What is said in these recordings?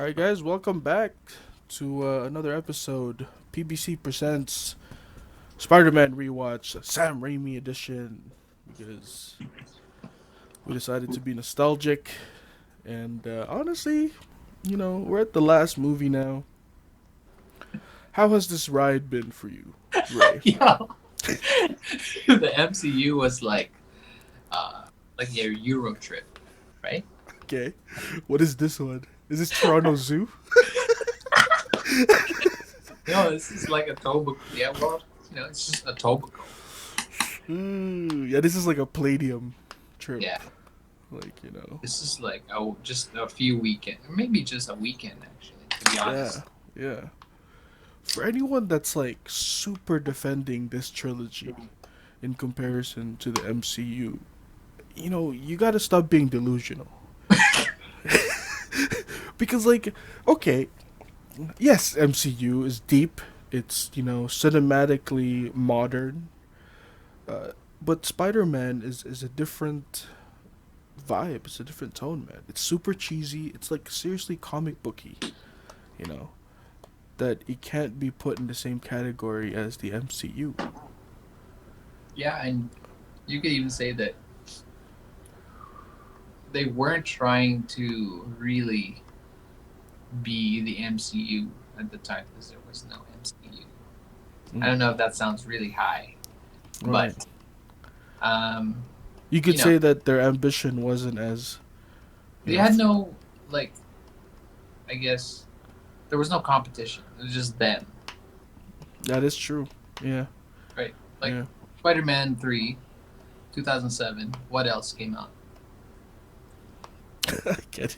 All right, guys, welcome back to another episode. PBC presents Spider-Man rewatch, Sam Raimi edition, because we decided to be nostalgic. And honestly, we're at the last movie now. How has this ride been for you, Ray? Yo, the MCU was like a Euro trip, right? Okay, what is this one? Is this Toronto Zoo? No, this is like a Tobacco. Yeah, well, it's just a Tobacco. Yeah, this is like a Palladium trip. Yeah, Like. this is like just a few weekend, or maybe just a weekend actually. To be Yeah, honest, yeah. For anyone that's like super defending this trilogy in comparison to the MCU, you gotta stop being delusional. Because, like, okay, yes, MCU is deep, it's, cinematically modern, uh, but Spider Man is a different vibe, it's a different tone, man. It's super cheesy, it's like seriously comic booky, you know? That it can't be put in the same category as the MCU. yeah, and you could even say that they weren't trying to really be the MCU at the time because there was no MCU. I Mm, don't know if that sounds really high, right. but um, You you could know, say that their ambition wasn't as, they f- had no like. I guess there was no competition. It was just them, that is true. Yeah, right? Like yeah. Spider-Man 3, 2007. What else came out? I can't,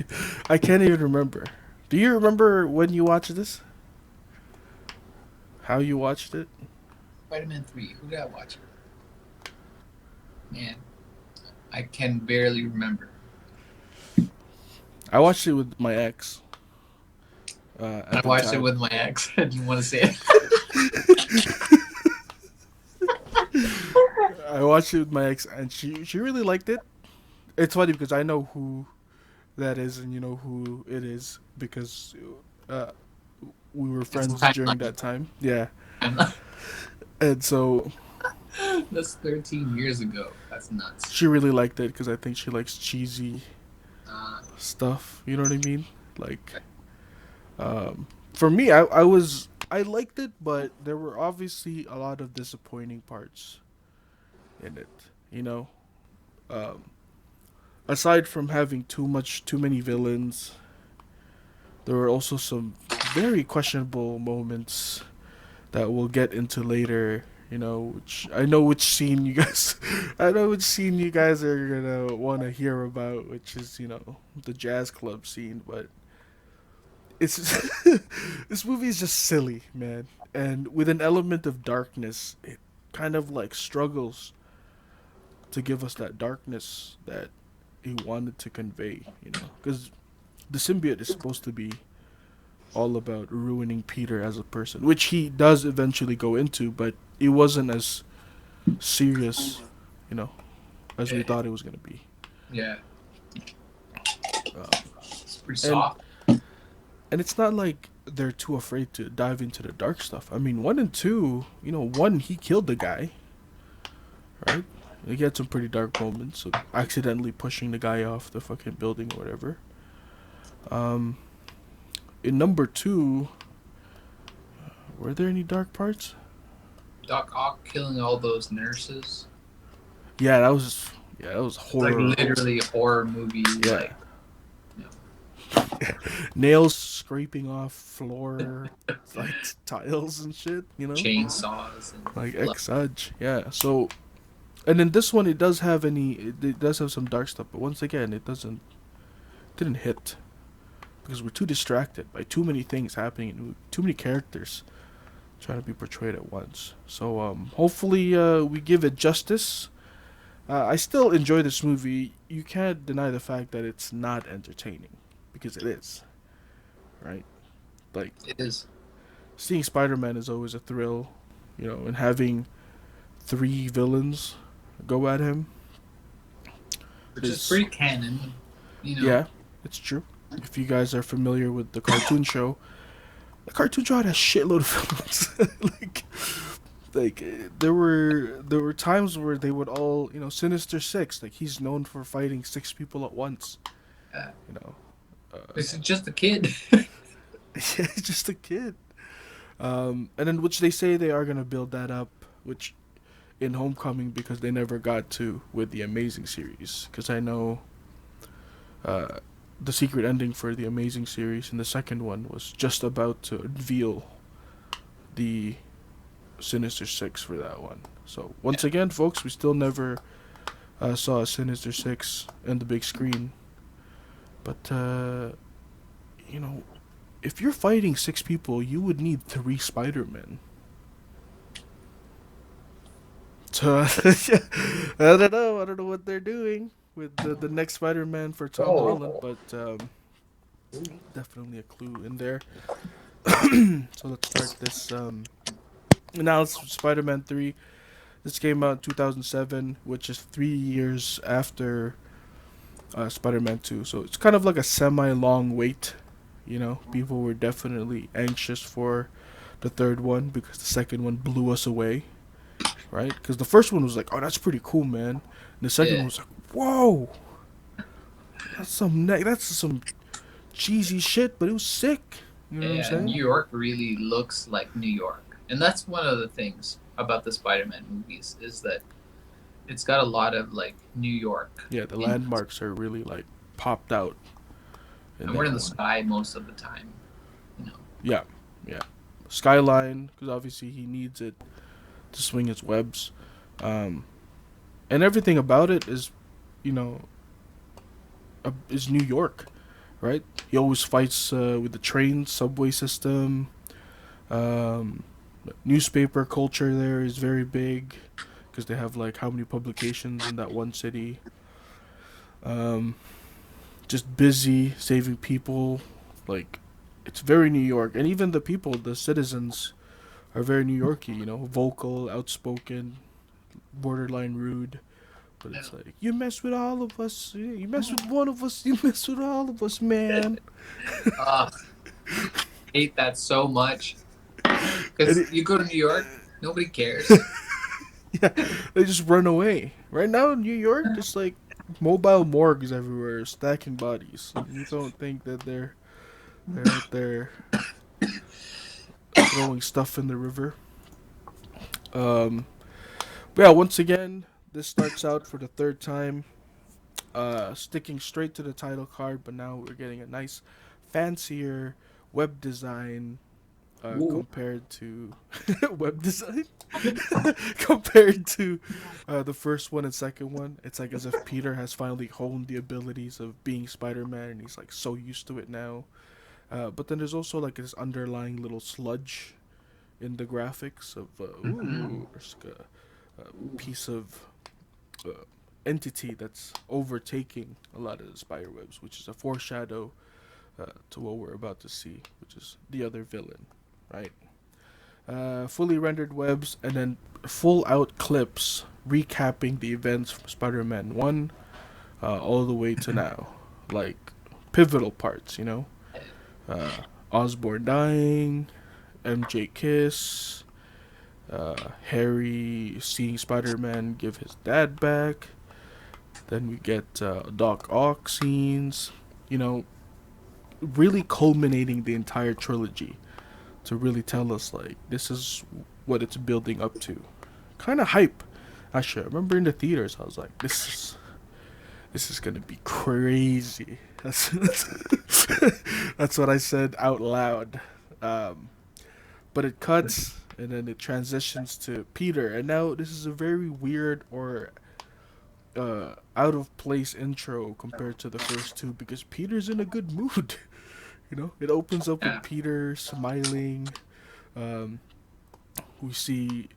I can't even remember. Do you remember when you watched this? How you watched it? Spider-Man 3. Who did I watch it? Man, I can barely remember. I watched it with my ex. I At the watched it time, with my ex. I didn't want to say it. I watched it with my ex, and she really liked it. It's funny because I know who that is, and you know who it is because uh, we were It's friends during timeline. that time. Yeah, Timeline. and so That's 13 years ago. That's nuts. she really liked it because I think she likes cheesy Uh, stuff. You know what I mean? Like, for me, I liked it, but there were obviously a lot of disappointing parts in it. You know, um, aside from having too many villains, there were also some very questionable moments that we'll get into later. Which I know which scene you guys, I know which scene you guys are gonna want to hear about, which is the jazz club scene. But it's this movie is just silly, man, and with an element of darkness, it kind of like struggles to give us that darkness that he wanted to convey. Because the symbiote is supposed to be all about ruining Peter as a person, which he does eventually go into, but it wasn't as serious, you know, as we yeah, thought it was gonna be. yeah, Um, it's pretty and soft. and it's not like they're too afraid to dive into the dark stuff. I mean, one and two, one he killed the guy, right? He had some pretty dark moments of accidentally pushing the guy off the fucking building or whatever. Um, in number two, were there any dark parts? Doc Ock killing all those nurses. Yeah, that was It's like horror. literally a horror movie. Yeah, Like, you nails scraping off floor, like tiles and shit. chainsaws and Like blood. X Edge. Yeah. So, and in this one, it does have some dark stuff, but once again, didn't hit because we're too distracted by too many things happening and too many characters trying to be portrayed at once. So, hopefully, we give it justice. I still enjoy this movie. You can't deny the fact that it's not entertaining because it is, right? Like, It is, seeing Spider Man is always a thrill, and having three villains go at him which is is, pretty canon. You know, yeah, it's true. if you guys are familiar with the cartoon show had a shitload of villains. Like there were times where they would all, Sinister Six, like he's known for fighting six people at once. Uh, You know, this is just a kid. yeah, just a kid. And then which they say they are gonna build that up, which in Homecoming because they never got to with the Amazing series. Because I know uh, the secret ending for the Amazing series in the second one was just about to reveal the Sinister Six for that one. So once again, folks, we still never saw a Sinister Six in the big screen. But you know, if you're fighting six people, you would need three Spider-Men. So I don't know. I don't know what they're doing with the next Spider-Man for Tom Holland, Oh, but definitely a clue in there. So let's start this analysis of Spider-Man 3. This came out in 2007, which is 3 years after Spider-Man 2. So it's kind of like a semi-long wait. People were definitely anxious for the third one because the second one blew us away, right? Because the first one was like, oh, that's pretty cool, man. And the second yeah. one was like, whoa, that's some cheesy shit, but it was sick. You know what I'm Yeah, New saying? York really looks like New York. And that's one of the things about the Spider-Man movies is that it's got a lot of like New York Yeah, the in it. landmarks are really like popped out in And we're in that the one. sky most of the time, you know. Yeah, yeah. Skyline, because obviously he needs it to swing his webs. Um, and everything about it you know, is New York, right? He always fights with the train subway system. Um, Newspaper culture there is very big because they have like how many publications in that one city. Um, just busy saving people, like it's very New York, and even the people, the citizens, are very New Yorky. Vocal, outspoken, borderline rude. But it's like you mess with all of us. You mess with one of us. You mess with all of us, man. Ugh, hate that so much. And Because it, you go to New York, nobody cares. yeah, they just run away. Right now in New York, there's like mobile morgues everywhere, stacking bodies. So you don't think that they're out there throwing stuff in the river. Um, but yeah, once again, this starts out for the third time, sticking straight to the title card, but now we're getting a nice, fancier web design Ooh. compared to web design compared to the first one and second one. It's like as if Peter has finally honed the abilities of being Spider-Man, and he's like so used to it now. But then there's also like this underlying little sludge in the graphics of there's a piece of uh, entity that's overtaking a lot of the spider webs, which is a foreshadow to what we're about to see, which is the other villain, right? Fully rendered webs, and then full out clips recapping the events from Spider-Man 1 all the way to now. Like pivotal parts. Uh, Osborn dying, MJ kiss, Harry seeing Spider-Man give his dad back. Then we get Doc Ock scenes. You know, really culminating the entire trilogy to really tell us like this is what it's building up to. Kind of hype. Actually, I remember in the theaters, I was like, this is gonna be crazy. That's what I said out loud. Um, but it cuts and then it transitions to Peter, and now this is a very weird or out of place intro compared to the first two because Peter's in a good mood. It opens up with Yeah. Peter smiling. Um, we see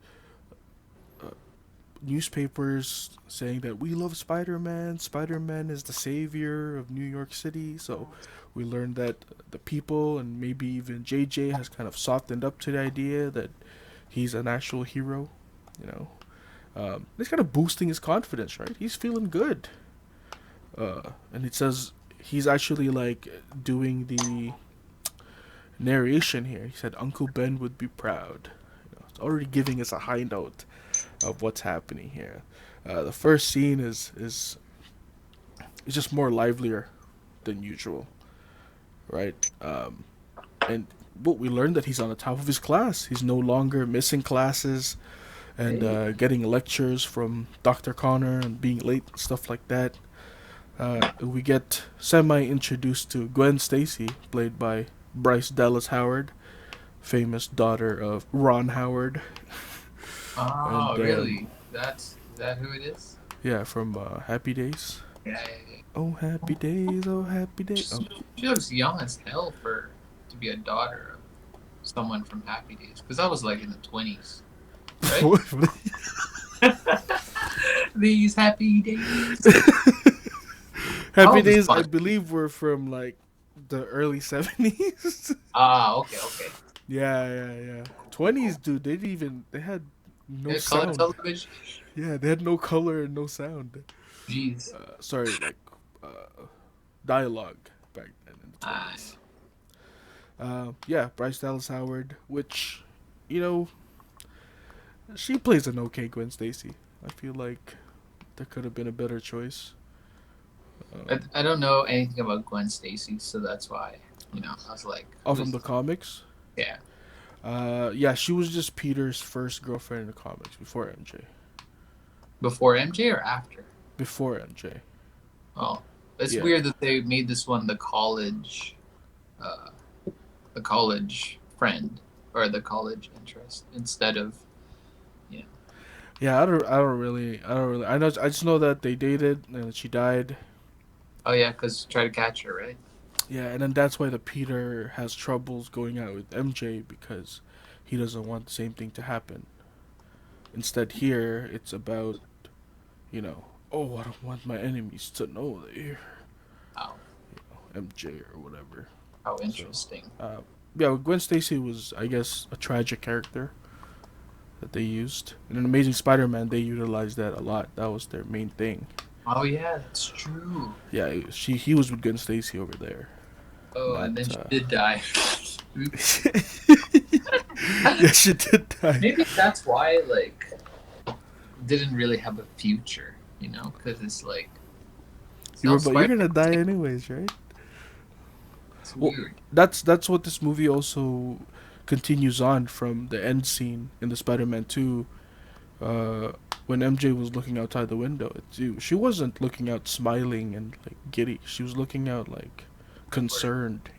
newspapers saying that we love Spider-Man. Spider-Man is the savior of New York City. So we learned that the people and maybe even JJ has kind of softened up to the idea that he's an actual hero. You know, it's kind of boosting his confidence, right? He's feeling good. And it says he's actually like doing the narration here. He said, "Uncle Ben would be proud." It's already giving us a high note of what's happening here. The first scene is just more livelier than usual, right? And well, we learned that he's on the top of his class. He's no longer missing classes and Hey. getting lectures from Dr. Connor and being late and stuff like that. We get semi introduced to Gwen Stacy, played by Bryce Dallas Howard, famous daughter of Ron Howard, Oh, and really? That's is that who it is? yeah, from Happy Days. Yeah, yeah, yeah. Oh, happy days, oh, happy days. She, Oh. she looks young as hell for to be a daughter of someone from Happy Days, because that was like in the 20s, right? These happy days. How Happy old is Days, I Bon? believe, were from like the early 70s. Ah, okay, okay. Yeah, yeah, yeah. 20s, dude, they had no Yeah, color sound. television. Yeah, they had no color and no sound. Jeez. Sorry, like dialogue back then in the Ah, 20s. Yeah, Bryce Dallas Howard, which, you know, she plays an okay Gwen Stacy. I feel like there could have been a better choice. I don't know anything about Gwen Stacy, so that's why I was like, Oh, from who's the comics? yeah Yeah, she was just Peter's first girlfriend in the comics before MJ. before MJ or after? Before MJ. Oh, it's Yeah. weird that they made this one uh, the college friend or the college interest instead of you know. Yeah, I don't really, I just know that they dated and she died. Oh yeah, because try to catch her, right? Yeah, and then that's why the Peter has troubles going out with MJ because he doesn't want the same thing to happen. Instead, here it's about, oh, I don't want my enemies to know that you're Oh, MJ or whatever. how So, interesting. uh, yeah, Gwen Stacy was, I guess, a tragic character that they used. In an Amazing Spider-Man, they utilized that a lot. That was their main thing. Oh yeah, that's true. Yeah, he was with Gwen Stacy over there. Oh, and then Not she did die. Oops. yeah, she did die. Maybe that's why like didn't really have a future, because it's like But you're Spider gonna die anyways, right? it's Well, weird. that's what this movie also continues on from the end scene in the Spider-Man 2, uh, when MJ was looking outside the window. She wasn't looking out smiling and like giddy. She was looking out like concerned,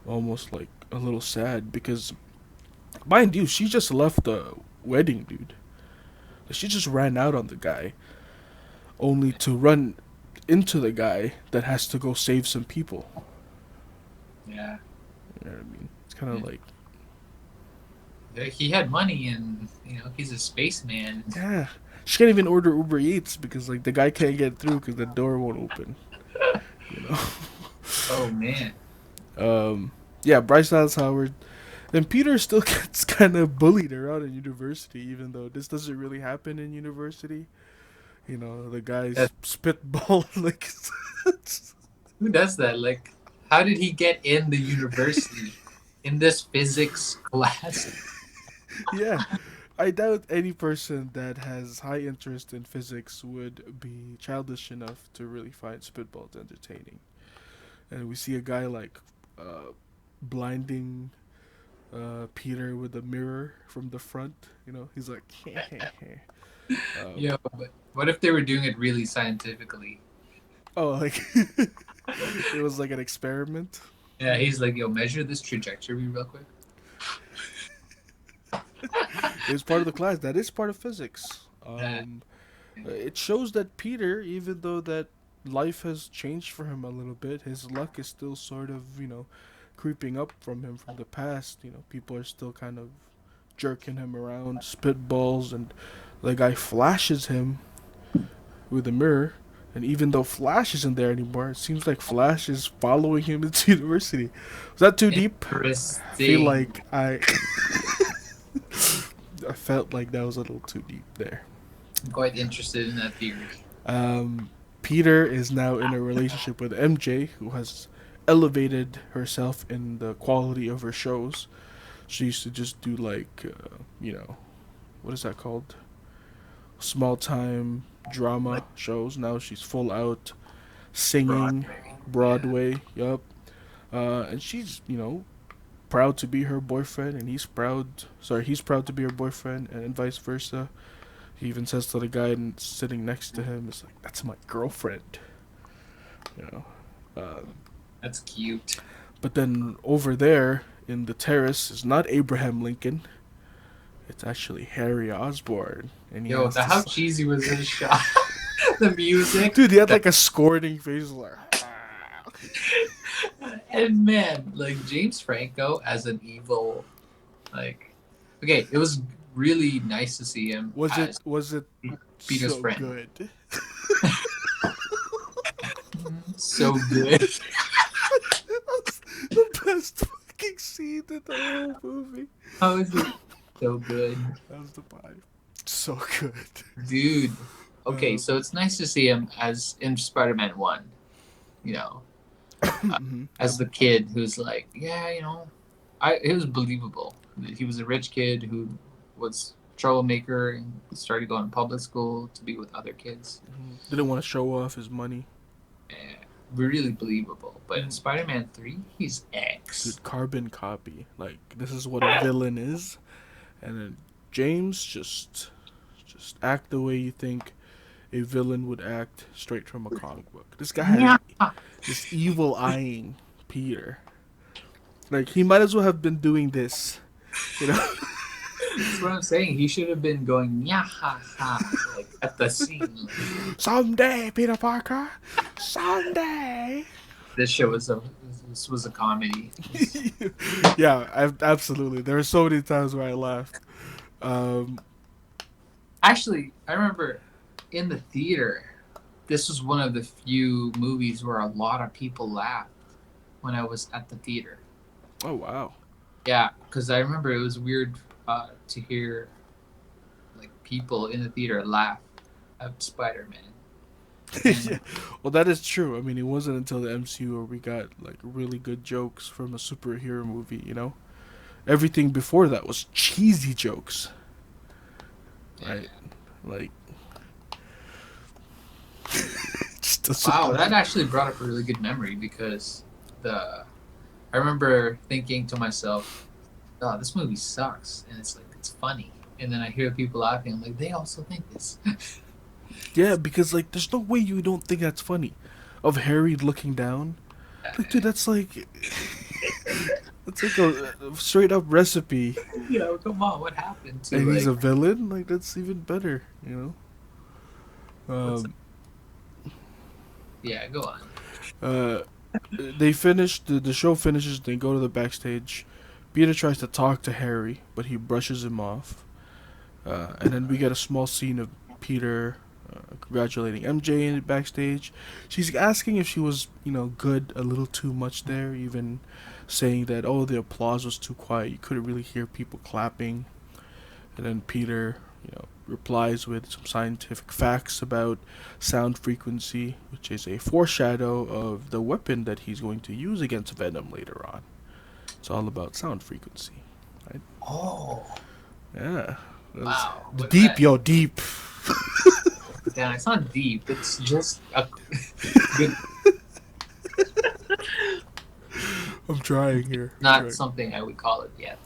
almost like a little sad because, mind you, she just left the wedding, dude. She just ran out on the guy, only to run into the guy that has to go save some people. Yeah. You know what I mean? It's kind of like, He had money and he's a spaceman. yeah, she can't even order Uber Eats because like the guy can't get through because the door won't open. You know. Oh man. Yeah, Bryce Dallas Howard. Then Peter still gets kind of bullied around in university, even though this doesn't really happen in university. The That, guys spitball like. who does that? Like, how did he get in the university in this physics class? Yeah, I doubt any person that has high interest in physics would be childish enough to really find spitballs entertaining. And we see a guy like blinding Peter with a mirror from the front. He's like, Yeah, but what if they were doing it really scientifically? oh, like it was like an experiment. Yeah, he's like, yo, measure this trajectory real quick. It was part of the class. That is part of physics. Yeah. It shows that Peter, even though that life has changed for him a little bit, his luck is still sort of, creeping up from him from the past. People are still kind of jerking him around, spitballs, and the guy flashes him with a mirror. And even though Flash isn't there anymore, it seems like Flash is following him into university. Was that too deep? I feel Interesting. like I felt like that was a little too deep there. I'm quite interested in that theory. Um, Peter is now in a relationship with MJ, who has elevated herself in the quality of her shows. She used to just do like, what is that called? Small time Like drama shows. Now she's full out singing Broadway. Yeah. Broadway. Yup. And she's, proud to be her boyfriend, and he's proud to be her boyfriend, and vice versa. He even says to the guy sitting next to him, "It's like that's my girlfriend," you know. Um, That's cute. but then over there in the terrace is not Abraham Lincoln. It's actually Harry Osborn, and he Yo, has how this. cheesy was this shot? The music. Dude, he had like a squirting face, like. And man, like James Franco as an evil, like, okay, it was really nice to see him Was it as was it Peter's so friend. good? So good. That's the best fucking scene in the whole movie. How is it so good? That was the vibe. So good. Dude. Okay, Um, so it's nice to see him as in Spider-Man 1, you know, yep. as the kid who's like, yeah, it was believable. He was a rich kid who was a troublemaker and started going to public school to be with other kids. Didn't want to show off his money. Eh, really believable. But in Mhm. Spider-Man 3, he's X. Dude, carbon copy. Like this is what a villain is, and then James just act the way you think a villain would act straight from a comic book. This guy has Yeah. this evil eyeing Peter. Like he might as well have been doing this, you know. That's what I'm saying. He should have been going, yeah, ha, ha, like at the scene. Like, Someday, Peter Parker. Someday. this show was this was a comedy. Yeah, absolutely. There were so many times where I laughed. Um, Actually, I remember in the theater, this was one of the few movies where a lot of people laughed when I was at the theater. oh wow. Yeah, because I remember it was weird to hear like people in the theater laugh at Spider Man. Yeah. Well, that is true. I mean, it wasn't until the MCU where we got like really good jokes from a superhero movie. Everything before that was cheesy jokes, Yeah. right? Like, just doesn't Wow, work. that actually brought up a really good memory because the I remember thinking to myself, "Oh, this movie sucks," and it's funny. And then I hear people laughing. I'm like, they also think this. Yeah, because like, there's no way you don't think that's funny. Of Harry looking down, like, dude, that's like a straight up recipe, Come on, what happened to and he's like a villain. Like, that's even better. what's Um, yeah? Go on. uh, they finish the show finishes. They go to the backstage. Peter tries to talk to Harry, but he brushes him off. And then we get a small scene of Peter congratulating MJ in backstage. She's asking if she was, good a little too much there, even saying that, oh, the applause was too quiet. You couldn't really hear people clapping. And then Peter, replies with some scientific facts about sound frequency, which is a foreshadow of the weapon that he's going to use against Venom later on. It's all about sound frequency, right? Oh Yeah. That's wow, what deep, that? yo, deep. Yeah, it's not deep. It's just a good, I'm trying here. I'm not trying. something I would call it yet.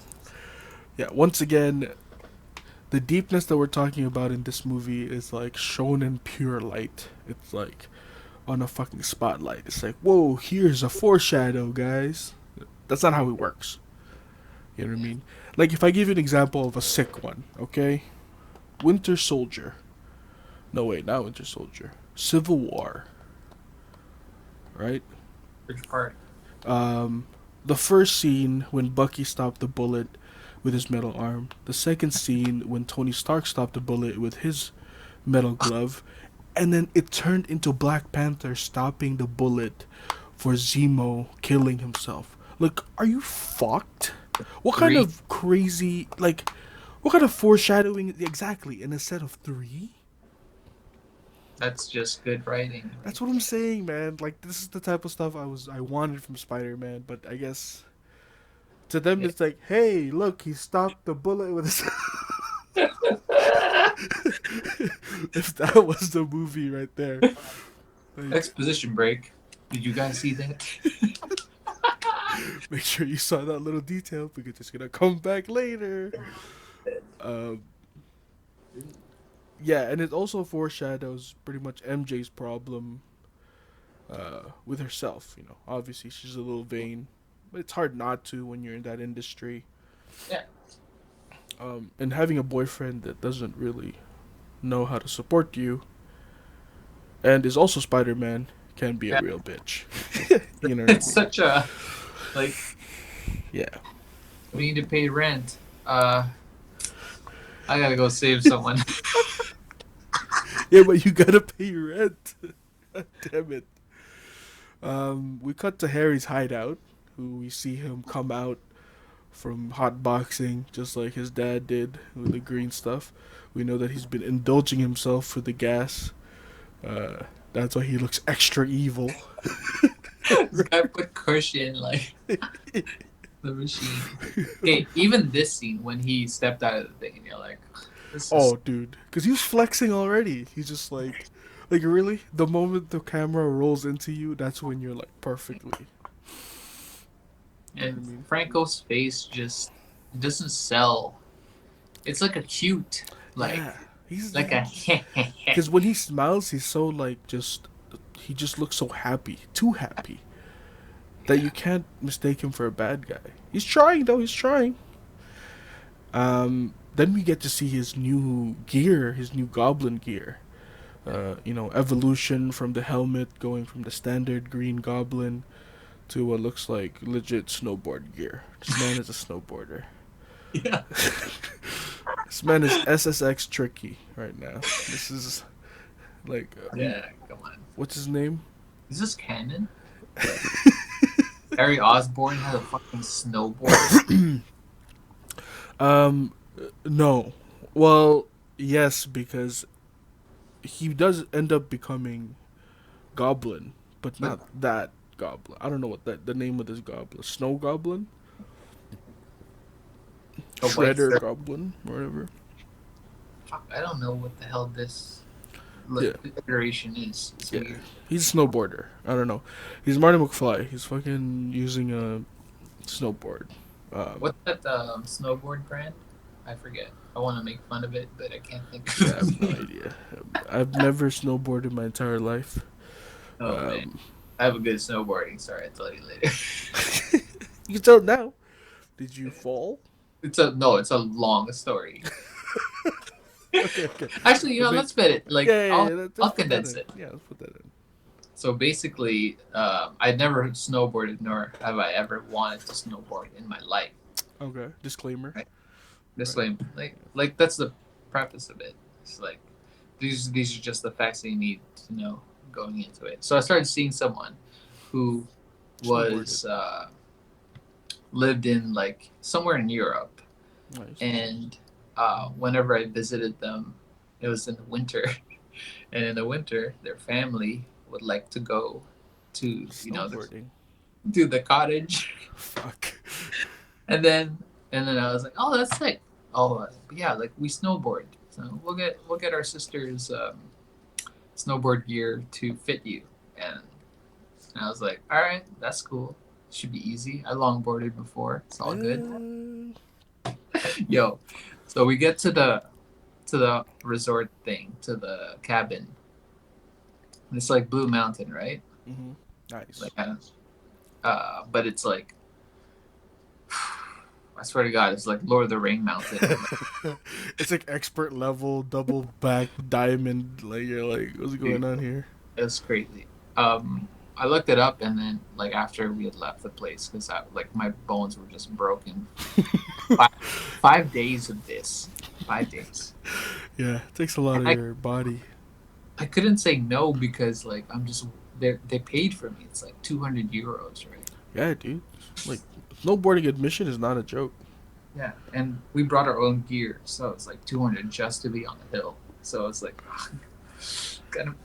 Yeah, once again, the deepness that we're talking about in this movie is like shown in pure light. It's like on a fucking spotlight. It's like, whoa, here's a foreshadow, guys. That's not how it works. You know what I mean? Like, if I give you an example of a sick one, okay? Winter Soldier. No, wait, not Winter Soldier. Civil War, right? Which part? Um, the first scene when Bucky stopped the bullet with his metal arm. The second scene when Tony Stark stopped the bullet with his metal glove. And then it turned into Black Panther stopping the bullet for Zemo killing himself. Like, are you fucked? What kind Three. of crazy, what kind of foreshadowing exactly in a set of three? That's just good writing right That's what I'm there. saying, man. Like this is the type of stuff I wanted from Spider-Man, but I guess to them Yeah. it's like, hey, look, he stopped the bullet with his. If that was the movie right there, like, Exposition break. Did you guys see that? make sure you saw that little detail because it's gonna come back later. Um, yeah, and it also foreshadows pretty much MJ's problem with herself. You know, obviously she's a little vain, but it's hard not to when you're in that industry. Yeah. And having a boyfriend that doesn't really know how to support you and is also Spider-Man can be a Yeah. real bitch. You know what I It's mean? such a like Yeah. we need to pay rent. I gotta go save someone. Yeah, but you gotta pay rent. God damn it. We cut to Harry's hideout, who we see him come out from hot boxing just like his dad did with the green stuff. We know that he's been indulging himself with the gas. That's why he looks extra evil. This guy put cushion like the machine. Okay, even this scene when he stepped out of the thing, and you're like, this is Oh, dude, because he was flexing already. He's just like really. The moment the camera rolls into you, that's when you're like perfectly. You know what I and mean? Franco's face just doesn't sell. It's like a cute, Yeah, he's like a because when he smiles, he's so like just he just looks so happy, too happy that you can't mistake him for a bad guy. He's trying though. He's trying. Then we get to see his new gear, his new Goblin gear. You know, evolution from the helmet, going from the standard green Goblin to what looks like legit snowboard gear. This man is a snowboarder. yeah, This man is SSX tricky right now. This is like, yeah. Come on, what's his name? is this canon? Harry Osborn had a fucking snowboard. Um, no. Well, yes, because he does end up becoming Goblin, but But not that Goblin. I don't know what the name of this Goblin. Snow Goblin, a white Shredder shirt. Goblin, whatever. Fuck, I don't know what the hell this Yeah, iteration is. It's yeah. weird. He's a snowboarder. I don't know. He's Marty McFly. He's fucking using a snowboard. Um, What's that snowboard brand? I forget. I want to make fun of it, but I can't think yeah, I of have the no name. idea. I've never snowboarded my entire life. Oh man, Um, I have a good snowboarding story. I'll tell you later. you can tell now. Did you fall? It's a no. It's a long story. Okay, okay. Actually, Maybe, let's bet it. Like yeah, yeah, I'll yeah. I'll Let's put that condense in. it. Yeah, let's put that in. So basically, I'd never snowboarded, nor have I ever wanted to snowboard in my life. Okay. Disclaimer. Right. This Right. way, like that's the preface of it. It's like these are just the facts that you need to know going into it. So I started seeing someone who Snowboarded. was lived in like somewhere in Europe, Nice. and whenever I visited them, it was in the winter, and in the winter, their family would like to go to Snowboarding. to the cottage, Fuck. and then I was like, oh, that's sick. Oh, yeah, like we snowboard, so we'll get our sister's snowboard gear to fit you, and I was like, all right, that's cool. Should be easy. I longboarded before. It's all good. Yo, so we get to the resort thing, to the cabin. It's like Blue Mountain, right? Mm-hmm. Nice. Like, but it's like, I swear to God, it's like Lord of the Ring Mountain. It's like expert level, double back diamond. Like you're like, what's going on here? It was crazy. I looked it up, and then like after we had left the place, because like my bones were just broken. 5 days of this, 5 days. Yeah, it takes a lot of I your body. I couldn't say no because like I'm just they paid for me. It's like 200 euros, right? Yeah, dude. Like snowboarding admission is not a joke. Yeah, and we brought our own gear, so it's like 200 just to be on the hill. So it's like, kind of.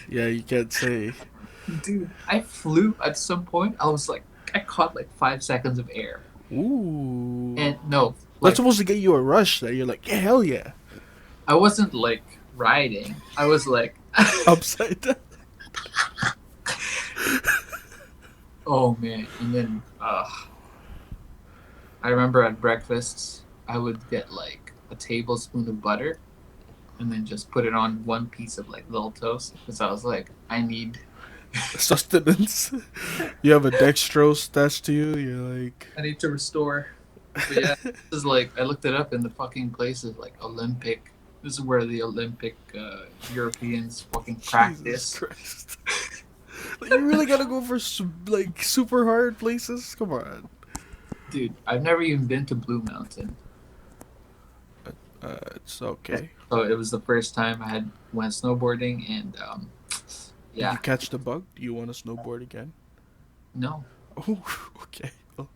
Yeah, you can't say. Dude, I flew at some point. I was like, I caught like 5 seconds of air, Ooh. and no, That's like supposed to get you a rush that you're like, yeah, hell yeah. I wasn't like riding. I was like, Upside down. oh man. And then I remember at breakfasts, I would get like a tablespoon of butter and then just put it on one piece of like little toast because I was like, Sustenance. You have a dextrose attached to you. You're like, I need to restore. But yeah, this is like I looked it up in the fucking places like Olympic. This is where the Olympic Europeans fucking Jesus practice. Christ. Like, you really gotta go for like super hard places? Come on. Dude, I've never even been to Blue Mountain. It's okay. So it was the first time I had went snowboarding, and Did you yeah, catch the bug? Do you want to snowboard again? no, Oh, okay. Well,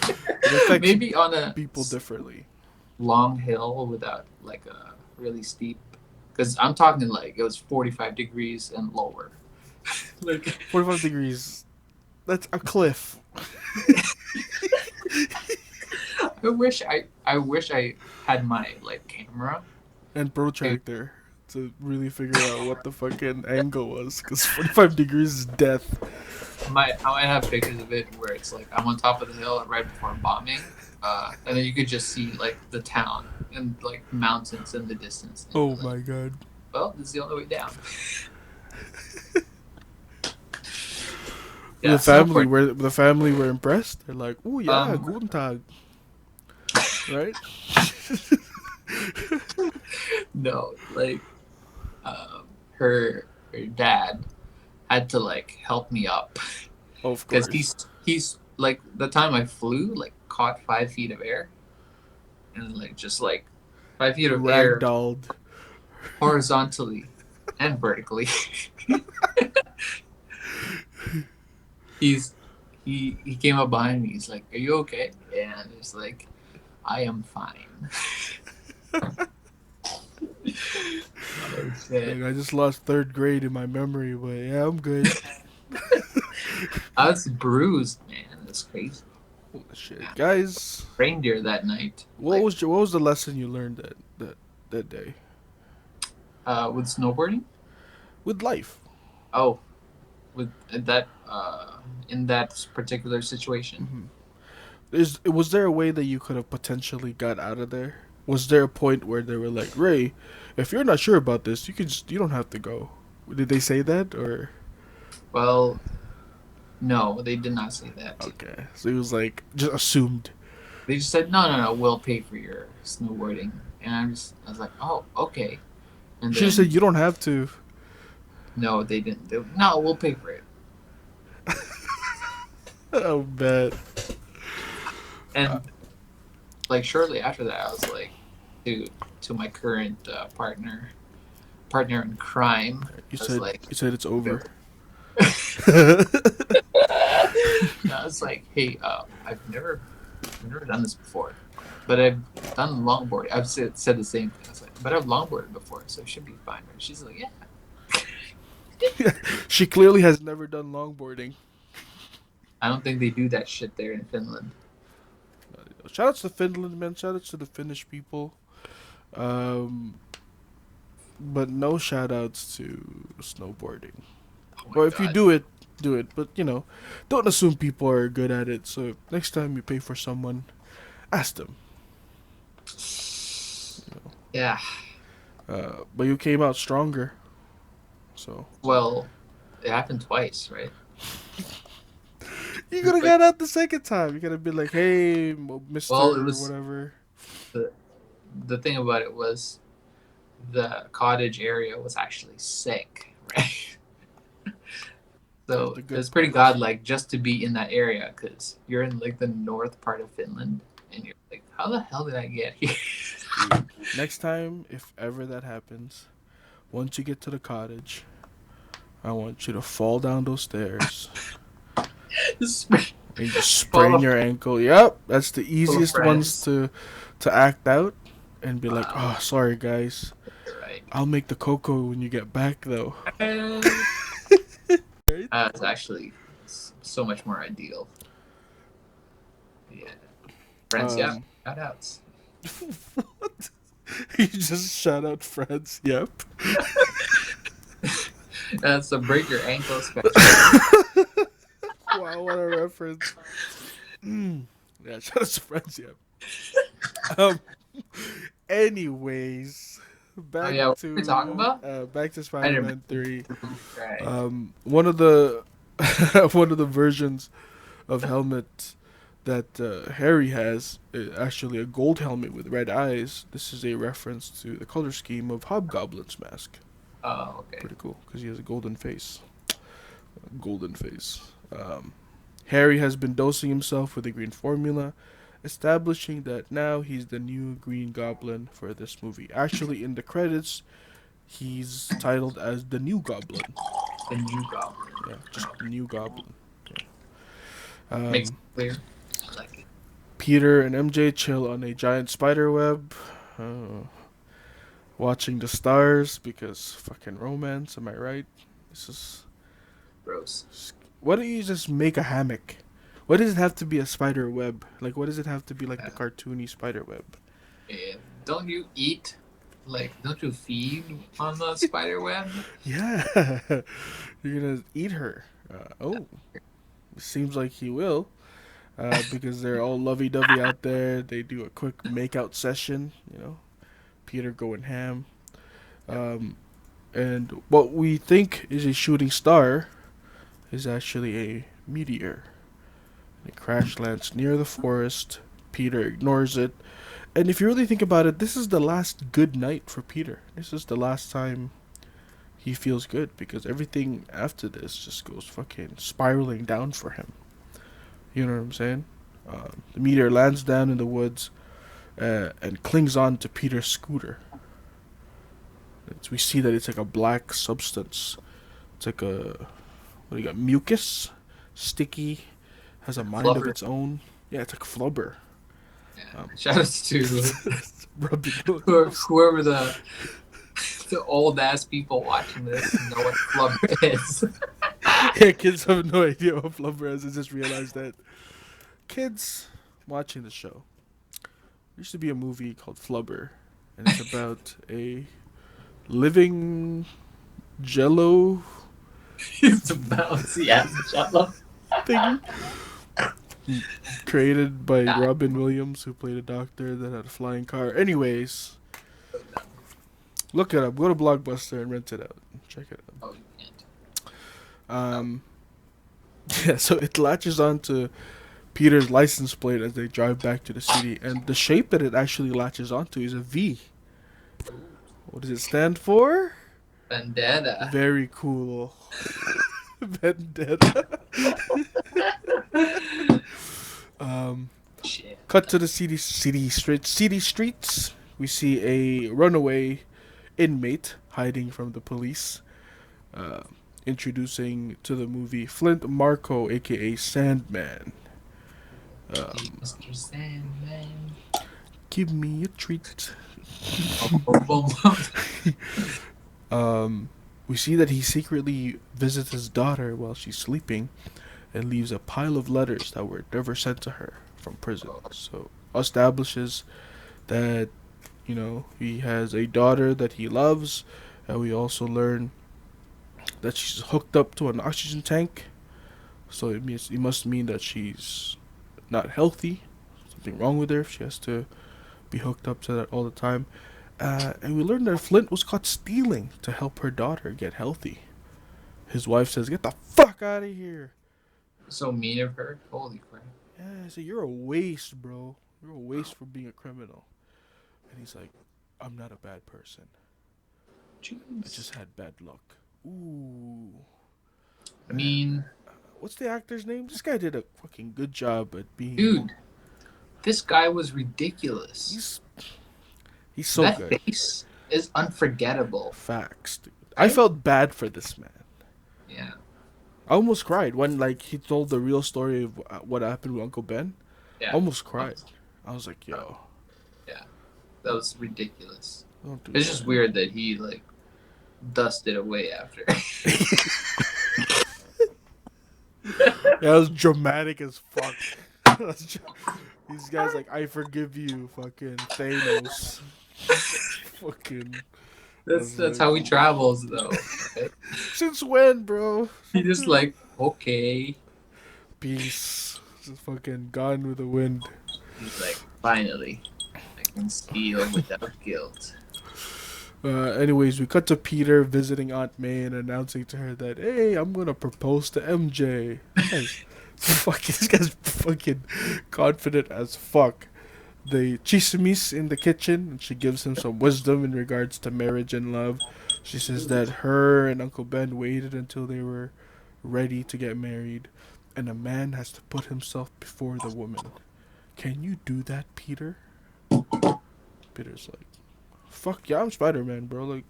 it affects maybe on a people differently. long hill without like a really steep. Because I'm talking like it was 45 degrees and lower. Like 45 degrees. That's a cliff. I wish I had my like camera. And protractor to really figure out what the fucking angle was. Because 45 degrees is death. I might have pictures of it where it's like I'm on top of the hill right before bombing, and then you could just see like the town and like mountains in the distance. And Oh like, my god. well, this is the only way down. The Yeah, family snowboard. were impressed. They're like, "Oh yeah, Um, guten Tag," right? no, like her dad had to like help me up Of because course, he's like the time I flew like caught 5 feet of air and like just like 5 feet of air ragdolled. horizontally and vertically. he's he came up behind me. He's like, "Are you okay?" And it's like, "I am fine." Oh shit! Like, I just lost third grade in my memory, but yeah, I'm good. I was bruised, man. That's crazy. Holy shit, Yeah. guys! Reindeer that night, like What was the lesson you learned that day with snowboarding. with life? Oh, with that in that particular situation. Hmm. Was there a way that you could have potentially got out of there? Was there a point where they were like, Ray, if you're not sure about this, you don't have to go. Did they say that or? Well, no, they did not say that. Okay, so he was like just assumed. They just said, "No, no, no, we'll pay for your snowboarding." And I was like, "Oh, okay." And She just said then you don't have to. no, they didn't. No, we'll pay for it. Oh man. Uh, And like shortly after that, I was like, to my current partner in crime. you I was said like, you said it's over. I was like, "Hey, I've never done this before, but I've done longboarding. I've said the same thing. I was like, but I've longboarded before, so it should be fine." Right? She's like, "Yeah." She clearly has never done longboarding. I don't think they do that shit there in Finland. Shout outs to Finland, man. Shout outs to the Finnish people. Um, but no shout outs to snowboarding. Oh my Or if you god. do it, do it. But don't assume people are good at it. So next time you pay for someone, ask them. Yeah. But you came out stronger. So Well, it happened twice, right? you could have Like, got out the second time. You could have been like, "Hey, Mister," well, it or was whatever. the the thing about it was the cottage area was actually sick, right? That was So the it was good pretty part. godlike just to be in that area because you're in like the north part of Finland, and you're like, how the hell did I get here? Dude, next time, if ever that happens, once you get to the cottage, I want you to fall down those stairs Just and just sprain fall your ankle. Yep, that's the full of easiest ones friends. to act out and be like, Wow, "Oh, sorry guys." you're right. I'll make the cocoa when you get back, though. Uh, Right? it's actually so much more ideal. Yeah. Friends, yeah. Um, Shout outs. what? You just shout out friends. Yep. That's a break your ankle special. Wow, what a reference. Yeah, shout out to friends. Yep. Um. Anyways, Oh yeah, what are we talking to about? back to I didn't Spider-Man 3. remember. Right. One of the one of the versions of helmet that Harry has actually a gold helmet with red eyes. This is a reference to the color scheme of Hobgoblin's mask. Oh, okay. Pretty cool because he has a golden face. Golden face. Harry has been dosing himself with the green formula, establishing that now he's the new Green Goblin for this movie. Actually, in the credits, he's titled as the New Goblin. The new goblin. Yeah, just the New Goblin. Yeah. Makes it Um, clear. I like it. Peter and MJ chill on a giant spider web, uh, watching the stars because fucking romance. Am I right? This is. Gross. Why don't you just make a hammock? Why does it have to be a spider web? Like, why does it have to be like the Yeah. cartoony spider web? Don't you eat? Like, don't you feed on the spider web? Yeah, you're gonna eat her. Oh, seems like he will. Because they're all lovey-dovey out there. They do a quick make-out session. Peter going ham. Yep. And what we think is a shooting star is actually a meteor. It crash lands near the forest. Peter ignores it. And if you really think about it, this is the last good night for Peter. This is the last time he feels good because everything after this just goes fucking spiraling down for him. You know what I'm saying? The meteor lands down in the woods and clings on to Peter's scooter. We see that it's like a black substance. It's like what do you got? Mucus, sticky, has a mind of Flubber. its own. Yeah, it's like flubber. Yeah. Um, Shout outs to rubbing whoever the old ass people watching this know what flubber is. Yeah, kids have no idea what flubber is. I just realized that. Kids watching the show. There used to be a movie called Flubber, and it's about a living jello It's a bouncy ass jello. thing created by Robin Williams, who played a doctor that had a flying car. Anyways, look it up. Go to Blockbuster and rent it out. Check it out. Oh, you can't. Yeah, so it latches onto Peter's license plate as they drive back to the city, and the shape that it actually latches onto is a V. What does it stand for? Vendetta. Very cool. Vendetta. Shit. Cut to the city streets. We see a runaway inmate hiding from the police. Introducing to the movie Flint Marco, aka Sandman. Mr. Sandman. Give me a treat. Boom, boom, boom. We see that he secretly visits his daughter while she's sleeping and leaves a pile of letters that were never sent to her from prison. So establishes that, he has a daughter that he loves, and we also learn that she's hooked up to an oxygen tank. So it must mean that she's not healthy. Something wrong with her if she has to be hooked up to that all the time. And we learned that Flint was caught stealing to help her daughter get healthy. His wife says, "Get the fuck out of here." So mean of her. Holy crap. Yeah, I say, "You're a waste, bro. You're a waste for being a criminal." And he's like, "I'm not a bad person. I just had bad luck." Ooh. I mean, What's the actor's name? This guy did a fucking good job at being. dude, this guy was ridiculous. He's so that good. face is unforgettable. Facts, dude. I felt bad for this man. Yeah. I almost cried when he told the real story of what happened with Uncle Ben. Yeah. Almost cried. I was like, yo. Yeah. That was ridiculous. Don't do It's just weird that he like dusted away after. that. That was dramatic as fuck. These guys like, I forgive you, fucking Thanos. Fucking. I was That's like, how he travels though, right? since when, bro? He just like, okay. Peace. Just fucking gone with the wind. He's like, finally, I can steal without guilt. Anyways, we cut to Peter visiting Aunt May and announcing to her that, hey, I'm gonna propose to MJ. This guy's fucking confident as fuck. They chismis in the kitchen, and she gives him some wisdom in regards to marriage and love. She says that her and Uncle Ben waited until they were ready to get married, and a man has to put himself before the woman. Can you do that, Peter? Peter's like, fuck yeah, I'm Spider Man, bro. Like,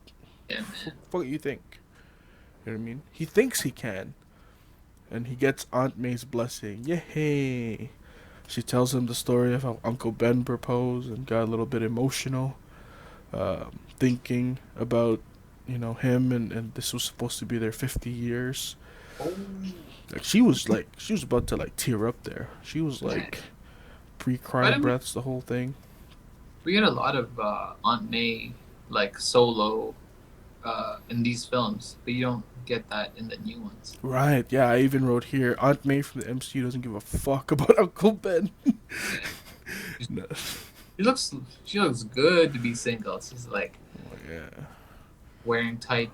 Yeah, man. fuck you think? You know what I mean? He thinks he can. And he gets Aunt May's blessing. Yay! She tells him the story of how Uncle Ben proposed and got a little bit emotional, thinking about, him, and this was supposed to be their 50 years. Oh, She was about to like tear up there. She was man. like But pre-crying I mean, breaths the whole thing. we get a lot of Aunt May like solo in these films, but you don't get that in the new ones. Right, yeah, I even wrote here, Aunt May from the MCU doesn't give a fuck about Uncle Ben. Yeah. No. She looks she looks good to be single. She's like Oh, yeah. wearing tight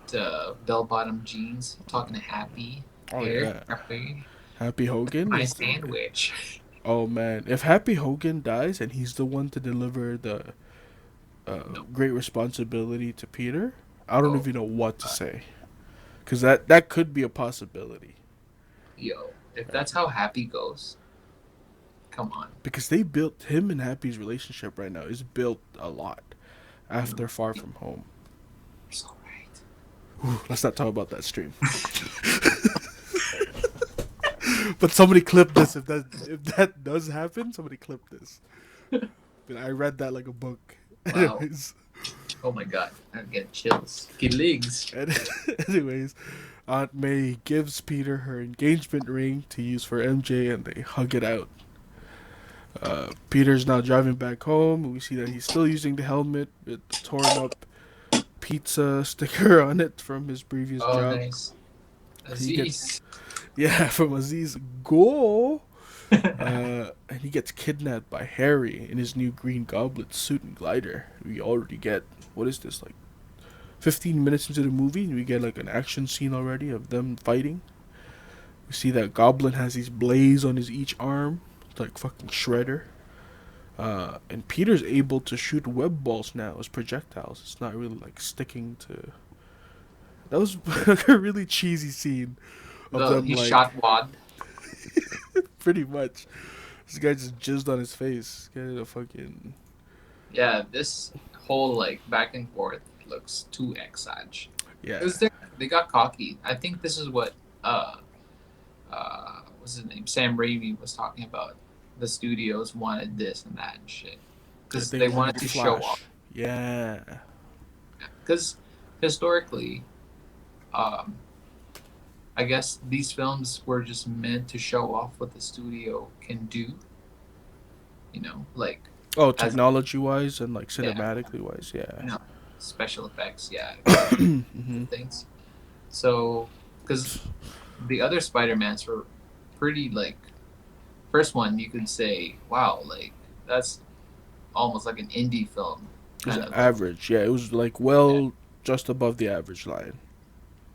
bell bottom jeans, talking to Happy. Oh, Here, yeah. Happy, Happy Hogan my is the. sandwich. Oh, man. If Happy Hogan dies and he's the one to deliver the No. great responsibility to Peter, I don't Oh, even know what to say. Because that could be a possibility. yo, if Right? that's how Happy goes, come on. Because they built him and Happy's relationship right now is built a lot after Far From Home. You're so right. Whew, let's not talk about that stream. But somebody clip this if that does happen. Somebody clip this. But I read that like a book. Wow. Anyways, Oh my god, I get chills. Get legs. and, anyways, Aunt May gives Peter her engagement ring to use for MJ, and they hug it out. Peter's now driving back home. We see that he's still using the helmet with the torn up pizza sticker on it from his previous Oh, job. nice. He gets Aziz. Yeah, from Aziz. Go. And he gets kidnapped by Harry in his new Green Goblin suit and glider. We already get, what is this, like 15 minutes into the movie, and we get like an action scene already of them fighting. We see that Goblin has these blades on his each arm, like fucking Shredder. And Peter's able to shoot web balls now as projectiles. It's not really like sticking to. That was like a really cheesy scene of them He like shot Wad. pretty much. This guy just jizzed on his face. Get a fucking. Yeah, this whole like back and forth looks too exage. Yeah. Because they got cocky. I think this is what what's his name? Sam Raimi was talking about. The studios wanted this and that and shit. Because they wanted to show off. Yeah. Because historically, I guess these films were just meant to show off what the studio can do. You know, like Oh, as technology wise and like yeah, cinematically wise, yeah. you know, special effects, yeah, Hmm. things. So, because the other Spider-Mans were pretty like first one you could say, wow, like that's almost like an indie film It was kind of. average, yeah. It was like Yeah, just above the average line.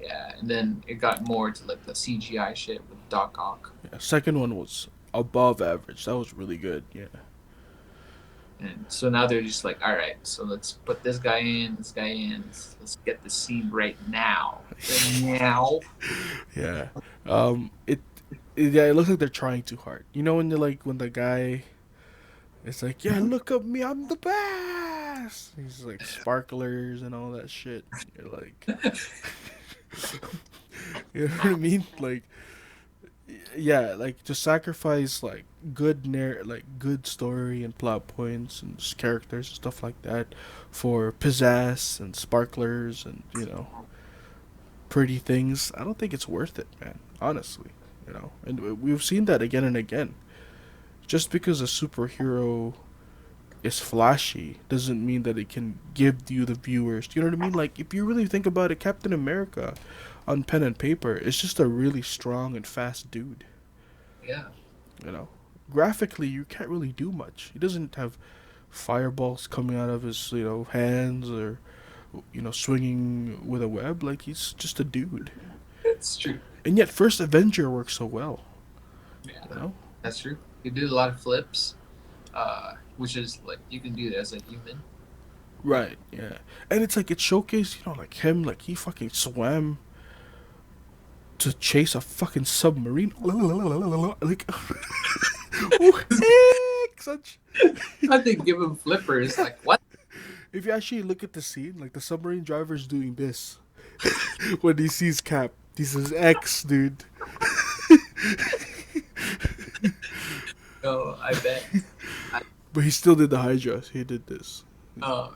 yeah, and then it got more to like the CGI shit with Doc Ock, Yeah. Second one was above average. That was really good, yeah. and so now they're just like, all right, so let's put this guy in, let's get the scene right now, now. Yeah. Yeah, it looks like they're trying too hard. You know when when the guy it's like, yeah, look at me, I'm the best. He's like sparklers and all that shit. You're like, you know what I mean? Like, yeah, like to sacrifice like good story and plot points and just characters and stuff like that for pizzazz and sparklers and pretty things, I don't think it's worth it, man. Honestly, and we've seen that again and again. Just because a superhero is flashy doesn't mean that it can give you the viewers. Do you know what I mean? Like if you really think about it, Captain America on pen and paper is just a really strong and fast dude. Yeah. You know, graphically you can't really do much. He doesn't have fireballs coming out of his hands or swinging with a web. Like he's just a dude. It's true. And yet, First Avenger works so well. Yeah, You know, that's true. He did a lot of flips, which is like you can do that as a human. right? Yeah, and it's like it showcased like him, like he fucking swam to chase a fucking submarine. Like, such. I think give him flippers. Like what? If you actually look at the scene, like the submarine driver's doing this when he sees Cap. He says X, dude. No, I bet. I, But he still did the Hydra. He did this. oh,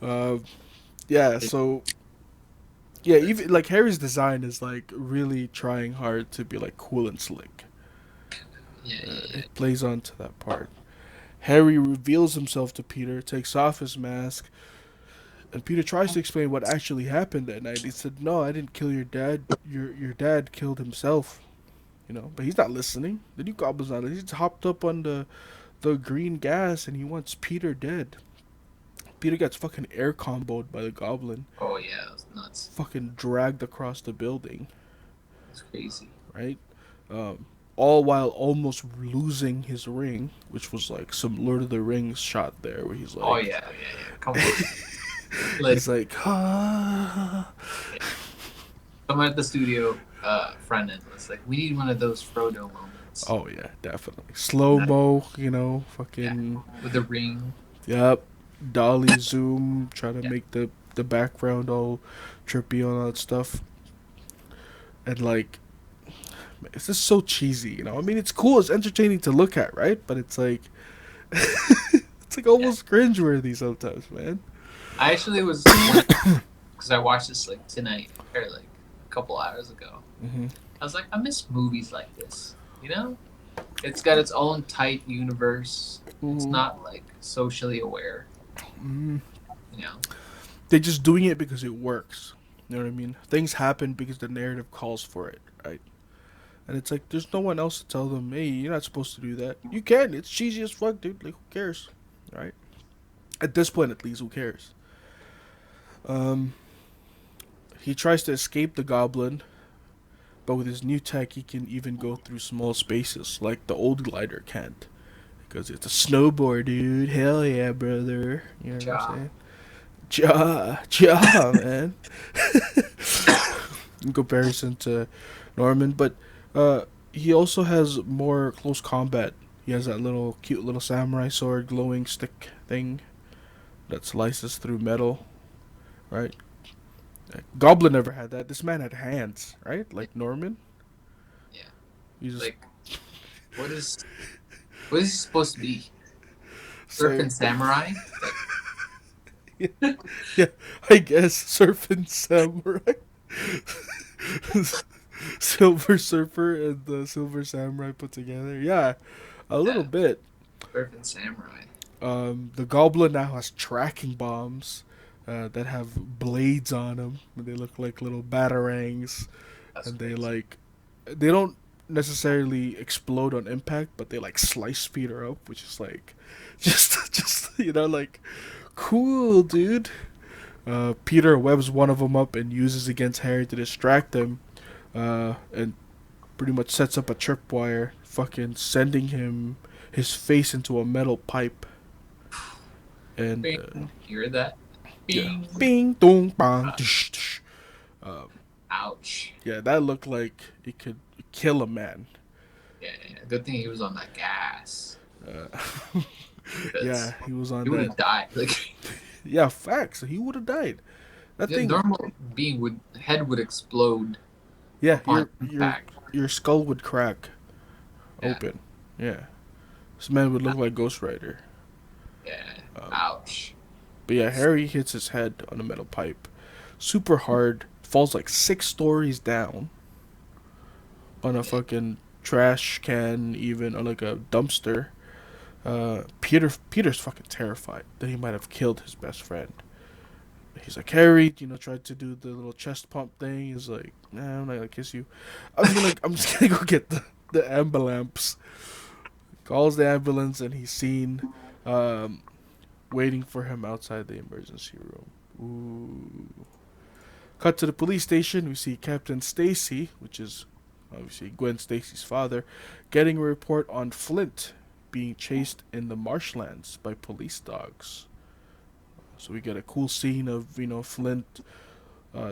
Uh, yeah. So yeah, even like Harry's design is like really trying hard to be like cool and slick. yeah, yeah, yeah. It plays on to that part. Harry reveals himself to Peter, takes off his mask, and Peter tries to explain what actually happened that night. He said, "No, I didn't kill your dad. Your dad killed himself." But he's not listening. The new goblin's not. He's hopped up on the green gas, and he wants Peter dead. Peter gets fucking air comboed by the goblin, Oh yeah, that's nuts. fucking dragged across the building, That's crazy. right? Um, all while almost losing his ring, which was like some Lord of the Rings shot there, where he's Oh like, yeah, yeah, yeah. Come on. Like he's like, ah. yeah. Someone at the studio front end was like, we need one of those Frodo moments. Oh yeah, definitely slow That, mo, yeah, fucking with the ring. yep, dolly zoom, try to Yeah, make the background all trippy and all that stuff, and like it's just so cheesy. I mean, it's cool, it's entertaining to look at, right? But it's like it's like yeah. almost cringeworthy sometimes, man. I actually was because I watched this like tonight or like a couple hours ago. Mm-hmm. I was like, I miss movies like this. You know, it's got its own tight universe. It's Mm-hmm. not like socially aware. Mm-hmm. You know. They're just doing it because it works. You know what I mean? Things happen because the narrative calls for it, right? And it's like there's no one else to tell them, hey, you're not supposed to do that. You can. It's cheesy as fuck, dude. Like who cares, right? At this point, at least, who cares? Um, he tries to escape the goblin, but with his new tech, he can even go through small spaces like the old glider can't, because it's a snowboard, dude. Hell yeah, brother. You know what I'm Ja. saying? Ja, man. In comparison to Norman, but he also has more close combat. He has that little cute little samurai sword, glowing stick thing that slices through metal, right? Goblin never had that. This man had hands, right? Like Norman. Yeah. He just Like, what is what is he supposed to be? so Surfing samurai? yeah, I guess surfing samurai, silver surfer and the silver samurai put together. Yeah, a little Yeah, bit. surfing samurai. The goblin now has tracking bombs that have blades on them. They look like little batarangs, That's and they crazy. they don't necessarily explode on impact, but they like slice Peter up, which is like just like cool, dude. Peter webs one of them up and uses against Harry to distract him, and pretty much sets up a tripwire, fucking sending his face into a metal pipe. And Bing. You heard that? yeah, Bing. bing, dong, bang, Uh, tsh, tsh. Um, ouch. yeah, that looked like it could kill a man. Yeah, yeah, yeah. Good thing he was on that gas. Uh, Because yeah, he was on he would that. have died. Like Yeah, facts. He would have died. That the thing. normal being would head would explode Yeah, upon your impact. your skull would crack. Yeah. open. Yeah, this man would look like Ghost Rider. Yeah. Um, Ouch. but yeah, Harry hits his head on a metal pipe, super hard. Falls like 6 stories down on a Yeah. fucking trash can, even or like a dumpster. Peter's fucking terrified that he might have killed his best friend. He's like, Harry, tried to do the little chest pump thing. He's like, nah, I'm not gonna kiss you. I'm just gonna go get the ambulance. Calls the ambulance and he's seen, um, waiting for him outside the emergency room. Ooh. Cut to the police station. We see Captain Stacy, which is obviously Gwen Stacy's father, getting a report on Flint being chased in the marshlands by police dogs. So we get a cool scene of Flint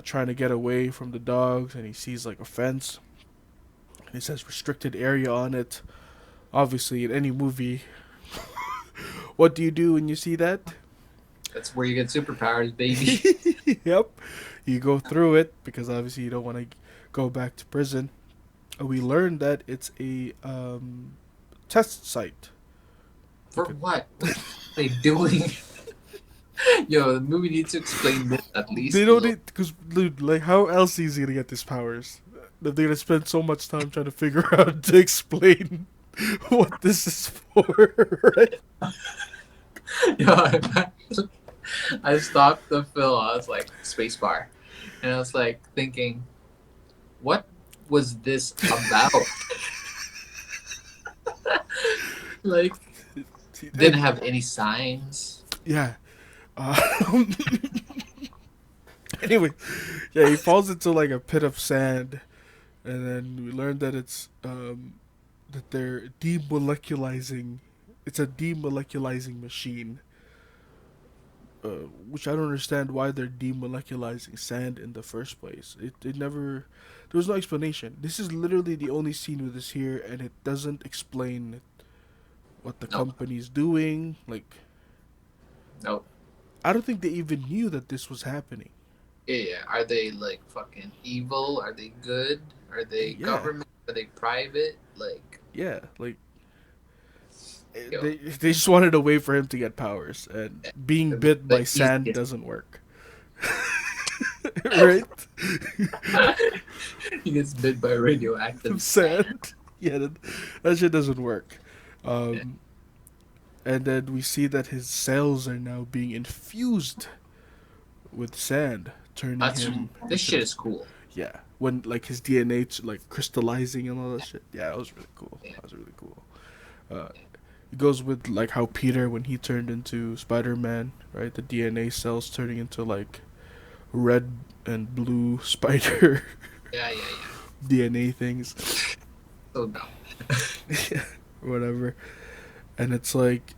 trying to get away from the dogs, and he sees like a fence. And it says restricted area on it. Obviously, in any movie, what do you do when you see that? That's where you get superpowers, baby. Yep, you go through it because obviously you don't want to go back to prison. We learned that it's a test site. For what? What are they doing? Yo, the movie needs to explain this at least They a don't little. need because dude, like how else is he gonna get these powers? That they're gonna spend so much time trying to figure out to explain what this is for, right? Yo, I stopped the film. I was like, spacebar. And I was like thinking, what was this about? Like, didn't And have any signs. yeah. Um, anyway, yeah, he falls into like a pit of sand, and then we learn that it's that they're demoleculizing. It's a demoleculizing machine, which I don't understand why they're demoleculizing sand in the first place. It never. There was no explanation. This is literally the only scene with this here, and it doesn't explain what the No, company's doing. Like, no. I don't think they even knew that this was happening. Yeah, yeah. Are they like fucking evil? Are they good? Are they Yeah, government? Are they private? Like, yeah. Like yo, they just wanted a way for him to get powers, and being the, bit the by sand easiest. doesn't work. Right? He gets bit by radioactive sand. Sand. Yeah, that shit doesn't work. Yeah. Um, and then we see that his cells are now being infused with sand, turning That's him this into shit is cool. yeah. When like his DNA like crystallizing and all that shit. Yeah, that was really cool. Yeah. That was really cool. Uh, it goes with like how Peter when he turned into Spider-Man, right? The DNA cells turning into like red and blue spider Yeah, yeah, yeah. DNA things, So dumb. whatever. And it's like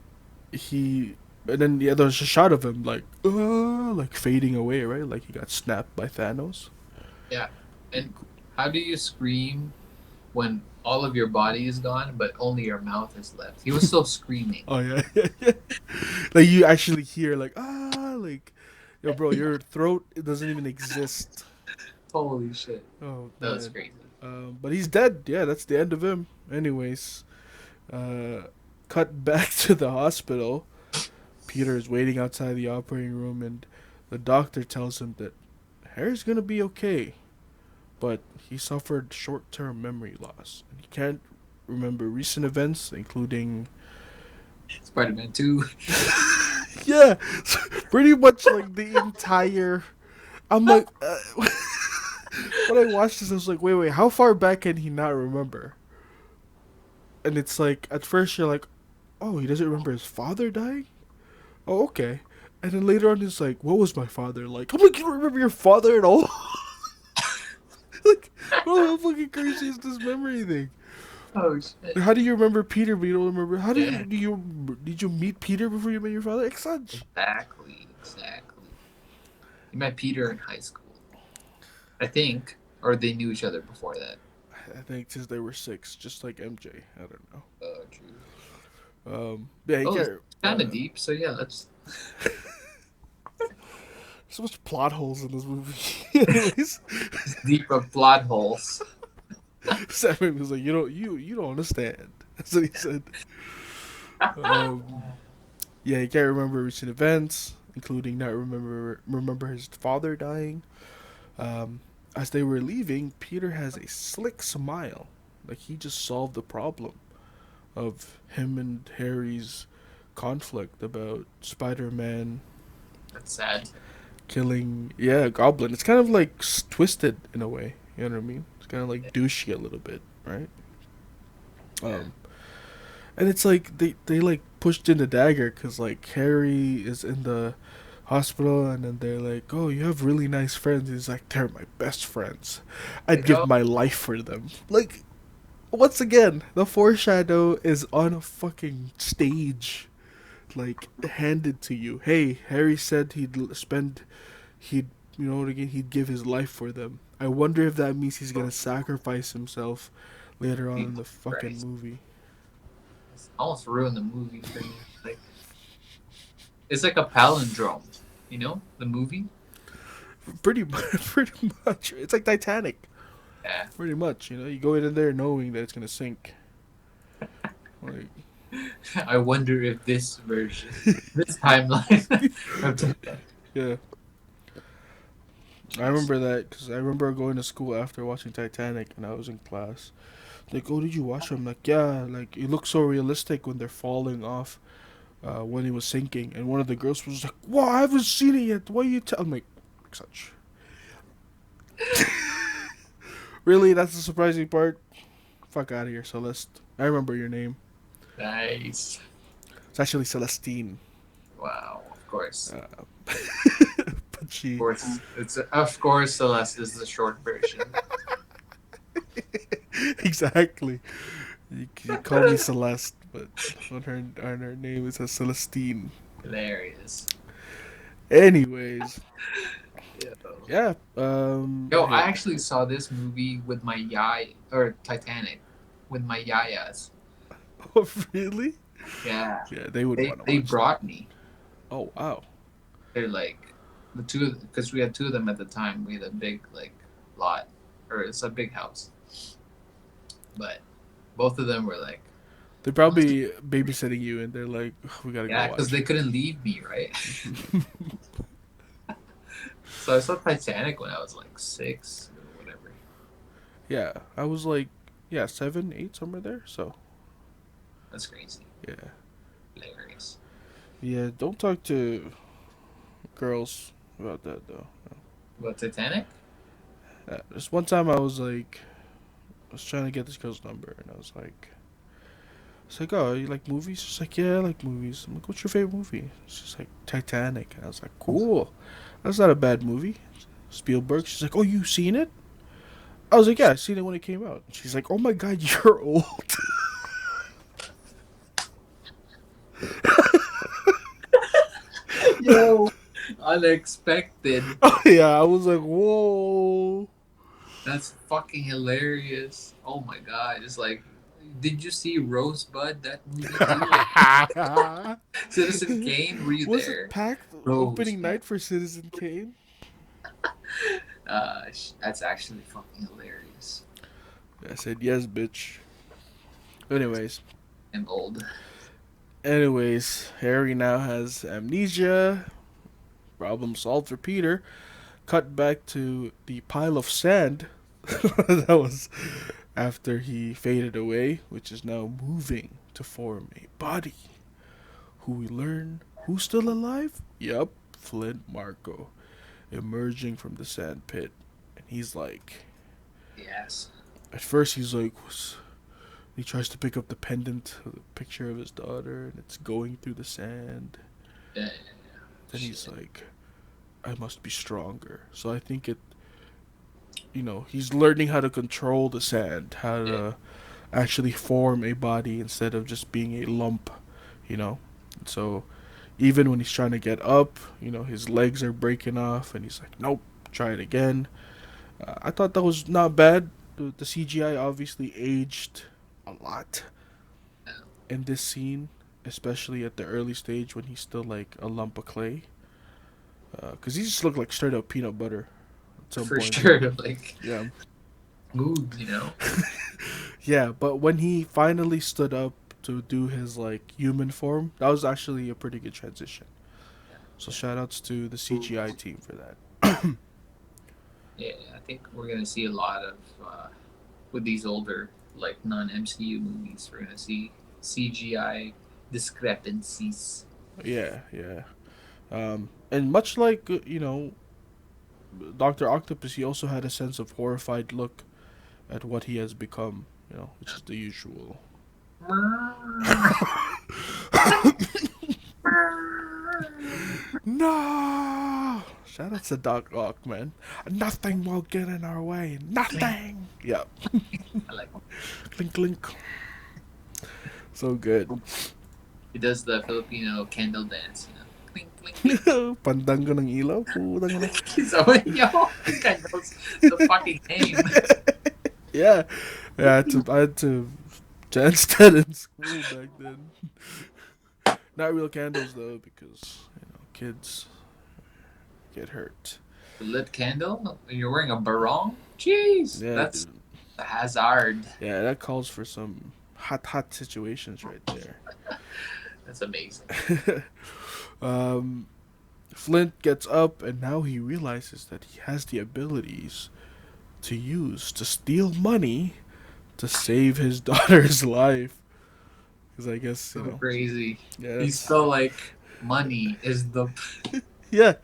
he, and then yeah, there's a shot of him like fading away, right? Like he got snapped by Thanos. Yeah. And how do you scream when all of your body is gone, but only your mouth is left? He was still screaming. Oh yeah, yeah, yeah. Like you actually hear like like, yo, bro, your throat it doesn't even exist. Holy shit. Oh That was man. crazy. But he's dead. Yeah, that's the end of him. Anyways, uh, cut back to the hospital. Peter is waiting outside the operating room, and the doctor tells him that Harry's gonna be okay, but he suffered short-term memory loss, and he can't remember recent events, including Spider-Man 2. yeah, pretty much like the entire. I'm like, when I watched this, I was like, wait, how far back can he not remember? And it's like at first you're like, oh, he doesn't remember his father dying. Oh, okay. And then later on, it's like, what was my father like? I'm like, you don't remember your father at all? Like, what how fucking crazy is this memory thing? Oh shit. Like, how do you remember Peter, but you don't remember? How Yeah. do you did you meet Peter before you met your father? Excellent. Exactly. Exactly. He met Peter in high school, I think, or they knew each other before that. I think since they were 6, just like MJ. I don't know. Oh, true. Yeah, you Oh, it's can't. kind of deep. So yeah, let's. So much plot holes in this movie. Anyways, Deep of plot holes. Sam was like, you don't understand. That's what he said. Um, yeah, he can't remember recent events, including not remember his father dying. Um, as they were leaving, Peter has a slick smile, like he just solved the problem of him and Harry's conflict about Spider-Man That's sad. killing, yeah, a goblin. It's kind of like twisted in a way. You know what I mean? It's kind of like douchey a little bit, right? Yeah. Um, and it's like they like pushed in the dagger because like Harry is in the hospital and then they're like, oh, you have really nice friends. He's like, they're my best friends. I'd Like, give oh, my life for them. Like, once again, the foreshadow is on a fucking stage, like handed to you. Hey, Harry said he'd, again, he'd give his life for them. I wonder if that means he's gonna sacrifice himself later on in Jesus the fucking Christ. movie. It's almost ruined the movie for me. Like, it's like a palindrome, the movie. Pretty much, pretty much. It's like Titanic. Yeah. Pretty much, you go in there knowing that it's gonna sink. Like, I wonder if this timeline of Titanic. yeah, I remember that because I remember going to school after watching Titanic, and I was in class. Like, oh, did you watch it? I'm like, yeah. Like, it looks so realistic when they're falling off, when it was sinking, and one of the girls was like, "Wow, I haven't seen it yet. Why you tell?" I'm like, such. Really, that's the surprising part. Fuck out of here, Celeste. I remember your name. Nice. It's actually Celestine. Wow. Of course. Uh, but Of she course. Of course Celeste is the short version. exactly. You call me Celeste, but on her name it says Celestine. Hilarious. Anyways, Yeah. yeah. Yo, I Hey, actually saw this movie with my yaya, or Titanic, with my yayas. oh really? Yeah. Yeah, they would They want to they watch that. brought me. Oh wow. They're like the two, because we had two of them at the time. We had a big like lot, or it's a big house, but both of them were like, They're let's do, probably babysitting you, and they're like, we gotta go yeah, because watch they it. couldn't leave me, right? So I saw Titanic when I was like 6 or whatever. Yeah, I was like, yeah, 7, 8, somewhere there. So That's crazy. yeah, Hilarious. yeah. Don't talk to girls about that though. About Titanic? Just one time I was like, I was trying to get this girl's number, and I was like, it's like, oh, you like movies? She's like, yeah, I like movies. I'm like, what's your favorite movie? She's like, Titanic. And I was like, cool. That's not a bad movie. Spielberg. She's like, oh, you seen it? I was like, yeah, I seen it when it came out. She's like, oh my god, you're old. Yo, unexpected. Oh yeah, I was like, whoa. That's fucking hilarious. Oh my god. It's like, did you see Rosebud, that movie too? Like, Citizen Kane, were you Was it there? packed opening Rosebud. night for Citizen Kane? That's actually fucking hilarious. I said yes, bitch. Anyways, And old. Harry now has amnesia. Problem solved for Peter. Cut back to the pile of sand that was after he faded away, which is now moving to form a body. Who we learn who's still alive? Yup, Flint Marco, emerging from the sand pit. And he's like, Yes. at first he's like, he tries to pick up the pendant, the picture of his daughter, and it's going through the sand. Yeah, yeah, Then yeah. he's like, I must be stronger. So I think he's learning how to control the sand, how Yeah. to actually form a body instead of just being a lump, you know? So even when he's trying to get up, his legs are breaking off, and he's like, nope, try it again. I thought that was not bad. The CGI obviously aged a lot Yeah. in this scene, especially at the early stage when he's still like a lump of clay. Because he just looked like straight up peanut butter at some For point. sure. Like, Yeah. moods, you know. Yeah, but when he finally stood up to do his like human form, that was actually a pretty good transition. So shout outs to the CGI team for that. Yeah, I think we're gonna see a lot of with these older like non MCU movies. We're gonna see CGI discrepancies. Yeah, yeah. And much like Doctor Octopus, he also had a sense of horrified look at what he has become. Which is the usual. No! Shout out to Doc Ock, man. Nothing will get in our way. Clink. Nothing! Yep. I like Clink, clink. So good. he does the Filipino candle dance, you know. Clink clink clink. Pandang ko ng ilaw. Putang ina. So yo, this guy knows the fucking name. Yeah. Yeah, I had to chance that in school back then. Not real candles though, because kids get hurt. Lit candle? You're wearing a barong? Jeez, Yeah, that's dude. a hazard. Yeah, that calls for some hot situations right That's amazing. there. um, Flint gets up, and now he realizes that he has the abilities to use to steal money to save his daughter's life. Because I guess So crazy. yeah, He's so like money is the yeah,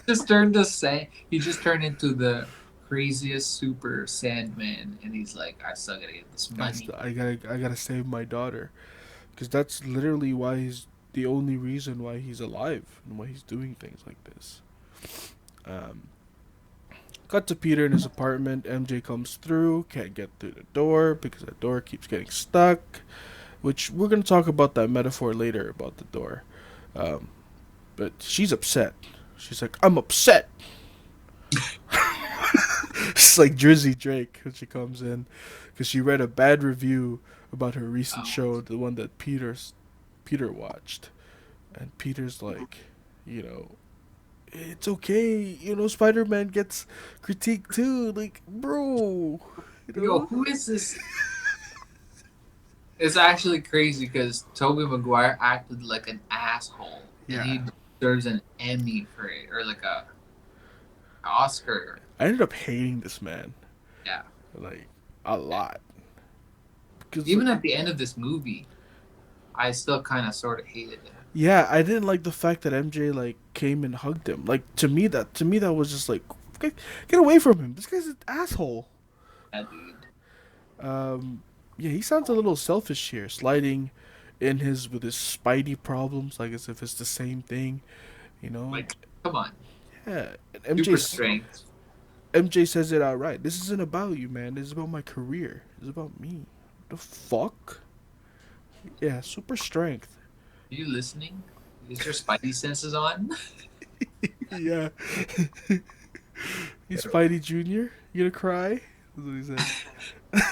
just turned the sand. He just turned into the craziest super Sandman, and he's like, I still gotta get this money. I gotta save my daughter. Because that's literally why he's the only reason why he's alive and why he's doing things like this. Um, Cut to Peter in his apartment. MJ comes through, can't get through the door because the door keeps getting stuck. Which we're gonna talk about that metaphor later about the door. Um, but she's upset. She's like, "I'm upset." It's like Drizzy Drake when she comes in because she read a bad review about her recent Oh, show, the one that Peter watched, and Peter's like, you know, it's okay. Spider Man gets critiqued too. Like, bro, yo, who is this? It's actually crazy because Toby Maguire acted like an asshole, and Yeah. he deserves an Emmy for it, or like a Oscar. I ended up hating this man Yeah. like a lot because Even at the end of this movie, I still kind of sort of hated him. yeah, I didn't like the fact that MJ like came and hugged him. Like to me that was just like get away from him. This guy's an asshole. That dude. Um, yeah, he sounds a little selfish here, sliding in his with his Spidey problems, like as if it's the same thing, you know. Like, come on. Yeah, and Super strength. MJ says it outright. This isn't about you, man. This is about my career. It's about me. The fuck? Yeah, super strength. Are you listening? Is your spidey senses on? Yeah. He's Spidey Junior. You gonna cry? That's what he said.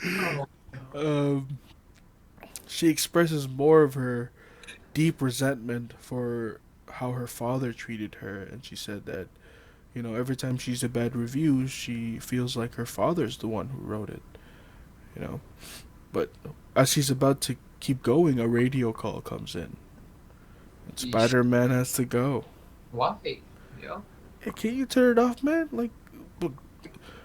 Oh. um, she expresses more of her deep resentment for how her father treated her, and she said that every time she's a bad review, she feels like her father's the one who wrote it. You know, but as she's about to keep going, a radio call comes in, and Yeesh. Spider Man has to go. Why? Yo. Hey, can't you turn it off, man? Like, look,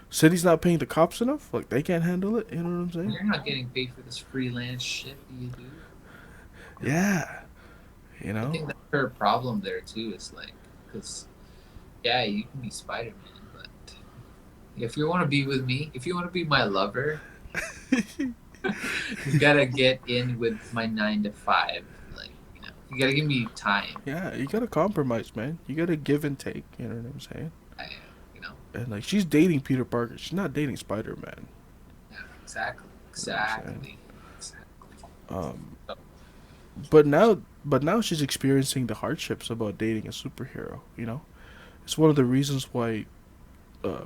city's not paying the cops enough. Like, they can't handle it. You know what I'm saying? You're not getting paid for this freelance shit that you do. Yeah. I think that's her problem there too. Is like, because yeah, you can be Spider Man, but if you want to be with me, if you want to be my lover, you gotta get in with my 9 to 5. Like, you gotta give me time. Yeah, you gotta compromise, man. You gotta give and take. You know what I'm saying? I, you know, And like, she's dating Peter Parker. She's not dating Spider Man. yeah, exactly, You know what I'm saying? exactly. Um, So, but now she's experiencing the hardships about dating a superhero. It's one of the reasons why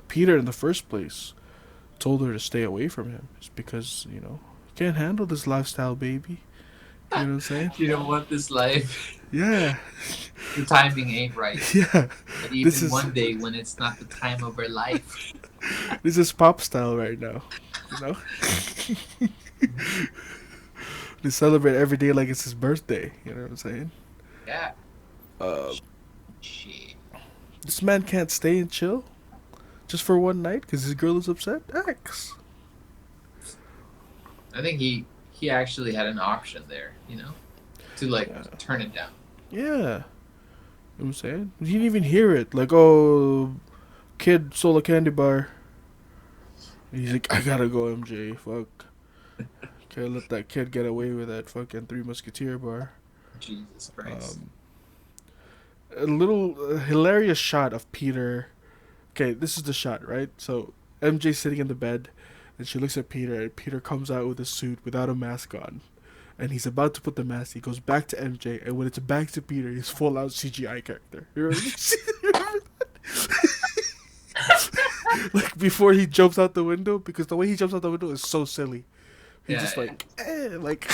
Peter, in the first place, told her to stay away from him. It's because he can't handle this lifestyle, baby. You know what I'm saying? You don't want this life. Yeah, The timing ain't right. yeah. But This even is one day when it's not the time of our life. this is pop style right now. You know, they celebrate every day like it's his birthday. You know what I'm saying? Yeah. Uh, Shit. this man can't stay and chill just for one night because his girl is upset. X. I think he actually had an option there, to like Yeah, turn it down. yeah. You know what I'm saying? He didn't even hear it. Like, oh, kid stole a candy bar. And he's Yeah. like, I gotta go, MJ. Fuck. Can't let that kid get away with that fucking Three Musketeer bar. Jesus Christ. Um, a little hilarious shot of Peter. Okay, this is the shot, right? So MJ sitting in the bed, and she looks at Peter, and Peter comes out with a suit without a mask on, and he's about to put the mask. He goes back to MJ, and when it's back to Peter, he's full out CGI character. You remember like before he jumps out the window, because the way he jumps out the window is so silly. He's Yeah, just yeah, like, like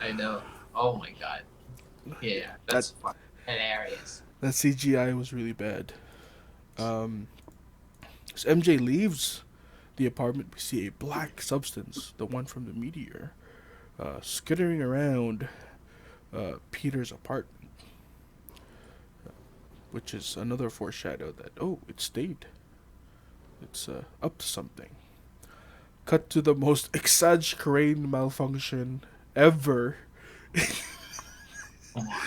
I know. Oh my god. Yeah, that. that's fucking hilarious. That CGI was really bad. As MJ leaves the apartment, we see a black substance, the one from the meteor, skittering around Peter's apartment, which is another foreshadow that, oh, it stayed. It's up to something. Cut to the most exaggerated malfunction ever. Come on.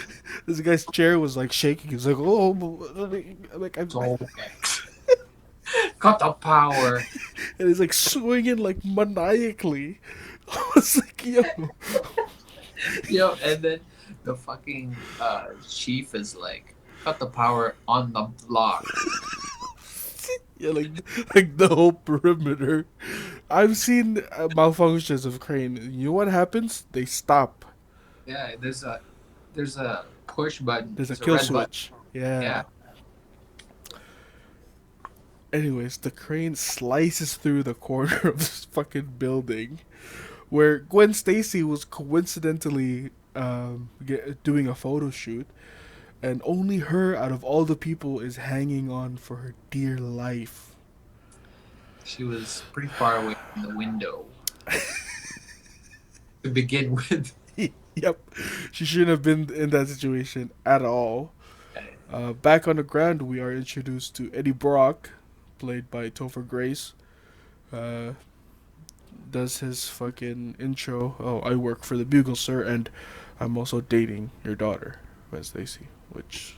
This guy's chair was like shaking. He's like, oh, like I'm, So cut the power. and he's like swinging like maniacally. I was like, yo, And then the fucking chief is like, cut the power on the block. yeah, like the whole perimeter. I've seen malfunctions of crane. You know what happens? They stop. Yeah, there's a push button. There's a There's a kill red button. switch. Yeah. Yeah. Anyways, the crane slices through the corner of this fucking building, where Gwen Stacy was coincidentally doing a photo shoot, and only her out of all the people is hanging on for her dear life. She was pretty far away from the window to begin with. Yep, she shouldn't have been in that situation at all. Back on the ground, we are introduced to Eddie Brock, played by Topher Grace. Uh, does his fucking intro. Oh, I work for the Bugle, sir, and I'm also dating your daughter, Gwen Stacy, which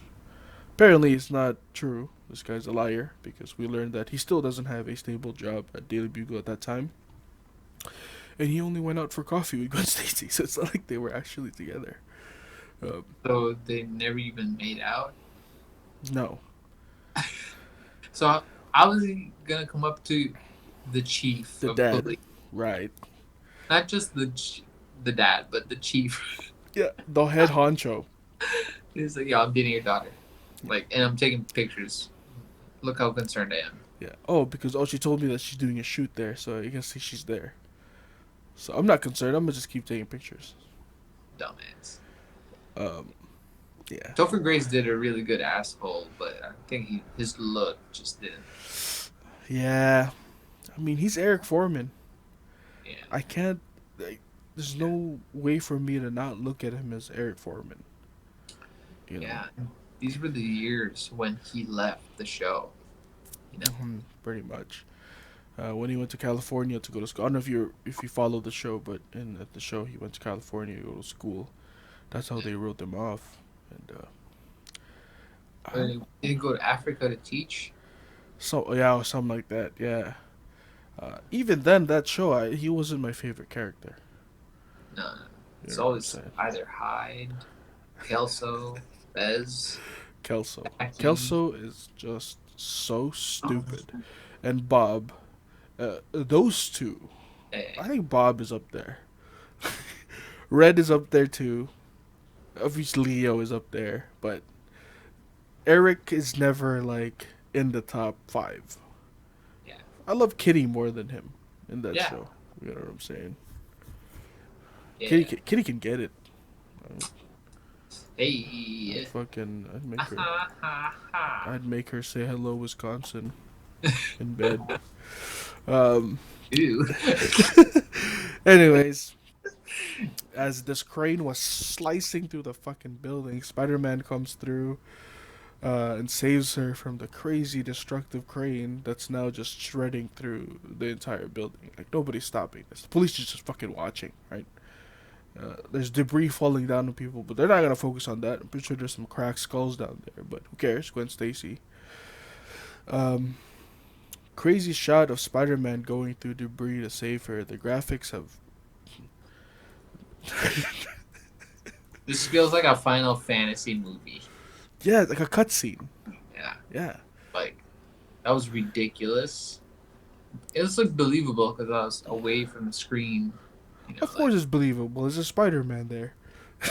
apparently is not true. This guy's a liar because we learned that he still doesn't have a stable job at Daily Bugle at that time, and he only went out for coffee with Gwen Stacy, so it's not like they were actually together. Um, So they never even made out. no, So I was gonna come up to the chief the of dad, police, right? not just the dad, but the chief. Yeah, the head honcho. He's like, "Yeah, I'm dating your daughter, like, and I'm taking pictures. Look how concerned I am." Yeah. Oh, because she told me that she's doing a shoot there, so you can see she's there. So I'm not concerned. I'm gonna just keep taking pictures. Dumbass. Um, yeah. Topher Grace did a really good asshole, but I think his look just didn't. Yeah. I mean, he's Eric Foreman. Yeah. I can't. Like, there's no way for me to not look at him as Eric Foreman. You know. Yeah. These were the years when he left the show. Pretty much. When he went to California to go to school. I don't know if you follow the show, but at the show he went to California to go to school. That's how they wrote him off. And He didn't go to Africa to teach. so yeah, something like that. Yeah. Even then, that show, he wasn't my favorite character. No, no. You It's know what I'm always saying? either Hyde, Kelso, Bez, Kelso. Jackie. Kelso is just so stupid. And Bob. Those two. I think Bob is up there. Red is up there too. Obviously Leo is up there, but Eric is never like in the top 5. Yeah. I love Kitty more than him in that Yeah. show. You know what I'm saying? Yeah. Kitty can get it. I'd Hey. fucking Ha ha ha ha. I'd make her say hello Wisconsin in bed. Um. Ew. Anyways, as this crane was slicing through the fucking building, Spider-Man comes through and saves her from the crazy destructive crane that's now just shredding through the entire building. Like nobody's stopping this. The police is just fucking watching, right? There's debris falling down on people, but they're not gonna focus on that. I'm pretty sure there's some cracked skulls down there, but who cares? Gwen Stacy. Um, Crazy shot of Spider-Man going through debris to save her. The graphics have. This feels like a Final Fantasy movie. Yeah, like a cutscene. Yeah. Yeah. Like, that was ridiculous. It was like believable because I was away from the screen. Of course, it's believable. There's a Spider-Man there.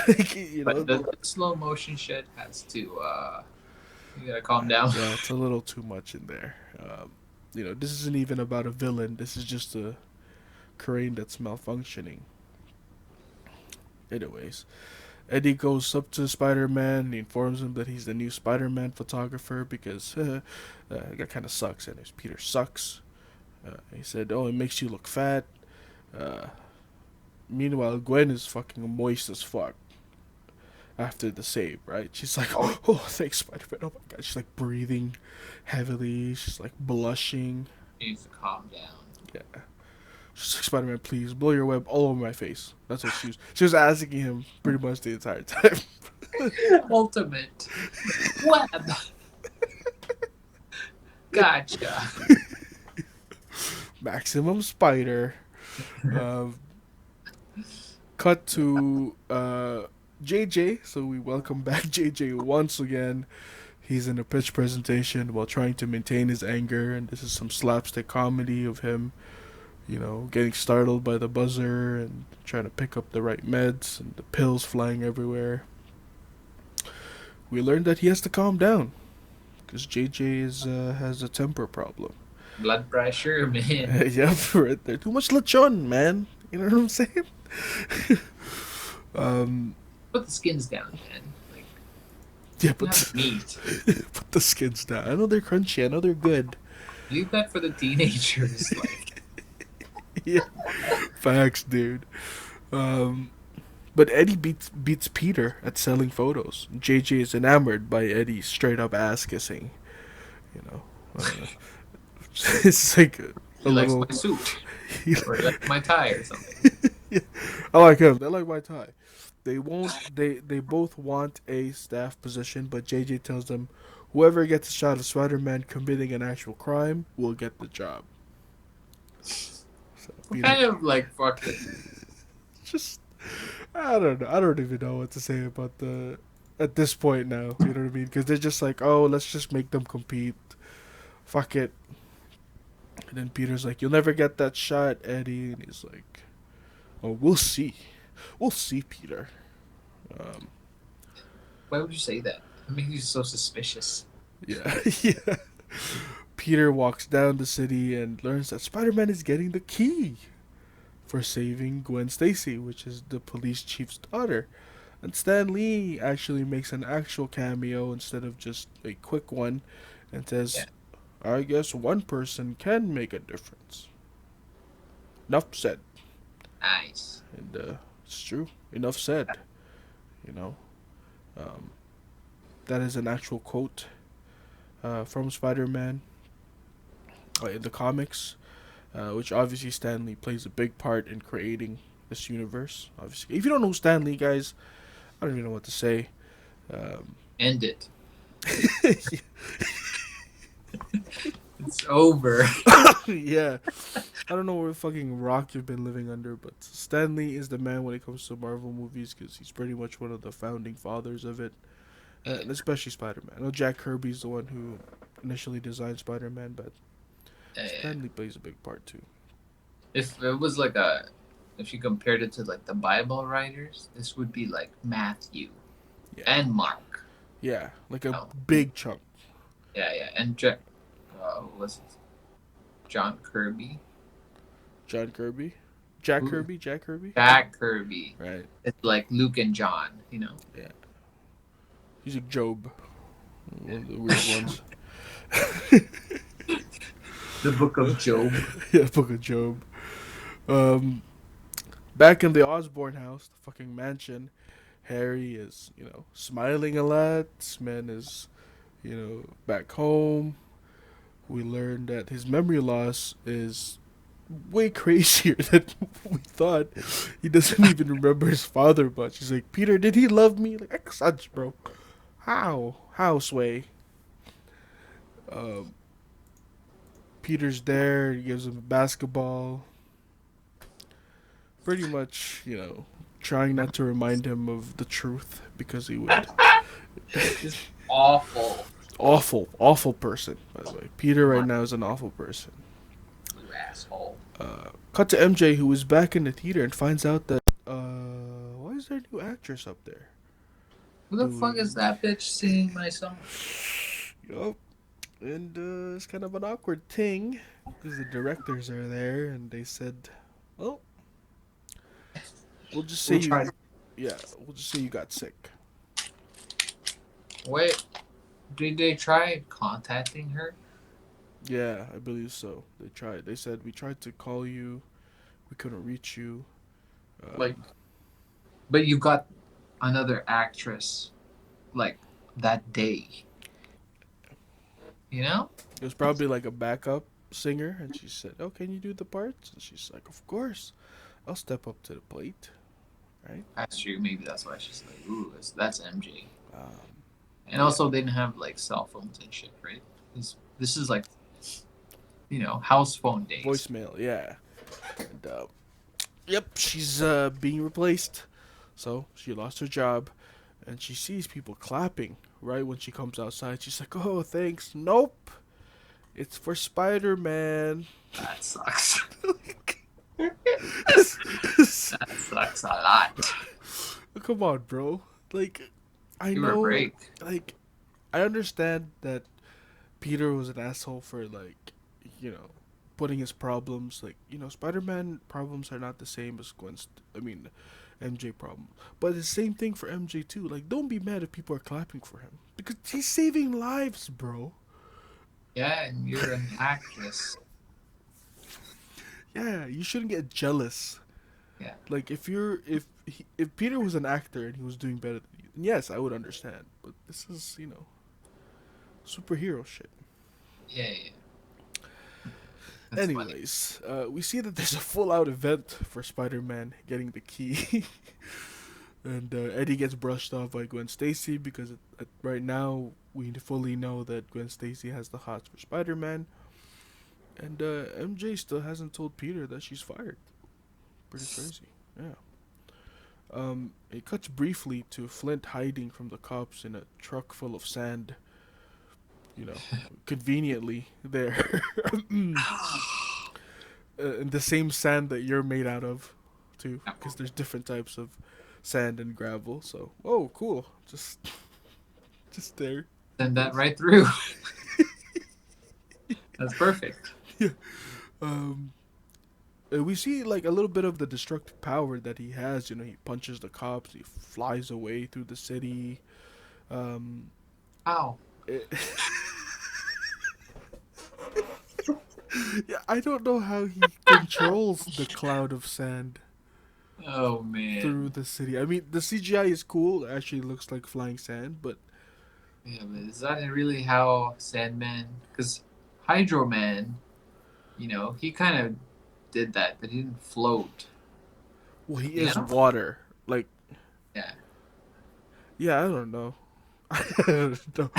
Like, you know. But the slow motion shit has to. You gotta calm down. Yeah, it's a little too much in there. This isn't even about a villain. This is just a crane that's malfunctioning. Anyways, Eddie goes up to Spider-Man. He informs him that he's the new Spider-Man photographer because that kind of sucks. And Peter sucks. He said, "Oh, it makes you look fat." Uh, Meanwhile, Gwen is fucking moist as fuck after the save, right? She's like, oh, thanks, Spider-Man. Oh my god. She's like breathing heavily. She's like blushing. She needs to calm down. Yeah. She's like, Spider-Man, please blow your web all over my face. That's what she was asking him pretty much the entire time. Ultimate web. Gotcha. Maximum Spider. Um, Cut to JJ. So we welcome back JJ once again. He's in a pitch presentation while trying to maintain his anger, and this is some slapstick comedy of him, getting startled by the buzzer and trying to pick up the right meds and the pills flying everywhere. We learned that he has to calm down because JJ has a temper problem. Blood pressure, man. Yeah, right there. Too much lechon, man. You know what I'm saying? um, Put the skins down, man. Like, yeah, not meat. put the skins down. I know they're crunchy. I know they're good. Leave that for the teenagers. Like, Yeah, facts, dude. Um, but Eddie beats Peter at selling photos. JJ is enamored by Eddie's straight up ass kissing. You know, it's like he a likes little. my suit, or he likes my tie, or something. Yeah, I like him. They like my tie. They won't. They both want a staff position, but JJ tells them, whoever gets a shot of Spider-Man committing an actual crime will get the job. So, Kind of like fuck it. just I don't know. I don't even know what to say about at this point now. You know what I mean? Because they're just like, oh, let's just make them compete. Fuck it. And then Peter's like, you'll never get that shot, Eddie. And he's like, oh, we'll see. We'll see, Peter. Um, Why would you say that? It makes you so suspicious. yeah, yeah. Peter walks down the city and learns that Spider-Man is getting the key for saving Gwen Stacy, which is the police chief's daughter. And Stan Lee actually makes an actual cameo instead of just a quick one and says, Yeah. I guess one person can make a difference. Enough said. Nice. And it's true. Enough said. You know, um, that is an actual quote from Spider-Man in the comics, which obviously Stan Lee plays a big part in creating this universe. Obviously, if you don't know Stan Lee, guys, I don't even know what to say. End it. It's over. Yeah, I don't know what fucking rock you've been living under, but Stan Lee is the man when it comes to Marvel movies because he's pretty much one of the founding fathers of it, and especially Spider-Man. I know Jack Kirby's the one who initially designed Spider-Man, but Stan Lee plays a big part too. If it was like if you compared it to like the Bible writers, this would be like Matthew Yeah, and Mark. yeah, like a Oh. big chunk. Yeah, and Jack. What's it? John Kirby. John Kirby. Jack Who? Kirby. Jack Kirby. Jack Kirby. Right. It's like Luke and John, you know. Yeah. He's like Job. One of the weird Yeah. ones. The Book of Job. Yeah, Book of Job. Um, back in the Osborne house, the fucking mansion, Harry is, smiling a lot. This man is, back home. We learned that his memory loss is way crazier than we thought. He doesn't even remember his father much. He's like, Peter, did he love me? Like, such, bro. How? How, Sway? Um, Peter's there. He gives him a basketball. Pretty much, trying not to remind him of the truth because he would. Just awful. Awful, awful person, by the way. Peter right What now is an awful person. you asshole. Cut to MJ, who is back in the theater and finds out that, why is there a new actress up there? Who the fuck is that bitch singing my song? Yup. And it's kind of an awkward thing because the directors are there and they said, well, we'll just say We'll try. we'll just say you got sick. Wait, did they try contacting her? Yeah, I believe so. They tried. They said, we tried to call you, we couldn't reach you. Like, but you got another actress, like, that day. You know? It was probably like a backup singer, and she said, "Oh, can you do the parts?" And she's like, "Of course, I'll step up to the plate." Right? That's true. Maybe that's why she's like, ooh, that's MJ. Um, And yeah. also, they didn't have, like, cell phones and shit, right? This is, like, house phone days. Voicemail, yeah. And, yep, she's being replaced. So she lost her job, and she sees people clapping right when she comes outside. She's like, "Oh, thanks." Nope, it's for Spider-Man. That sucks. That sucks a lot. Come on, bro. Like, I Give her a know, break. like, I understand that Peter was an asshole for, like, you know, putting his problems, like, Spider-Man problems are not the same as MJ problem. But it's the same thing for MJ too. Like, don't be mad if people are clapping for him because he's saving lives, bro. Yeah, and you're an actress. Yeah, you shouldn't get jealous. Yeah. Like, if Peter was an actor and he was doing better than you, then yes, I would understand. But this is, superhero shit. Yeah. That's funny. Anyways, we see that there's a full-out event for Spider-Man getting the key, and Eddie gets brushed off by Gwen Stacy because right now we fully know that Gwen Stacy has the hots for Spider-Man, and MJ still hasn't told Peter that she's fired. Pretty crazy, yeah. It cuts briefly to Flint hiding from the cops in a truck full of sand. Conveniently there. And the same sand that you're made out of, too, because there's different types of sand and gravel. So, oh, cool, just there. Send that right through. That's perfect. Yeah. Um, we see like a little bit of the destructive power that he has. He punches the cops. He flies away through the city. Ow. Yeah, I don't know how he controls the cloud of sand Oh man. through the city. I mean, the CGI is cool. It actually looks like flying sand, but Yeah, but is that really how Sandman? Because Hydro Man, he kind of did that, but he didn't float. well, he is Yeah. water. Like, Yeah. yeah, I don't know. I don't know.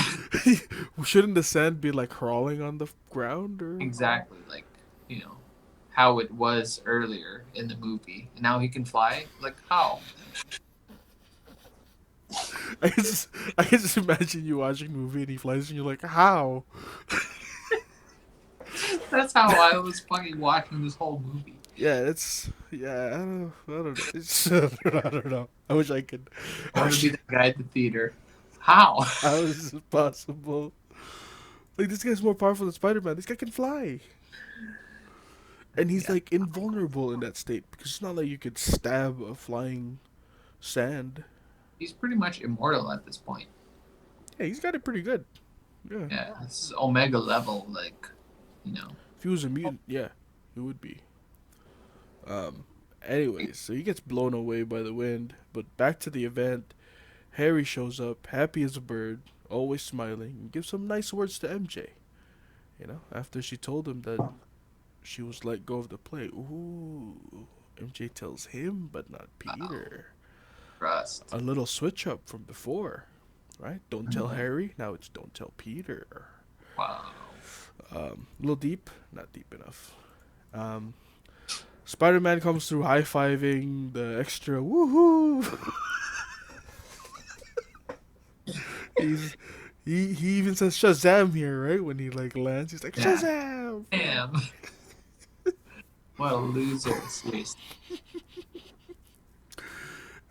Shouldn't the sand be like crawling on the ground or? Exactly. Like, how it was earlier in the movie, and now he can fly. Like how? I can just imagine you watching a movie and he flies and you're like, how? That's how I was fucking watching this whole movie. Yeah, I don't know. I don't know. I wish I could. I want to be the guy at the theater. How? How is this possible? Like, this guy's more powerful than Spider-Man. This guy can fly. And he's Yeah, like invulnerable in that state because it's not like you could stab a flying sand. he's pretty much immortal at this point. Yeah, he's got it pretty good. Yeah. Yeah, this is Omega level, like, you know. If he was a mutant, yeah, he would be. Um, anyways, so he gets blown away by the wind, but back to the event, Harry shows up, happy as a bird, always smiling, and gives some nice words to MJ. After she told him that she was let go of the play. Ooh, MJ tells him, but not Wow, Peter. trust. A little switch up from before, right? Don't tell Mhm. Harry, now it's don't tell Peter. Wow. A little deep, not deep enough. Um, Spider Man comes through high fiving the extra woohoo. He's he even says Shazam here, right? When he like lands, he's like Yeah. Shazam. Damn. What a loser. Seriously.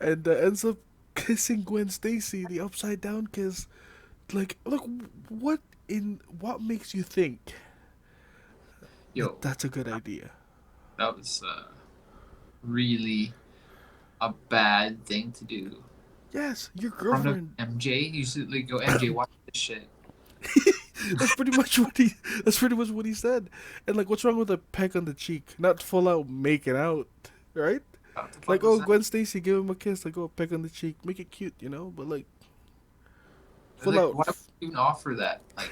And ends up kissing Gwen Stacy, the upside down kiss. Like, look, what makes you think that Yo, that's a good idea? that was really a bad thing to do. Yes, your In front of girlfriend. MJ, you should like go, MJ, watch this shit. that's pretty much what he. That's pretty much what he said. And like, what's wrong with a peck on the cheek? Not full out making out, right? What the fuck Like, was oh, that? Gwen Stacy, give him a kiss. Like, oh, a peck on the cheek, make it cute. But like, full Like, out. why would you even offer that? Like,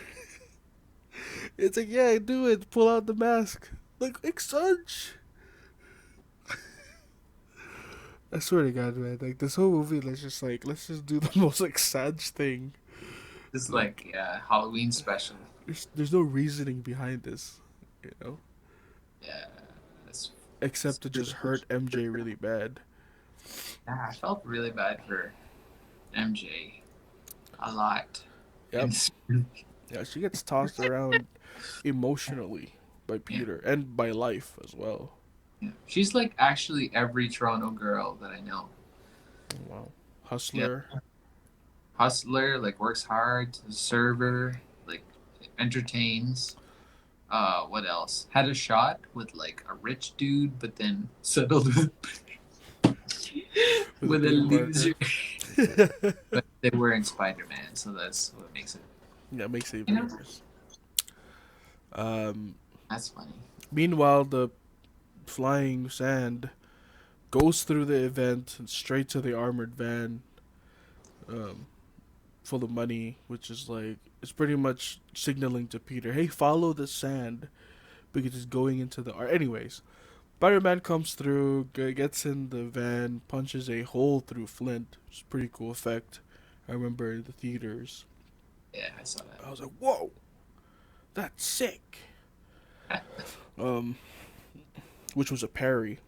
It's like, yeah, do it. Pull out the mask. Like, expunge. I swear to God, man. Like this whole movie, let's just do the most like sad thing. this Like, like Halloween special. there's no reasoning behind this, you know, Yeah, it's, except to just hurt MJ really bad. yeah, I felt really bad for MJ a lot. Yep. And Yeah, she gets tossed around emotionally by yeah, Peter and by life as well. yeah, she's like actually every Toronto girl that I know. Wow. Yeah, Hustler. hustler, like works hard, server, like entertains. What else? Had a shot with like a rich dude, but then settled with With a a Peter Parker. loser. But they were in Spider Man, so that's what makes it. Yeah, makes it You even know, worse. Um, that's funny. Meanwhile, the flying sand goes through the event and straight to the armored van, um, full of money, which is like it's pretty much signaling to Peter, "Hey, follow the sand because it's going into the art." Anyways, Spider-Man comes through, gets in the van, punches a hole through Flint. It's a pretty cool effect. I remember in the theaters. Yeah, I saw that. I was like, "Whoa, that's sick." Um, which was a parry.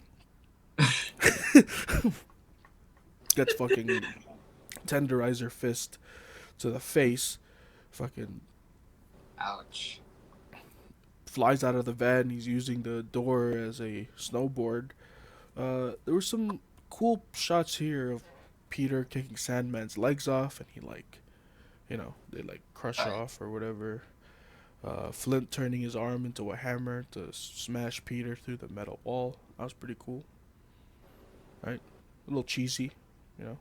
Gets fucking tenderizer fist to the face. Fucking Ouch. flies out of the van. He's using the door as a snowboard. There were some cool shots here of Peter kicking Sandman's legs off, and he they like crush Uh, off or whatever. Flint turning his arm into a hammer to smash Peter through the metal wall. That was pretty cool, right? A little cheesy, you know.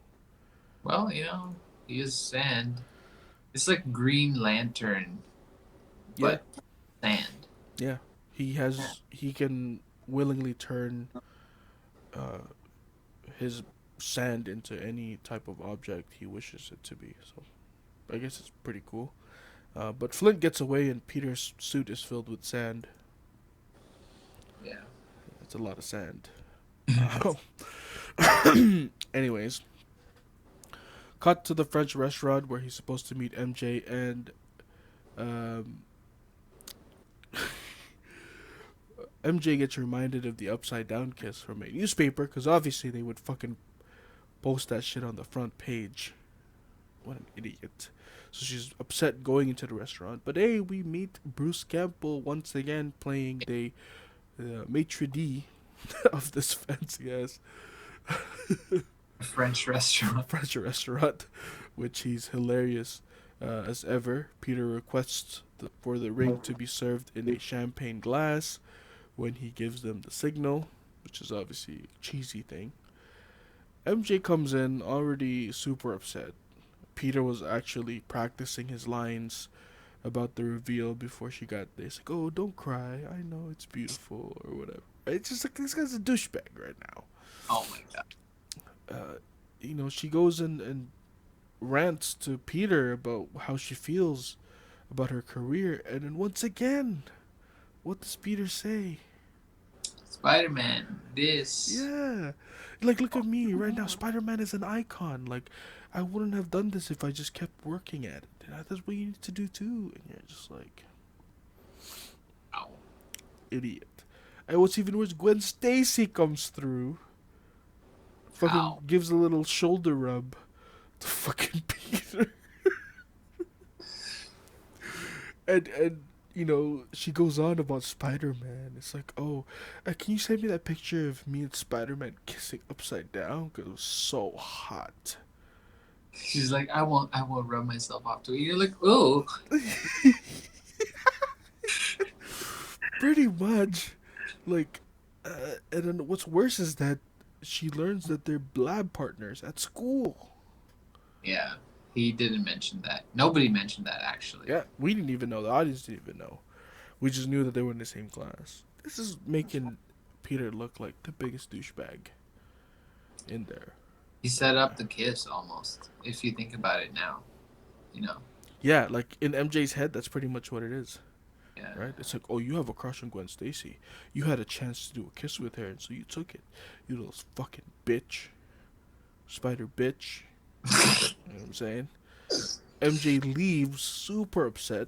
well, he is sand. It's like Green Lantern, Yeah, but sand. yeah. He can willingly turn uh, his sand into any type of object he wishes it to be. So I guess it's pretty cool. But Flint gets away, and Peter's suit is filled with sand. Yeah. That's a lot of sand. Anyways, cut to the French restaurant where he's supposed to meet MJ, and um, MJ gets reminded of the upside down kiss from a newspaper because obviously they would fucking post that shit on the front page. What an idiot. So she's upset going into the restaurant. But hey, we meet Bruce Campbell once again playing the maitre d' of this fancy ass French restaurant. French restaurant, which he's hilarious as ever. Peter requests for the ring to be served in a champagne glass, when he gives them the signal, which is obviously a cheesy thing. MJ comes in already super upset. Peter was actually practicing his lines about the reveal before she got there. It's like, oh, don't cry. I know it's beautiful or whatever. It's just like this guy's a douchebag right now. Oh my god. Uh, she goes and rants to Peter about how she feels about her career, and then once again, what does Peter say? Spider-Man, this. Yeah, like look at me right now. Spider-Man is an icon. Like, I wouldn't have done this if I just kept working at it. That's what you need to do too. And you're just like, Ow. idiot. And what's even worse, Gwen Stacy comes through, fucking Ow. gives a little shoulder rub to fucking Peter, and she goes on about Spider-Man. It's like, oh, can you send me that picture of me and Spider-Man kissing upside down? Because it was so hot. She's like, I won't rub myself off to it. You're like, oh. Pretty much. Like, and then what's worse is that she learns that they're lab partners at school. Yeah, he didn't mention that. Nobody mentioned that actually. Yeah, we didn't even know. The audience didn't even know. We just knew that they were in the same class. This is making Peter look like the biggest douchebag in there. He set up the kiss almost. If you think about it now, you know. Yeah, like in MJ's head, that's pretty much what it is, Yeah. right? It's like, oh, you have a crush on Gwen Stacy. You had a chance to do a kiss with her, and so you took it. You little fucking bitch. Spider bitch. You know what I'm saying? MJ leaves super upset.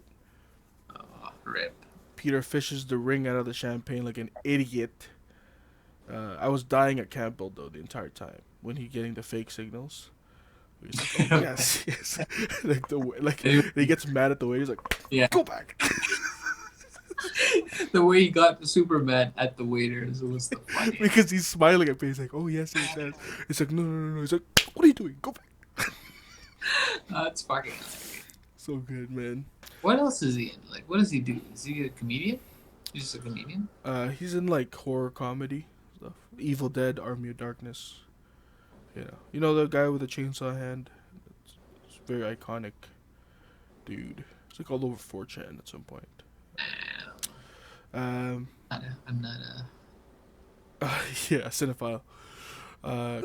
Oh, rip. Peter fishes the ring out of the champagne like an idiot. I was dying at Campbell though the entire time when he getting the fake signals. He's like, oh yes, yes. Like he gets mad at the waiter. He's Yeah. like, go back. The way he got super mad at the waiters was the funniest. Because he's smiling at me. He's like, oh yes, yes, yes. It's like, no, no, no, no. He's like, what are you doing? Go back. That's fucking hilarious. So good, man. What else is he in? Like, what does he do? Is he a comedian? He's just a comedian? He's in like horror comedy stuff. Evil Dead, Army of Darkness. You know the guy with the chainsaw hand. It's very iconic, dude. It's like all over 4chan at some point. Um, I'm not a. yeah, cinephile.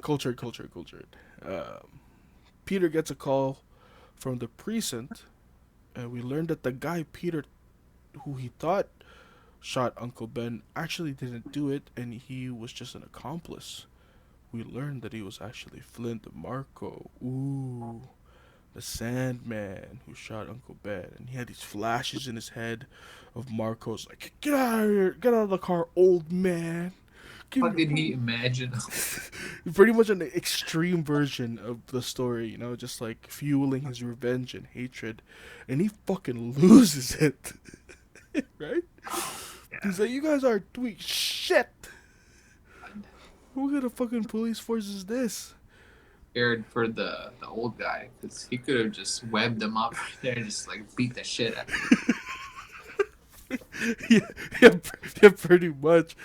Cultured. Peter gets a call from the precinct, and we learned that the guy Peter, who he thought shot Uncle Ben, actually didn't do it, and he was just an accomplice. We learned that he was actually Flint Marco. Ooh, the Sandman who shot Uncle Ben, and he had these flashes in his head of Marco's like, "Get out of here! Get out of the car, old man!" What did he imagine? Pretty much an extreme version of the story, just like fueling his revenge and hatred, and he fucking loses it, right? Yeah. He's like, "You guys are doing shit. What kind of fucking police force is this?" Scared for the old guy because he could have just webbed him up right there and just like beat the shit out of him. yeah, pretty much.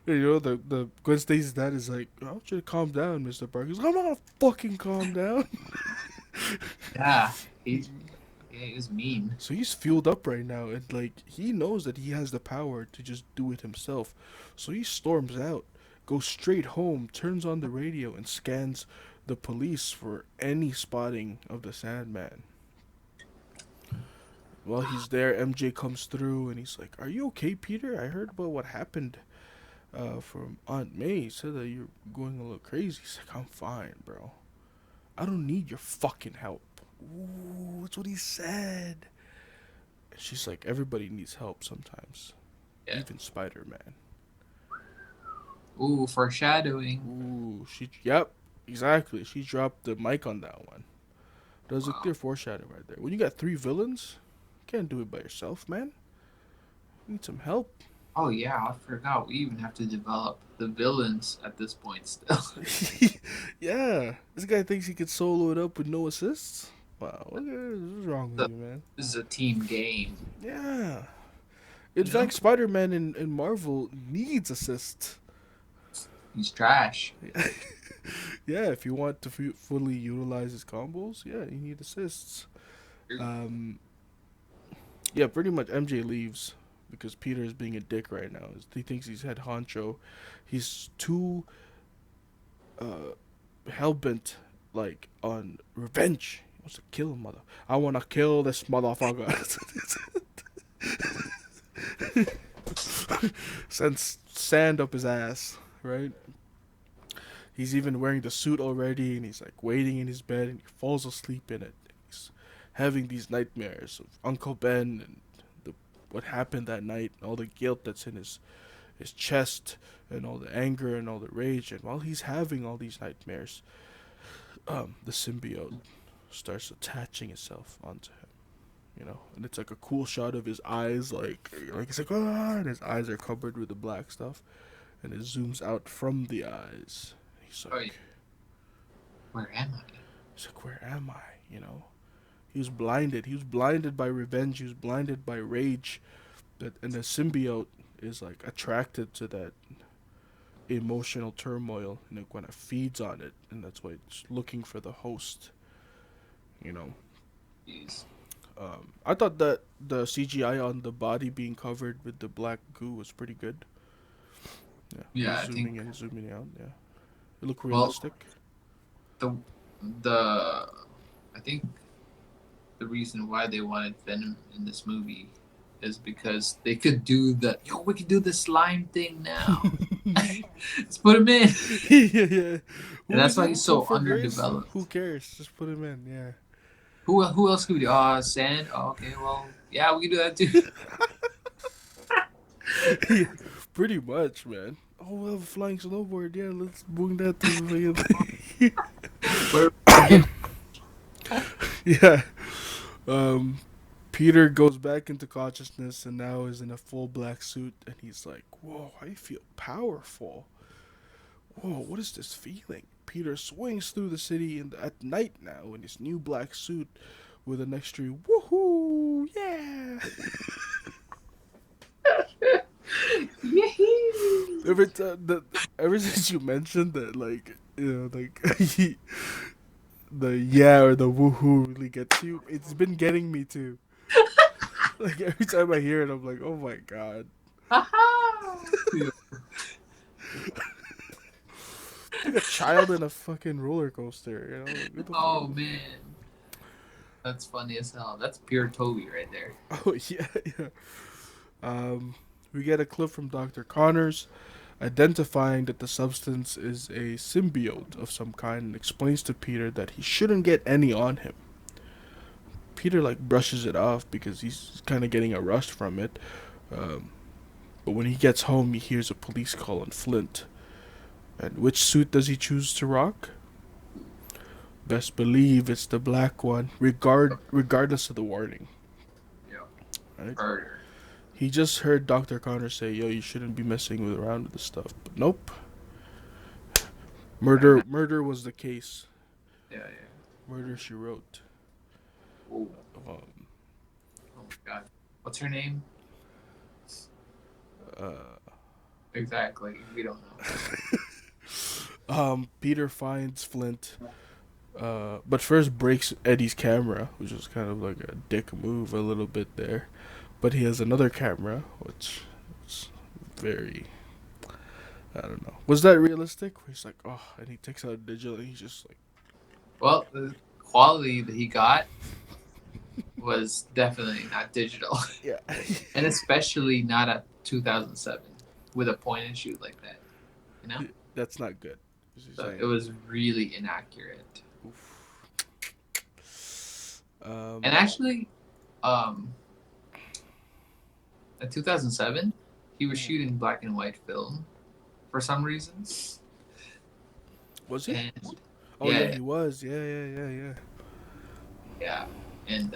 The Gwen Stacy's dad is like, "I want you to calm down, Mr. Parker." He's like, "I'm not gonna fucking calm down." Yeah, he was mean. So he's fueled up right now, and like he knows that he has the power to just do it himself. So he storms out, goes straight home, turns on the radio, and scans the police for any spotting of the Sandman. While he's there, MJ comes through, and he's like, "Are you okay, Peter? I heard about what happened from Aunt May. He said that you're going a little crazy." He's like, "I'm fine, bro. I don't need your fucking help." Ooh, that's what he said. And she's like, "Everybody needs help sometimes, Yeah. even Spider-Man." Ooh, foreshadowing. Ooh, yep, exactly. She dropped the mic on that one. That was a Wow. clear foreshadow right there. When you got 3 villains, you can't do it by yourself, man. You need some help. Oh yeah, I forgot. We even have to develop the villains at this point still. Yeah, this guy thinks he could solo it up with no assists. Wow, what's wrong with So, you, man? this is a team game. Yeah, In You know, fact, Spider-Man in Marvel needs assists. he's trash. Yeah, if you want to fully utilize his combos, yeah, you need assists. Um, yeah, pretty much MJ leaves because Peter is being a dick right now. He thinks he's head honcho. He's too hell bent like on revenge. He wants to kill him, mother. I want to kill this motherfucker. Sends sand up his ass, right? He's even wearing the suit already, and he's like waiting in his bed, and he falls asleep in it. He's having these nightmares of Uncle Ben and the what happened that night, and all the guilt that's in his chest, and all the anger and all the rage. And while he's having all these nightmares, the symbiote starts attaching itself onto him. And it's like a cool shot of his eyes, like he's like and his eyes are covered with the black stuff, and it zooms out from the eyes. He's Oh, yeah. like, Where am I? where am I? He was blinded. He was blinded by revenge. He was blinded by rage. And the symbiote is like attracted to that emotional turmoil, and it kind of feeds on it, and that's why it's looking for the host. You know, Jeez. I thought that the CGI on the body being covered with the black goo was pretty good. Yeah, Yeah, I zooming think. in, zooming out. Yeah, it looked Well, realistic. the the I think the reason why they wanted Venom in this movie is because they could do we could do the slime thing now. Let's put him in. Yeah, yeah. And Who that's is why it? he's so Topher Grace? Who underdeveloped. cares? Just put him in. Yeah. Who else could we do? Sand. Oh, okay, well, yeah, we can do that too. Yeah, pretty much, man. Oh, we have a flying snowboard. Yeah, let's bring that to the thing. We're getting Yeah. Um, Peter goes back into consciousness and now is in a full black suit, and he's like, "Whoa, I feel powerful. Whoa, what is this feeling?" Peter swings through the city at night now in his new black suit with an extra woohoo, yeah. Yee-hee. Ever since you mentioned that, like, like the yeah or the woohoo really gets you, it's been getting me too. Like every time I hear it, I'm like, oh my god. Aha! Yeah. It's like a child in a fucking roller coaster, Like, what the Oh fuck? man, that's funny as hell. That's pure Toby right there. Oh yeah, yeah. Um, we get a clip from Dr. Connors identifying that the substance is a symbiote of some kind and explains to Peter that he shouldn't get any on him. Peter like brushes it off because he's kind of getting a rush from it. Um, but when he gets home, he hears a police call on Flint. And which suit does he choose to rock? Best believe it's the black one, regardless of the warning. Yeah, Right? murder. He just heard Dr. Connor say, "Yo, you shouldn't be messing around with this stuff." But nope, murder was the case. Yeah, yeah. Murder she wrote. Oh, Um, oh my god. What's her name? uh, Exactly. We don't know. Peter finds Flint, but first breaks Eddie's camera, which is kind of like a dick move a little bit there. But he has another camera, which is very, I don't know. Was that realistic? Where he's like, oh, and he takes out a digital, and he's just like, Well, the quality that he got was definitely not digital, yeah, and especially not at 2007 with a point and shoot like that. You know, that's not good. so it was really inaccurate. Oof. And actually, um, in 2007, he was shooting black and white film for some reason. Was he? And Oh yeah, yeah, he was. Yeah, yeah, yeah, yeah. yeah, and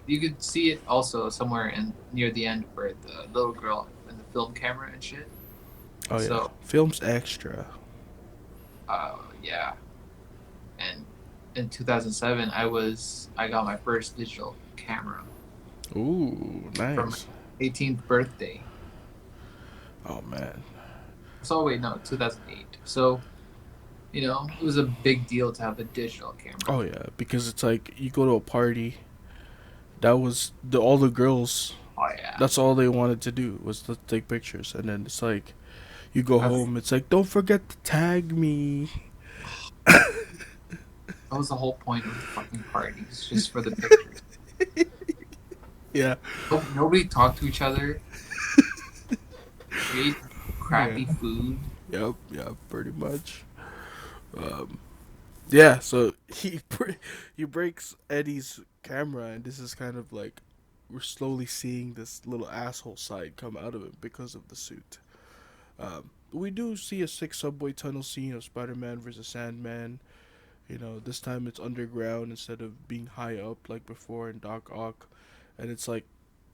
you could see it also somewhere in near the end where the little girl and the film camera and shit. Oh yeah, So, film's extra. yeah, and in 2007, I got my first digital camera Ooh, from nice. 18th birthday. Oh man. So wait, no, 2008. So it was a big deal to have a digital camera. Oh yeah, because it's like you go to a party. That was the all the girls. Oh yeah, That's all they wanted to do was to take pictures, and then it's like you go that's home. It's like don't forget to tag me. that was the whole point of the fucking parties, just for the pictures. Yeah. Nobody talked to each other. We ate Yeah. crappy food. Yep. Yeah. Pretty much. Um. Yeah. So he breaks Eddie's camera, and this is kind of like we're slowly seeing this little asshole side come out of him because of the suit. We do see a sick subway tunnel scene of Spider-Man versus Sandman. You know, this time it's underground instead of being high up like before in Doc Ock, and it's like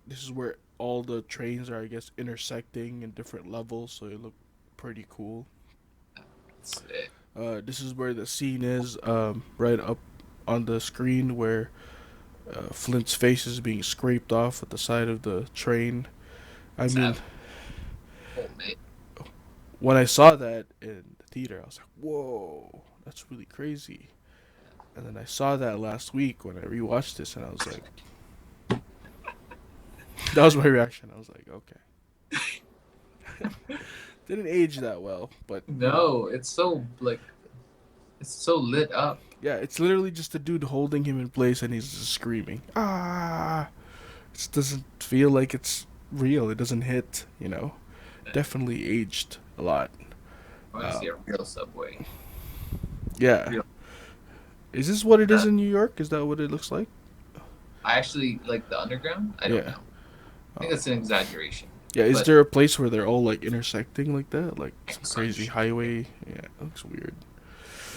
this is where all the trains are, I guess, intersecting in different levels, so it looked pretty cool. That's it. This is where the scene is, right up on the screen where Flint's face is being scraped off at the side of the train. I mean, Sad. Oh man. when I saw that in the theater, I was like, "Whoa, that's really crazy." And then I saw that last week when I rewatched this, and I was like, that was my reaction. I was like, okay, didn't age that well, but No, it's so lit up. yeah, it's literally just a dude holding him in place, and he's just screaming, ah! It doesn't feel like it's real. It doesn't hit, you know. Definitely aged a lot. I want to Uh, see a real subway. yeah. Real. Is this what it is Uh, in New York? Is that what it looks like? I actually like the underground. I don't Yeah. know. I think Oh. that's an exaggeration, Yeah, is but there a place where they're all like intersecting like that? Like some some crazy shit. highway? Yeah, it looks weird.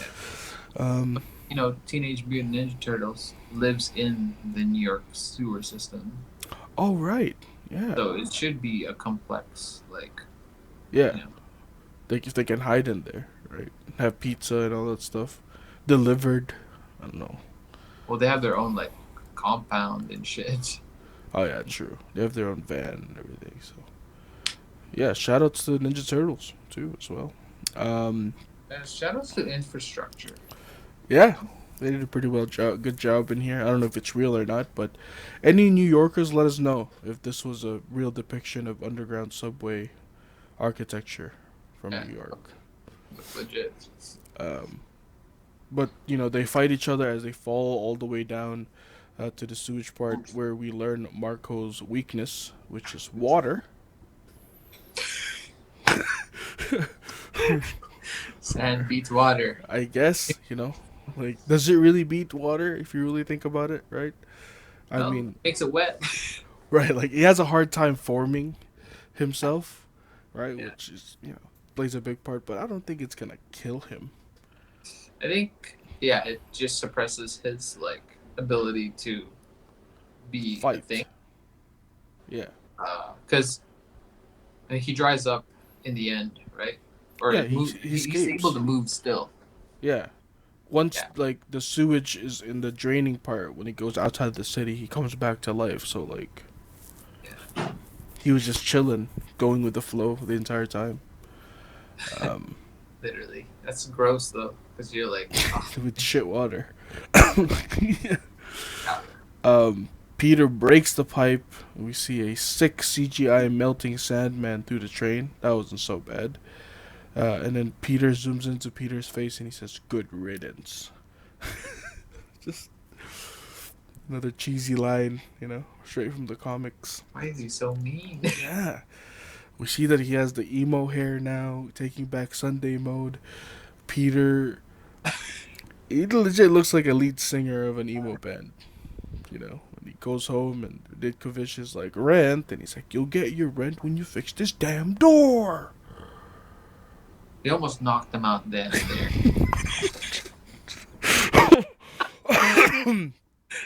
Yeah. Um, But, Teenage Mutant Ninja Turtles lives in the New York sewer system, oh, right. Yeah. so it should be a complex, like Yeah. you know. Like if they can hide in there, right? Have pizza and all that stuff delivered. I don't know. Well, they have their own like compound and shit. Oh, yeah, true. They have their own van and everything, so. Yeah, shout outs to Ninja Turtles, too, as well. Um, And shout outs to infrastructure. yeah, they did a pretty good job in here. I don't know if it's real or not, but any New Yorkers, let us know if this was a real depiction of underground subway architecture from Yeah, New York. looks legit. Um, but they fight each other as they fall all the way down to the sewage part where we learn Marco's weakness, which is water. Sand beats water. I guess like does it really beat water if you really think about it, right? I No, mean, makes it wet. right? Like he has a hard time forming himself, right? Yeah, Which is plays a big part, but I don't think it's gonna kill him. I think yeah, it just suppresses his like ability to be a thing. Fight, yeah, Because he dries up in the end, right? Or yeah. He he's able escapes. to move still. Yeah, once Yeah, like the sewage is in the draining part, when he goes outside the city, he comes back to life. So like yeah. he was just chilling, going with the flow the entire time. Um, Literally, that's gross though, because you're like, oh, with shit water. yeah. Peter breaks the pipe. We see a sick CGI melting Sandman through the train. That wasn't so bad. And then Peter zooms into Peter's face and he says, "Good riddance." Just another cheesy line, straight from the comics. Why is he so mean? Yeah. We see that he has the emo hair now, taking back Sunday mode. Peter, he legit looks like a lead singer of an emo band. When he goes home and Ditkovich is like, rent, and he's like, you'll get your rent when you fix this damn door. They almost knocked him out then and there.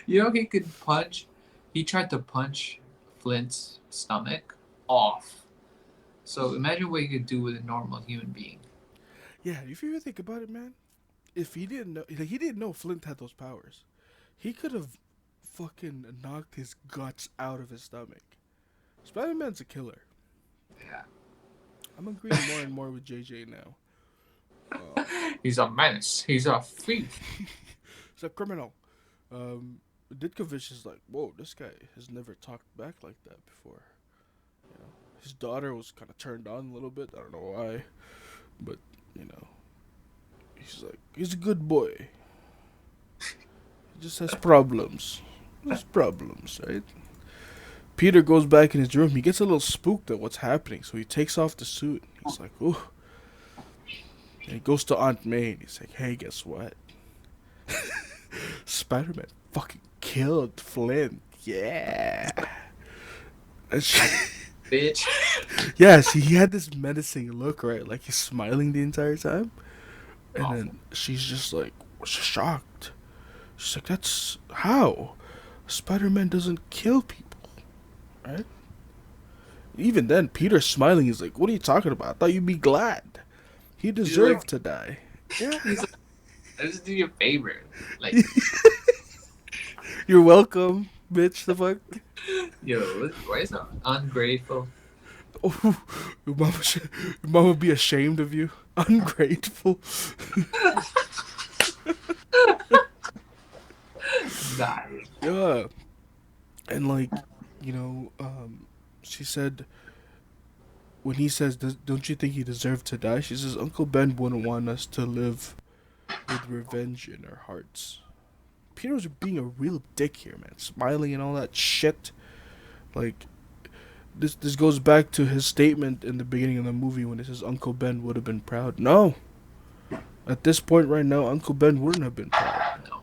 He could punch. He tried to punch Flint's stomach off. So imagine what he could do with a normal human being. Yeah, if you ever think about it, man, if he didn't know, like, he didn't know Flint had those powers. He could have fucking knocked his guts out of his stomach. Spider-Man's a killer. Yeah. I'm agreeing more and more with JJ now. He's a menace. He's a thief. He's a criminal. Um, Ditkovich is like, whoa, this guy has never talked back like that before. You know, his daughter was kind of turned on a little bit. I don't know why, but you know, he's like, he's a good boy. He just has problems. There's problems, right? Peter goes back in his room. He gets a little spooked at what's happening, so he takes off the suit. He's like, ooh. And he goes to Aunt May and he's like, hey, guess what? Spider-Man fucking killed Flint. Yeah. And she, Bitch. yes, he had this menacing look, right? Like he's smiling the entire time. And Awful. then she's just like, shocked. She's like, that's how? Spider-Man doesn't kill people, right? Even then, Peter's smiling. He's like, what are you talking about? I thought you'd be glad. He He's deserved like, to die. Yeah. he's like, I just do you a favor. Like, You're welcome, bitch. The fuck? yo, why is that ungrateful? Oh, your mom would be ashamed of you. Ungrateful. Die. Yeah. And like, you know, she said when he says, "Don't you think he deserved to die?" She says, "Uncle Ben wouldn't want us to live with revenge in our hearts." Peter was being a real dick here, man, smiling and all that shit. Like, this goes back to his statement in the beginning of the movie when it says Uncle Ben would have been proud. No, at this point right now, Uncle Ben wouldn't have been proud. No.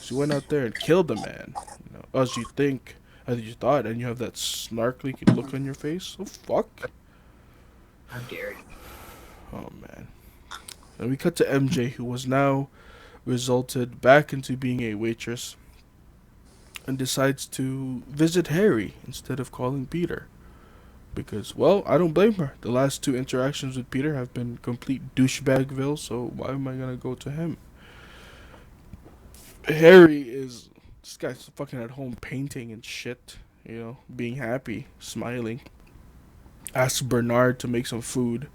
She went out there and killed the man. You know, as you think, as you thought, and you have that snarkly look on your face. Oh fuck! How dare you? Oh man. And we cut to MJ, who was now resulted back into being a waitress, and decides to visit Harry instead of calling Peter. Because, well, I don't blame her. The last two interactions with Peter have been complete douchebagville, so why am I gonna go to him? Harry is. This guy's fucking at home painting and shit, you know, being happy, smiling. Asks Bernard to make some food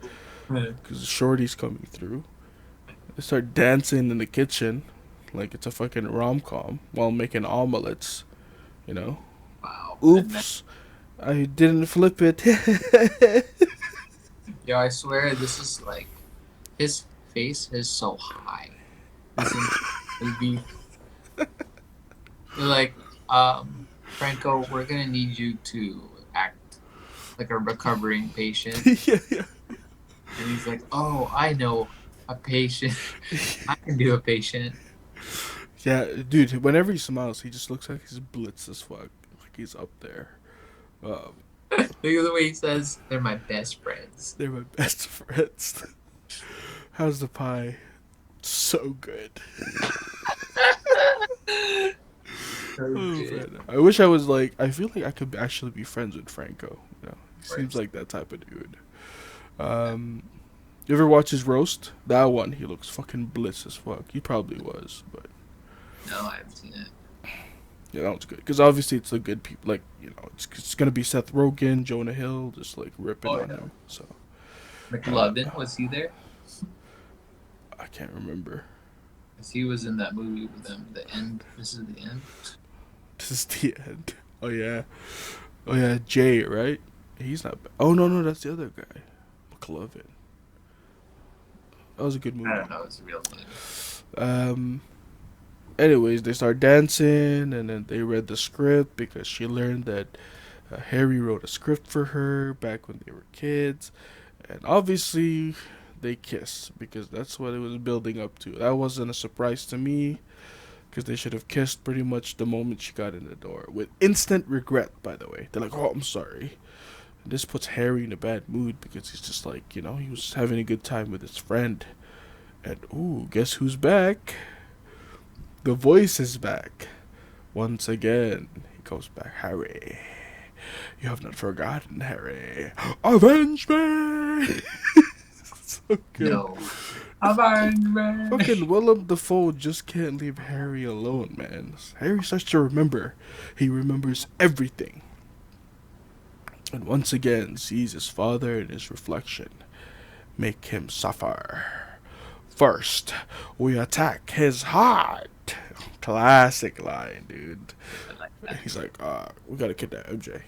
because Shorty's coming through. They start dancing in the kitchen like it's a fucking rom com while making omelets, you know. Wow. Oops, I didn't flip it. Yo, I swear this is like his face is so high. This is be like, Franco, we're gonna need you to act like a recovering patient. Yeah, yeah. And he's like, oh, I know a patient. I can do a patient. Yeah, dude, whenever he smiles, he just looks like he's blitz as fuck. Like he's up there. Um, Look at the way he says, they're my best friends. they're my best friends. How's the pie? So good. So Oh, good. man. I wish I was like. I feel like I could actually be friends with Franco. You know, he Right. seems like that type of dude. You ever watch his roast? That one, he looks fucking bliss as fuck. He probably was, but No, I haven't seen it. yeah, that was good. Because obviously it's the good people. Like, you know, it's gonna be Seth Rogen, Jonah Hill, just like ripping Oh, on yeah. him. So McLovin, was he there? I can't remember. Because he was in that movie with them. The End. This is the end. This is the end. Oh yeah, Jay, right? He's not. Oh no, that's the other guy, McLovin. That was a good movie. I don't know. It's a real name. Anyways, they start dancing, and then they read the script because she learned that Harry wrote a script for her back when they were kids, and obviously they kiss because that's what it was building up to. That wasn't a surprise to me because they should have kissed pretty much the moment she got in the door with instant regret. By the way, they're like, "Oh, I'm sorry." And this puts Harry in a bad mood because he's just like, you know, he was having a good time with his friend, and ooh, guess who's back? The voice is back. Once again, he goes back. Harry, you have not forgotten, Harry. Avenge me! So good. No. Avenge. Fucking Willem Dafoe just can't leave Harry alone, man. Harry starts to remember. He remembers everything. and once again sees his father in his reflection. Make him suffer. First, we attack his heart. Classic line, dude. I like that. He's like, we gotta kidnap MJ.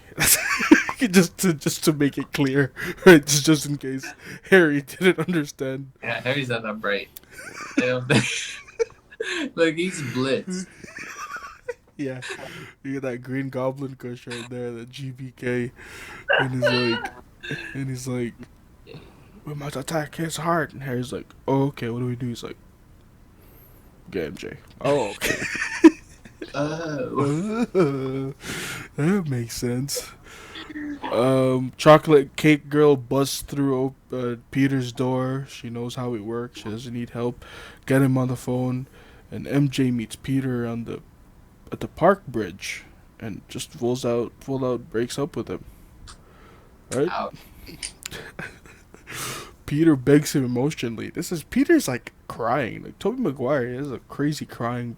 just to make it clear, right? Just in case Harry didn't understand. Yeah, Harry's not that bright. I don't think. Like he's blitzed. Yeah, you get that Green Goblin kush right there, the GBK, and he's like, we must attack his heart. And Harry's like, oh, okay, what do we do? He's like, get MJ. Oh, okay. Oh. That makes sense. Chocolate cake girl busts through Peter's door. She knows how it works. She doesn't need help. Get him on the phone, and MJ meets Peter at the park bridge, and just full out breaks up with him. Right? Out. Peter begs him emotionally. Peter's like crying. Like Tobey Maguire has a crazy crying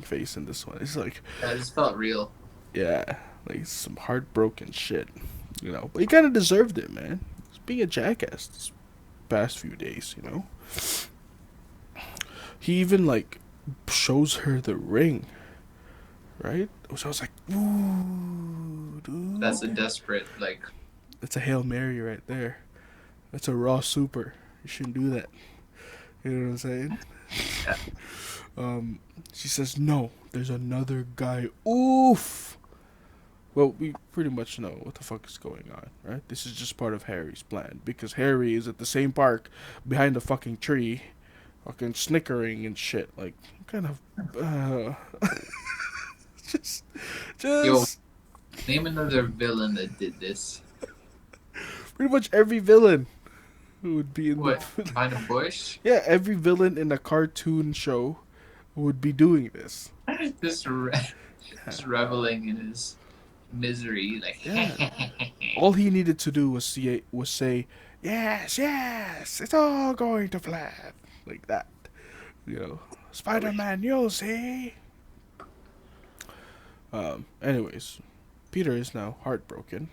face in this one. It's like, Yeah, this felt real. yeah, like some heartbroken shit, But he kind of deserved it, man. He's being a jackass this past few days, He even like shows her the ring, right? So I was like, ooh, dude. That's a desperate like. That's a Hail Mary right there. That's a raw super. You shouldn't do that. You know what I'm saying? Yeah. She says, no, there's another guy. Oof. Well, we pretty much know what the fuck is going on, right? This is just part of Harry's plan. Because Harry is at the same park behind a fucking tree, fucking snickering and shit. Like, kind of, just, Yo, name another villain that did this. pretty much every villain would be in What? the. Behind a bush? Yeah, every villain in a cartoon show would be doing this. Just, just reveling in his misery. Like, Yeah. All he needed to do was say, yes, yes, it's all going to plan. Like that. Spider-Man, you'll see. Anyways, Peter is now heartbroken,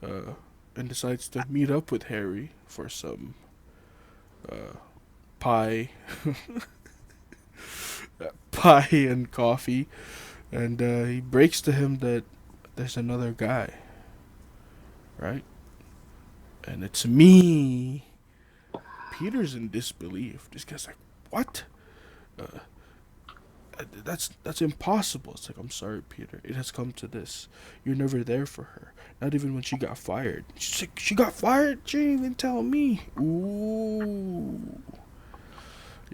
and decides to meet up with Harry for some pie, pie and coffee, and he breaks to him that there's another guy, right? And it's me. Peter's in disbelief. This guy's like, what? Uh, that's impossible. It's like, I'm sorry, Peter. It has come to this. You're never there for her. Not even when she got fired. She's like, she got fired? She didn't even tell me. Ooh.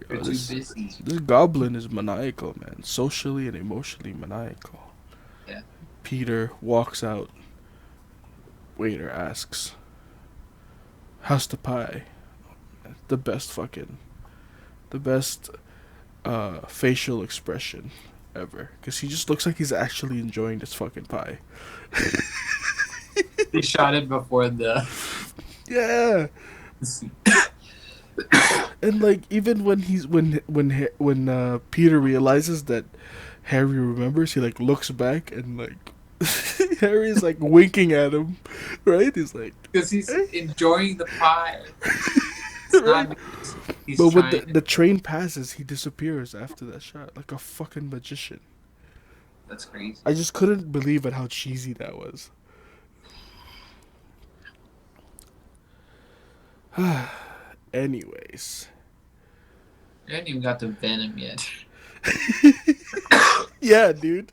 you're too busy. This goblin is maniacal, man. Socially and emotionally maniacal. Yeah. Peter walks out. Waiter asks, how's the pie? The best facial expression ever. Because he just looks like he's actually enjoying this fucking pie. They shot it before the. Yeah. And like even when Peter realizes that Harry remembers, he like looks back and like Harry's like winking at him, right? He's like, Because he's enjoying the pie. right? He's But when trying. the train passes, he disappears after that shot, like a fucking magician. That's crazy. I just couldn't believe at how cheesy that was. Anyways. I haven't even got to Venom yet. Yeah, dude.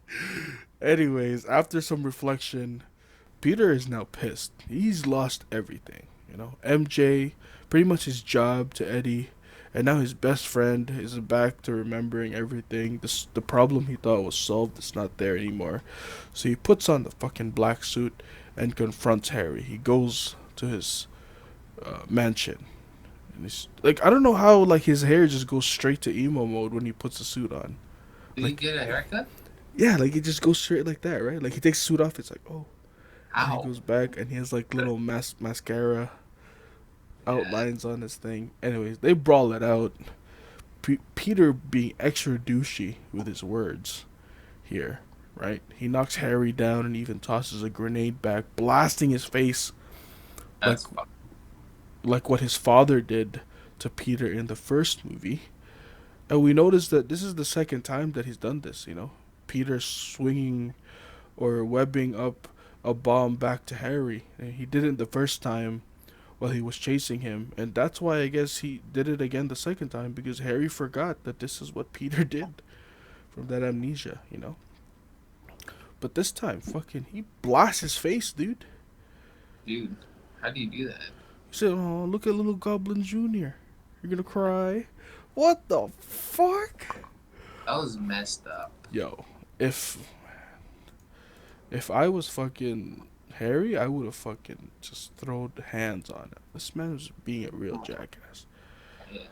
Anyways, after some reflection, Peter is now pissed. He's lost everything. MJ, pretty much his job to Eddie, and now his best friend is back to remembering everything. The problem he thought was solved is not there anymore. So he puts on the fucking black suit and confronts Harry. He goes to his mansion. And he's like, I don't know how like his hair just goes straight to emo mode when he puts the suit on. Did he get a haircut? Yeah, like it just goes straight like that, right? Like he takes the suit off, it's like, oh. And he Ow. goes back and he has like little mascara outlines on his thing. Anyways, they brawl it out. Peter being extra douchey with his words here. right? He knocks Harry down and even tosses a grenade back, blasting his face like That's fun. what his father did to Peter in the first movie. And we notice that this is the second time that he's done this, you know. Peter swinging or webbing up a bomb back to Harry. And he did it the first time while he was chasing him. And that's why I guess he did it again the second time, because Harry forgot that this is what Peter did from that amnesia, you know. But this time, fucking, he blasts his face, dude. Dude, how do you do that? He said, "Oh, look at little Goblin Junior. You're gonna cry." What the fuck? That was messed up. Yo, if I was fucking Harry, I would have fucking just thrown hands on him. This man was being a real jackass. Yeah.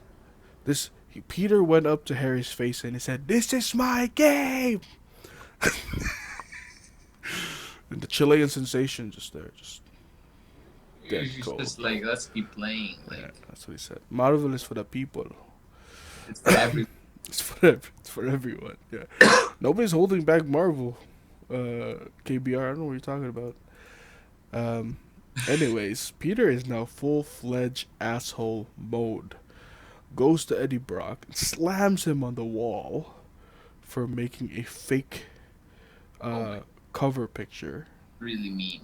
Peter went up to Harry's face and he said, "This is my game." And the Chilean sensation just there, just dead It's cold. just like, let's keep playing. Yeah, Like, that's what he said. Marvel is for the people. it's for every. It's for everyone. Yeah, nobody's holding back Marvel. KBR, I don't know what you're talking about. Um, anyways, Peter is now full-fledged asshole mode. Goes to Eddie Brock and slams him on the wall for making a fake Oh my, cover picture. really mean.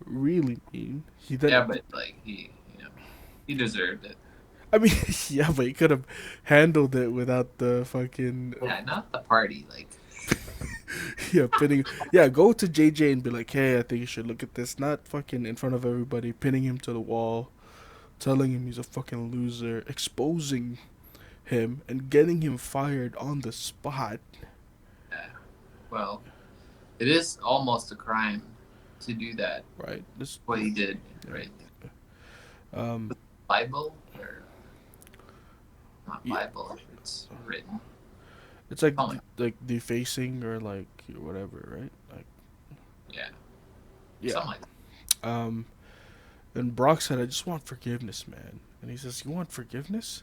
Really mean. He then, Yeah, but like he deserved it. I mean, yeah, but he could have handled it without the fucking Yeah, not the party. Like, yeah, pinning. Yeah, go to JJ and be like, "Hey, I think you should look at this." Not fucking in front of everybody, pinning him to the wall, telling him he's a fucking loser, exposing him, and getting him fired on the spot. yeah, well, it is almost a crime to do that. Right. This. What he did, Yeah. right? Um. Bible or not Yeah. Bible? It's written. It's like Oh, like defacing or like whatever, right? Like yeah, yeah. something like that. And Brock said, "I just want forgiveness, man." And he says, "You want forgiveness?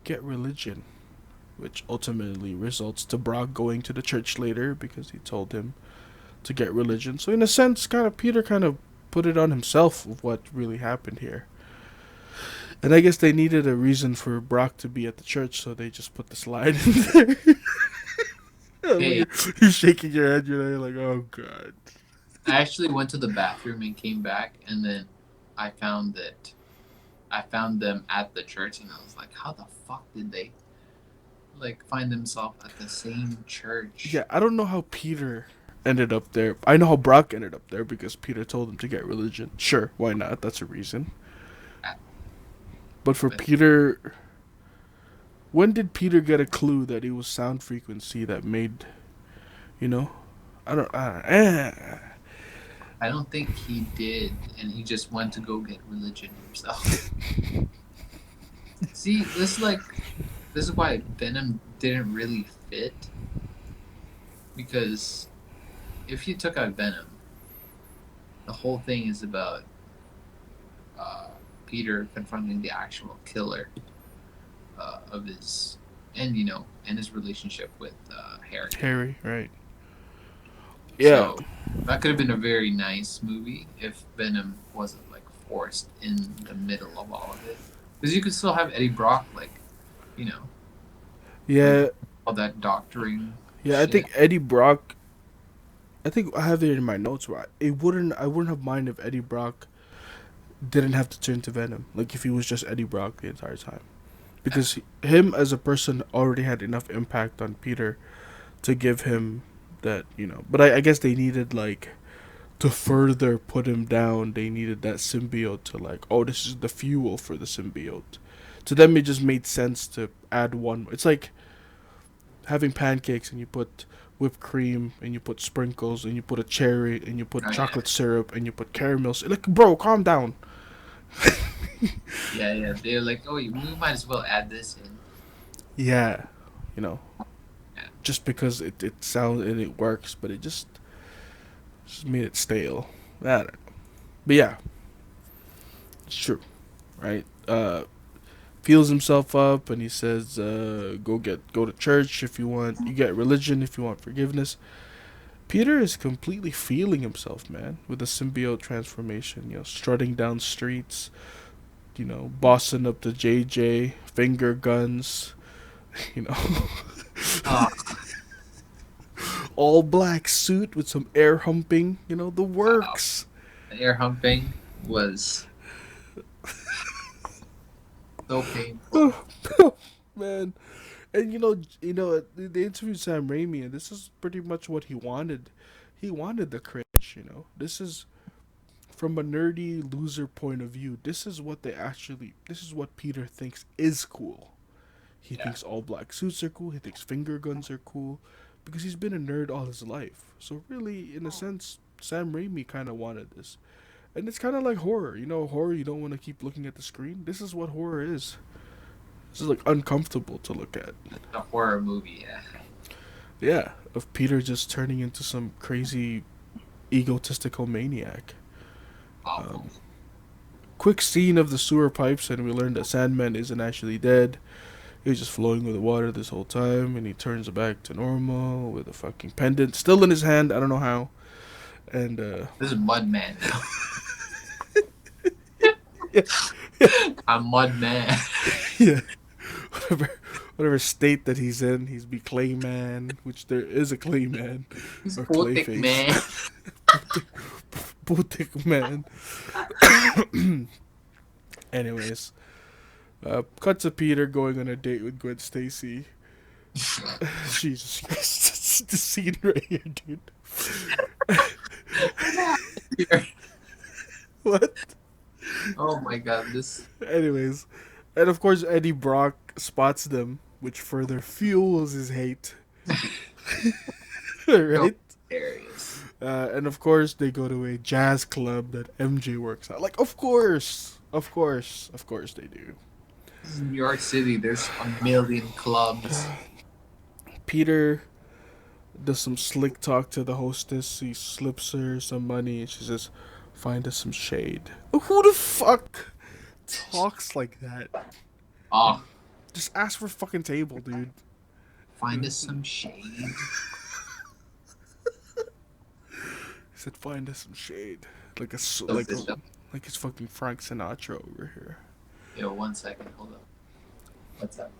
Get religion." Which ultimately results to Brock going to the church later because he told him to get religion. So in a sense, Peter kind of put it on himself of what really happened here. And I guess they needed a reason for Brock to be at the church, so they just put the slide in there. Hey, You're shaking your head, you're there like, oh god. I actually went to the bathroom and came back, and then I found them at the church, and I was like, how the fuck did they like find themselves at the same church? Yeah, I don't know how Peter ended up there. I know how Brock ended up there because Peter told him to get religion. Sure, why not? That's a reason. But for But Peter, when did Peter get a clue that it was sound frequency that made, you know? I don't. I don't think he did, and he just went to go get religion himself. See, this is why Venom didn't really fit, because if you took out Venom, the whole thing is about Peter confronting the actual killer of his, and his relationship with Harry. Harry, right? Yeah, So that could have been a very nice movie if Venom wasn't like forced in the middle of all of it, because you could still have Eddie Brock, like, you know, yeah, all that doctoring. yeah. I Shit. think Eddie Brock. I think I have it in my notes. Right? I wouldn't have mind if Eddie Brock didn't have to turn to Venom. Like if he was just Eddie Brock the entire time, because him as a person already had enough impact on Peter to give him that, you know. But I guess they needed like to further put him down. They needed that symbiote to like, oh, this is the fuel for the symbiote. To them, it just made sense to add one. It's like having pancakes and you put whipped cream and you put sprinkles and you put a cherry and you put Oh, yeah. chocolate syrup and you put caramel. Like, bro, calm down. Yeah. They're like, oh, we might as well add this in. Yeah, you know, Yeah. just because it sounds and it works, but it just made it stale. I don't know. But yeah, it's true, right? Feels himself up and he says, go to church if you want. You get religion if you want forgiveness. Peter is completely feeling himself, man, with the symbiote transformation. Strutting down streets, bossing up the JJ, finger guns, you know, Oh, all black suit with some air humping, the wow. works. The air humping was so painful. Man, and they interviewed Sam Raimi, and this is pretty much what he wanted. He wanted the cringe. This is from a nerdy loser point of view. This is what Peter thinks is cool. He Yeah. thinks all black suits are cool. He thinks finger guns are cool, because he's been a nerd all his life. So really, in a sense, Sam Raimi kind of wanted this. And it's kind of like horror. Horror, you don't want to keep looking at the screen. This is what horror is. This is like uncomfortable to look at. A horror movie, yeah. Yeah, of Peter just turning into some crazy egotistical maniac. Awful. Quick scene of the sewer pipes, and we learn that Sandman isn't actually dead. He was just flowing with the water this whole time, and he turns back to normal with a fucking pendant still in his hand. I don't know how. And This is Mudman now. yeah, I'm Mudman. yeah, whatever state that he's in, he's be Clayman, which there is a Clayman He's or Gothic Clayface. man. Boutique man. Anyways, cut to Peter going on a date with Gwen Stacy. Jesus Christ, the scene right here, dude. What? Oh my god, this Anyways, and of course Eddie Brock spots them, which further fuels his hate. so Right? hilarious. And of course they go to a jazz club that MJ works at. Like, of course they do. This is New York City. There's a million clubs. Peter does some slick talk to the hostess. He slips her some money, and she says, "Find us some shade." Who the fuck talks like that? Oh, Just ask for a fucking table, dude. find us some shade. He said, "Find us some shade." Like So this up. like it's fucking Frank Sinatra over here. Yo, 1 second. Hold up. What's up?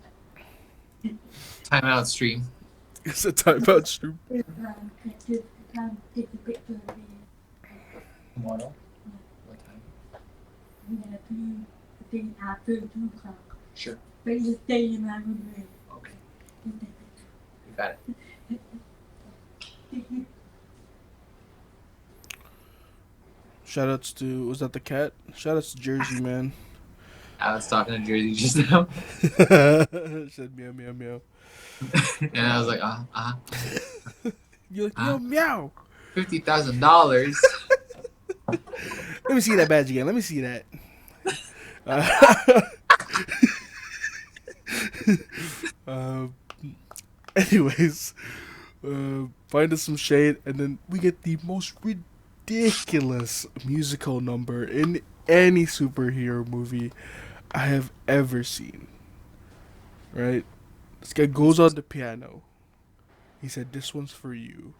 Timeout stream. It's a timeout stream. Tomorrow? What time? Sure. Okay. You got it. Shoutouts to, was that the cat? Shoutouts to Jersey, man. I was talking to Jersey just now. Said meow meow meow. And I was like, You're like meow meow. $50,000. Let me see that badge again. Let me see that. Uh, anyways, find us some shade, and then we get the most ridiculous musical number in any superhero movie I have ever seen. Right? This guy goes on the piano. He said, "This one's for you."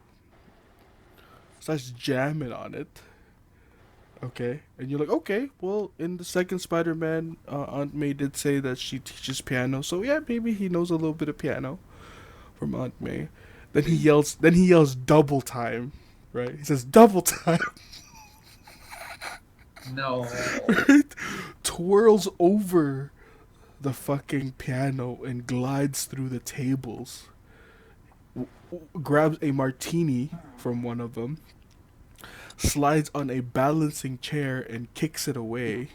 Starts jamming on it. Okay, and you're like, okay, well, in the second Spider-Man, Aunt May did say that she teaches piano, so yeah, maybe he knows a little bit of piano from Aunt May. Then he yells. Double time, right? He says double time. No. Right? Twirls over the fucking piano and glides through the tables. Grabs a martini from one of them. Slides on a balancing chair and kicks it away.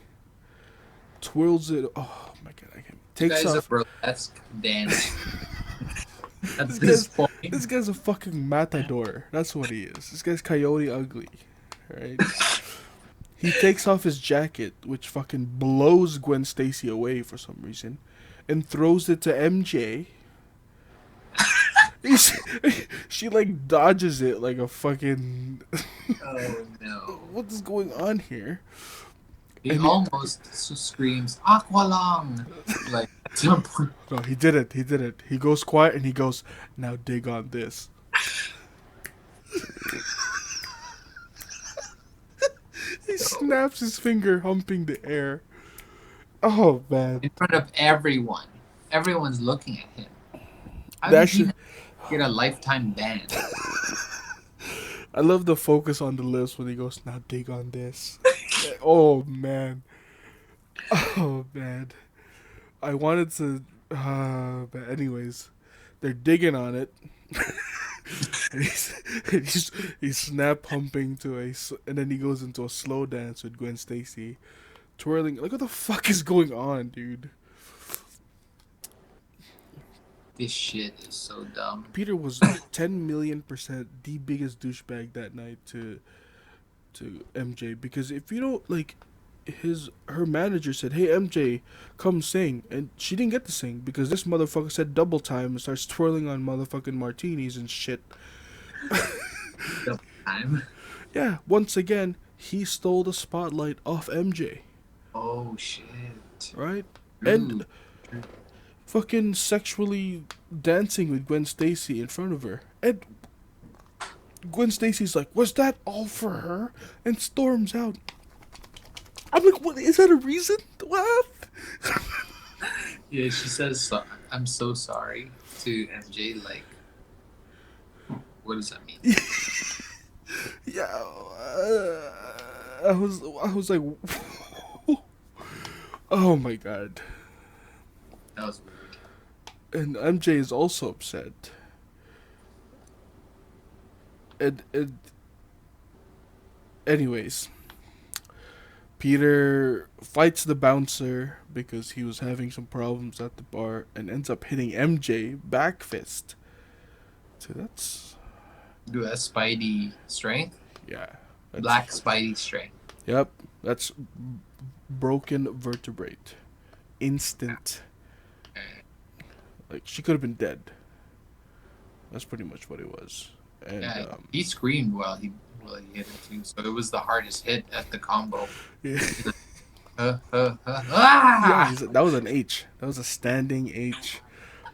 Twirls it. Oh my god! I can't. This Takes guy's a off. burlesque dance. At This this guy's, point. this guy's a fucking matador. That's what he is. This guy's Coyote Ugly. Right? He takes off his jacket, which fucking blows Gwen Stacy away for some reason, and throws it to MJ. She like dodges it like a fucking. Oh no. What is going on here? He And almost screams, Aqualung! Like, at some point. No, he did it. He goes quiet and he goes, "Now dig on this." He So snaps his finger, humping the air. Oh man, in front of everyone, everyone's looking at him. How that did he should. not get a lifetime ban? I love the focus on the lips when he goes, "Now dig on this." Oh man. Oh man. I wanted to. But anyways, they're digging on it. he's, he's snap humping to and then he goes into a slow dance with Gwen Stacy, twirling. Like what the fuck is going on, dude? This shit is so dumb. Peter was 10 million% the biggest douchebag that night to MJ because if you don't like her manager said, "Hey MJ, come sing," and she didn't get to sing because this motherfucker said double time and starts twirling on motherfucking martinis and shit. Double time. Yeah, once again, he stole the spotlight off MJ, Oh shit. right? True. And fucking sexually dancing with Gwen Stacy in front of her. And Gwen Stacy's like, "Was that all for her?" And storms out. I'm like, "What? Is that a reason?" What? Yeah, she says, "I'm so sorry" to MJ. Like, what does that mean? Yeah, I was like, oh my god. That was weird. And MJ is also upset. And anyways, Peter fights the bouncer because he was having some problems at the bar and ends up hitting MJ back fist. So that's Do that Spidey strength, yeah. That's, black Spidey strength. Yep, that's broken vertebrate, instant. Like she could have been dead. That's pretty much what it was. And Yeah, he screamed while he hit it too. So it was the hardest hit at the combo. yeah, Ah! yeah, that was an H. That was a standing H,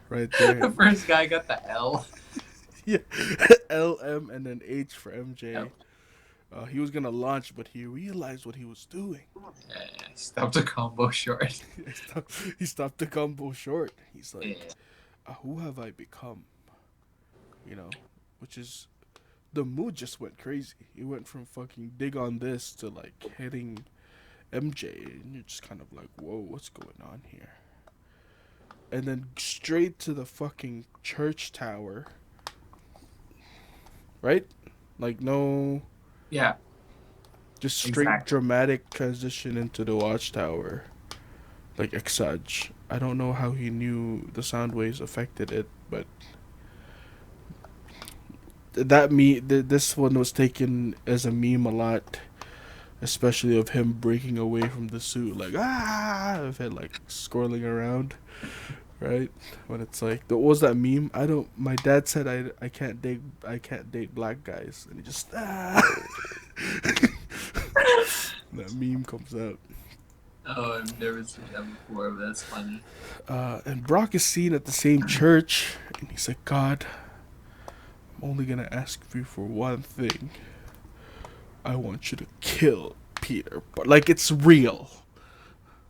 right there. The first guy got the L. Yeah, LM and then H for MJ. Yep. He was gonna launch, but he realized what he was doing. Yeah, stopped the combo short. He stopped the combo short. He's like, Yeah. "Who have I become?" You know, which is the mood just went crazy. He went from fucking dig on this to like hitting MJ, and you're just kind of like, "Whoa, what's going on here?" And then straight to the fucking church tower, right? Like no. Yeah. Just straight Exactly. dramatic transition into the watchtower. Like Exage. I don't know how he knew the sound waves affected it, but this one was taken as a meme a lot, especially of him breaking away from the suit, like of it like swirling around, right? When it's like, what was that meme? I don't. My dad said I can't date black guys, and he just that meme comes out. Oh, I've never seen that before, but that's funny. And Brock is seen at the same church, and he's like, "God, I'm only gonna ask you for one thing. I want you to kill Peter." But like, it's real.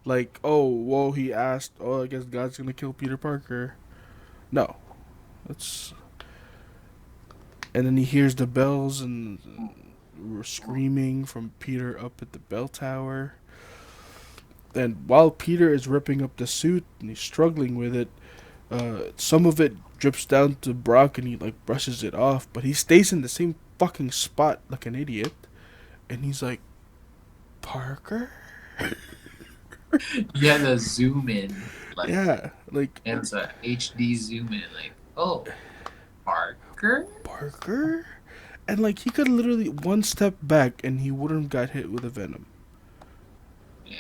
Like, oh, whoa, he asked, "Oh, I guess God's gonna kill Peter Parker." No, it's. And then he hears the bells and we're screaming from Peter up at the bell tower. And while Peter is ripping up the suit and he's struggling with it, some of it drips down to Brock and he like brushes it off, but he stays in the same fucking spot like an idiot. And he's like, "Parker?" You had to zoom in, like, Yeah, like and it's a HD zoom in, like, oh, Parker? Parker? And like he could literally one step back and he wouldn't have got hit with a venom. Yeah.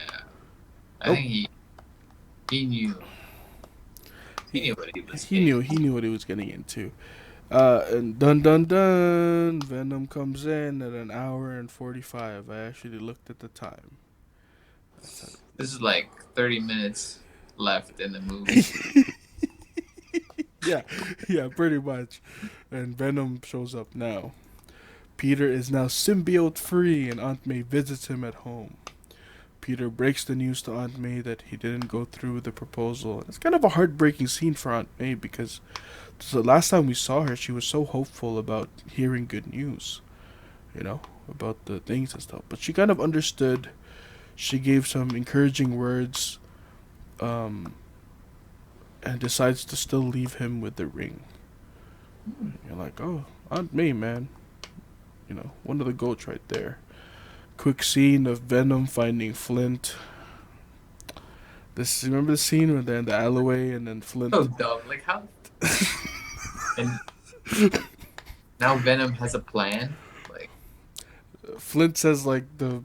I Nope. think he knew. He knew what he was He knew what he was getting into. And dun dun dun, Venom comes in at an hour and 45. I actually looked at the time. This is like 30 minutes left in the movie. Yeah, yeah, pretty much. And Venom shows up now. Peter is now symbiote free, and Aunt May visits him at home. Peter breaks the news to Aunt May that he didn't go through with the proposal. It's kind of a heartbreaking scene for Aunt May because the last time we saw her, she was so hopeful about hearing good news, you know, about the things and stuff. But she kind of understood. She gave some encouraging words, um, and decides to still leave him with the ring. You're like, oh, Aunt May, man. You know, one of the goats right there. Quick scene of Venom finding Flint. This remember the scene when they're in the alleyway and then Flint. So dumb. Like how? And now Venom has a plan. Like Flint says like the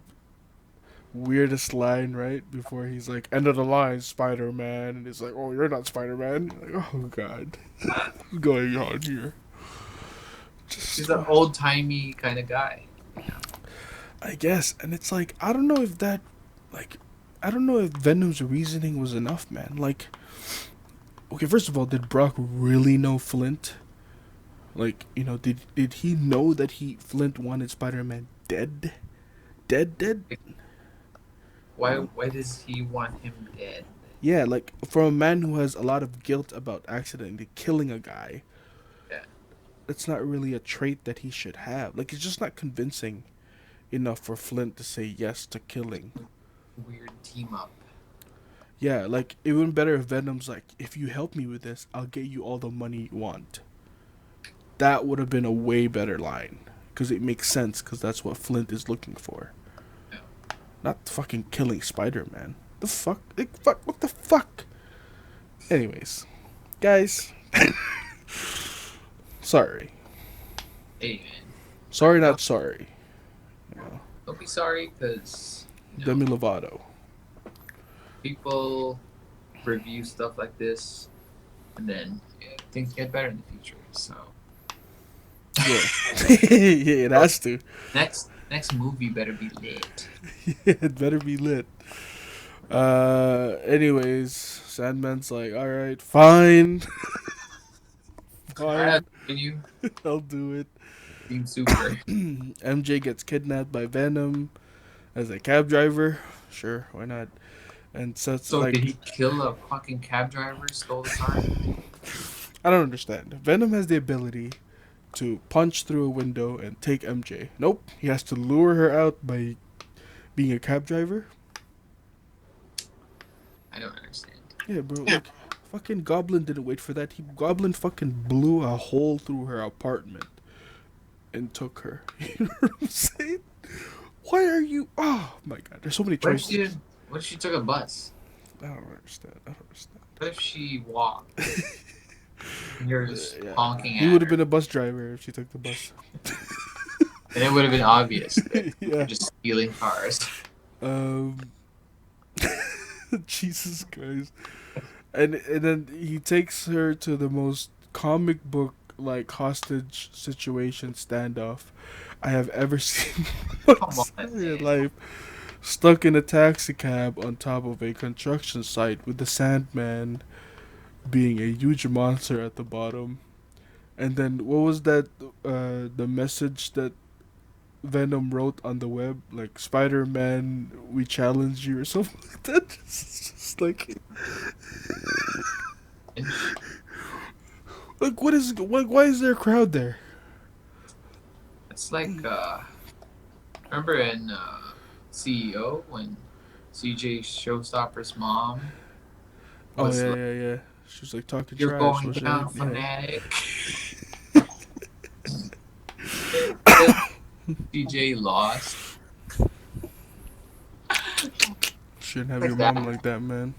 weirdest line right before he's like, "End of the line, Spider Man," and he's like, "Oh, you're not Spider Man." Like, oh God, what's going on here? he's an old timey kind of guy. I guess, and it's like I don't know if that, like, I don't know if Venom's reasoning was enough, man. Like, okay, first of all, did Brock really know Flint? Like, you know, did he know that Flint wanted Spider Man dead, dead? Why does he want him dead? Yeah, like for a man who has a lot of guilt about accidentally killing a guy, Yeah. it's not really a trait that he should have. Like, it's just not convincing enough for Flint to say yes to killing. Weird team up. Yeah, like it would be better if Venom's like, if you help me with this, I'll get you all the money you want. That would have been a way better line because it makes sense because that's what Flint is looking for. Yeah. Not fucking killing Spider-Man. The fuck? Like, fuck? What the fuck? Anyways, guys, sorry. Hey man, Sorry, not sorry. You know, don't be sorry because Demi Lovato. people review stuff like this, and then things get better in the future. So Yeah, yeah, it has to. next movie better be lit. Yeah, it better be lit. Anyways, Sandman's like, all right, fine, Alright, fine, continue. I'll do it. Team Super. MJ gets kidnapped by Venom as a cab driver. Sure, why not? And so it's So like, did he kill a fucking cab driver? Stole the car? I don't understand. Venom has the ability to punch through a window and take MJ. Nope, he has to lure her out by being a cab driver. I don't understand. Yeah, bro. Like, fucking Goblin didn't wait for that. Goblin fucking blew a hole through her apartment and took her. You know what I'm saying? Why are you? Oh my God, there's so many choices. What if she took a bus? I don't understand. What if she walked? And you're just honking at He would have her? been a bus driver if she took the bus. And it would have been obvious that Yeah. you're just stealing cars. Um, Jesus Christ. And then he takes her to the most comic book like hostage situation standoff I have ever seen Come in my on. life. Stuck in a taxi cab on top of a construction site with the Sandman being a huge monster at the bottom. And then what was that the message that Venom wrote on the web, like Spider-Man, we challenge you or something like that. Just like, like why is there a crowd there? It's like remember in CEO when CJ Showstopper's mom Oh was yeah, like, yeah. She was like talking "You're trash. going Was down, yeah. fanatic." CJ lost. Shouldn't have Like your that. mom like that, man.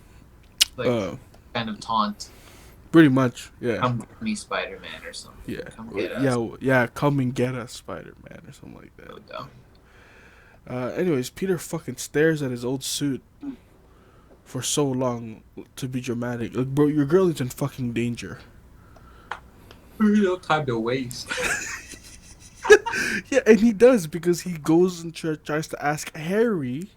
Like kind of taunt. Pretty much, yeah. Come get me, Spider-Man, or something. Yeah, Come get us. yeah. Come and get us, Spider-Man, or something like that. So dumb. Anyways, Peter fucking stares at his old suit for so long to be dramatic. Like, bro, your girl is in fucking danger. No time to waste. Yeah, and he does because he goes and tries to ask Harry,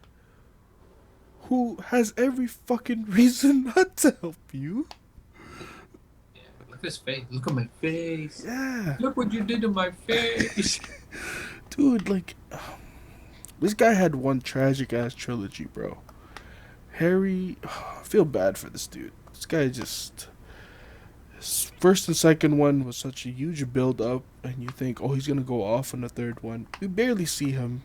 who has every fucking reason not to help you. Yeah, look at his face. Look at my face. Yeah. Look what you did to my face. Dude, like, this guy had one tragic ass trilogy, bro. Harry, I feel bad for this dude. This guy just. His first and second one was such a huge build up, and you think, oh, he's gonna go off on the third one. We barely see him,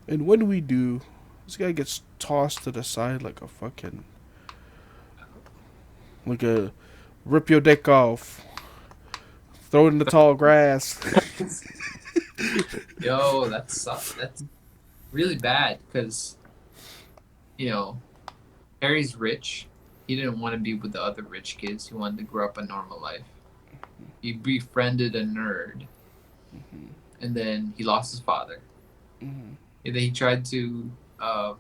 and when we do, this guy gets tossed to the side like a fucking. Like a. Rip your dick off. Throw it in the tall grass. Yo, that's really bad because you know Harry's rich. He didn't want to be with the other rich kids. He wanted to grow up a normal life. He befriended a nerd, and then he lost his father. Mhm. And then he tried to uh,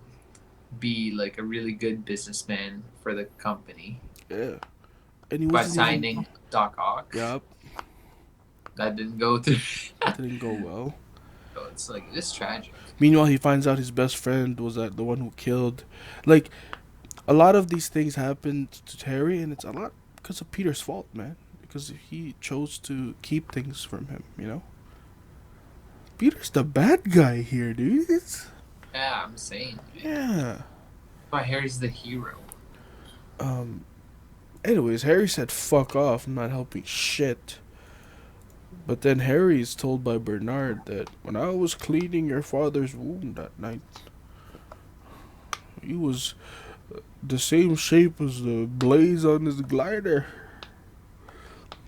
be like a really good businessman for the company Yeah. And he by wasn't even. signing Doc Ock. Yup. That didn't go through. Didn't go well. So it's like it's tragic. Meanwhile, he finds out his best friend was that the one who killed. Like, a lot of these things happened to Harry, and it's a lot because of Peter's fault, man. Because he chose to keep things from him, you know? Peter's the bad guy here, dude. Yeah, I'm saying. Yeah. Why Harry's the hero. Um. Anyways, Harry said, fuck off, I'm not helping shit. But then Harry is told by Bernard that when I was cleaning your father's wound that night, he was the same shape as the blaze on his glider.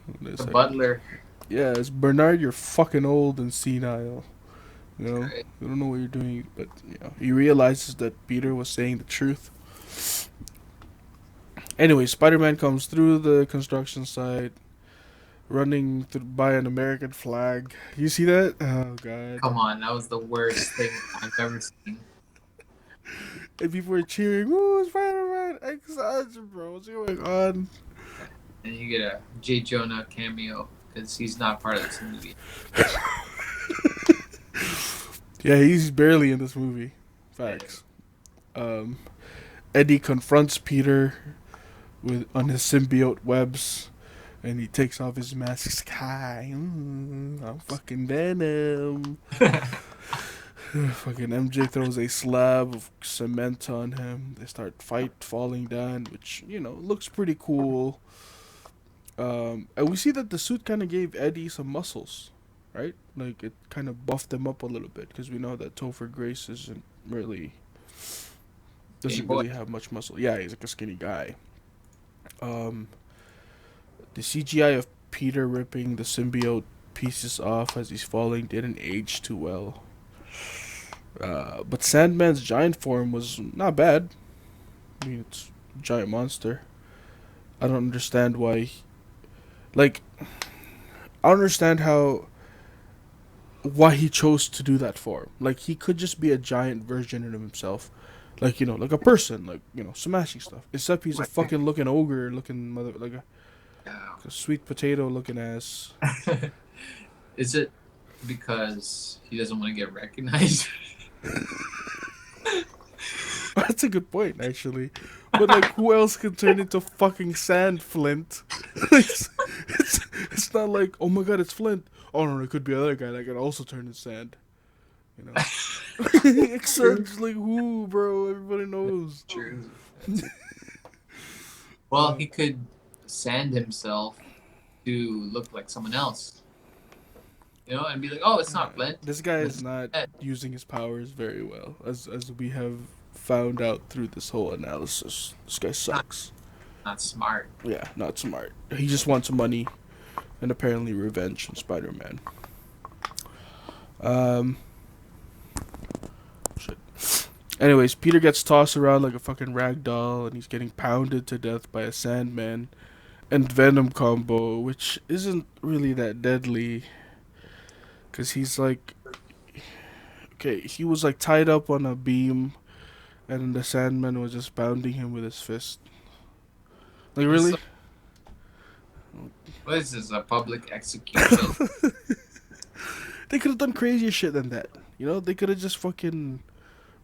And it's The like, butler. yeah, it's Bernard, you're fucking old and senile. You know, Right. you don't know what you're doing, but you know, he realizes that Peter was saying the truth. Anyway, Spider-Man comes through the construction site, running by an American flag. You see that? Oh god! Come on, that was the worst thing I've ever seen. And people were cheering. Ooh, Spider-Man! Excited, bro. What's going on? And you get a J. Jonah cameo because he's not part of this movie. Yeah, he's barely in this movie. Facts. Um, Eddie confronts Peter with on his symbiote webs, and he takes off his mask. He's like, hi, I'm fucking Venom. Fucking MJ throws a slab of cement on him. They start falling down, which looks pretty cool. And we see that the suit kind of gave Eddie some muscles, right? Like it kind of buffed him up a little bit because we know that Topher Grace isn't really Hey doesn't boy. really have much muscle. Yeah, he's like a skinny guy. Um, the CGI of Peter ripping the symbiote pieces off as he's falling didn't age too well. But Sandman's giant form was not bad. I mean, it's a giant monster. I don't understand why. Like, I don't understand why he chose to do that form. Like, he could just be a giant version of himself. Like, like a person, like, smashing stuff. Except he's a fucking looking ogre, looking mother, like a sweet potato looking ass. Is it because he doesn't want to get recognized? That's a good point, actually. But, like, who else can turn into fucking sand, Flint? It's not like, oh my god, it's Flint. Oh no, it could be another guy that can also turn into sand. You know? Except, like, who, bro? Everybody knows. True. Well, he could sand himself to look like someone else. And be like, oh, it's not Flint. This guy It's is not Ed. using his powers very well, as we have found out through this whole analysis. This guy sucks. Not smart. Yeah, not smart. He just wants money and apparently revenge in Spider-Man. Um, shit. Anyways, Peter gets tossed around like a fucking rag doll, and he's getting pounded to death by a Sandman and Venom combo, which isn't really that deadly. Cause he's like, okay, he was like tied up on a beam, and then the Sandman was just pounding him with his fist. Like, really? What is this, a public execution? They could have done crazier shit than that. They could have just fucking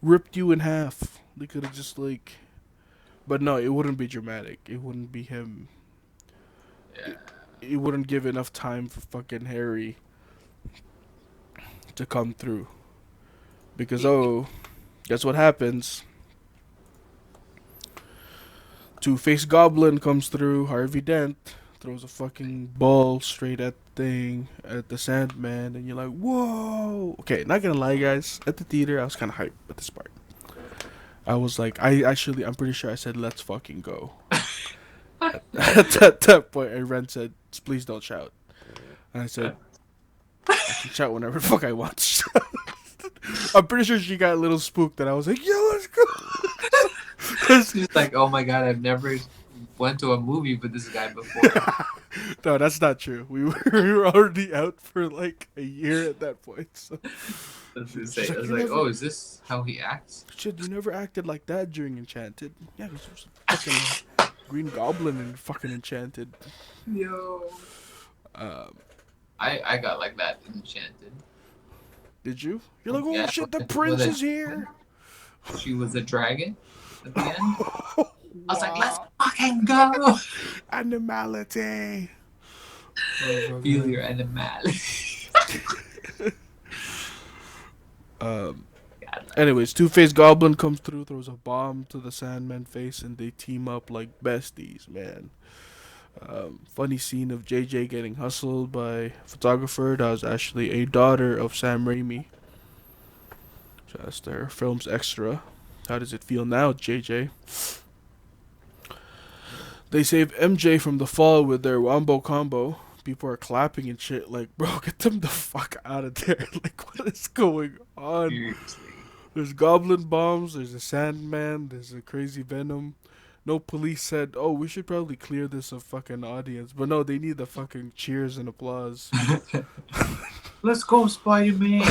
ripped you in half. They could have just like, but no, it wouldn't be dramatic. It wouldn't be him. Yeah. It wouldn't give enough time for fucking Harry to come through. Because, oh, guess what happens? Two-Faced Goblin comes through. Harvey Dent throws a fucking ball straight at the thing, at the Sandman, and you're like, whoa. Okay, not gonna lie, guys. At the theater, I was kind of hyped at this part. I was like, I'm pretty sure I said, let's fucking go. At that point, and Ren said, please don't shout. And I said, I can shout whenever the fuck I want to shout. I'm pretty sure she got a little spooked that I was like, yo, let's go. She's like, oh my god, I've never went to a movie with this guy before. No, that's not true. We were already out for like a year at that point. So. I was like, oh, is this how he acts? Shit, you never acted like that during Enchanted. Yeah, because there was a fucking Green Goblin and fucking Enchanted. Yo. I got like that in Enchanted. Did you? You're like, oh shit, the prince is here. She was a dragon at the end. I was like, let's fucking go. Animality. Feel your animality. Anyways, Two-Faced Goblin comes through, throws a bomb to the Sandman face, and they team up like besties, man. Funny scene of JJ getting hustled by a photographer that was actually a daughter of Sam Raimi. So that's their film's extra. How does it feel now, JJ? They save MJ from the fall with their wombo combo. People are clapping and shit like, bro, get them the fuck out of there. Like, what is going on? Seriously. There's goblin bombs, there's a Sandman, there's a crazy Venom. No police said, oh, we should probably clear this of fucking audience. But no, they need the fucking cheers and applause. Let's go, Spider-Man.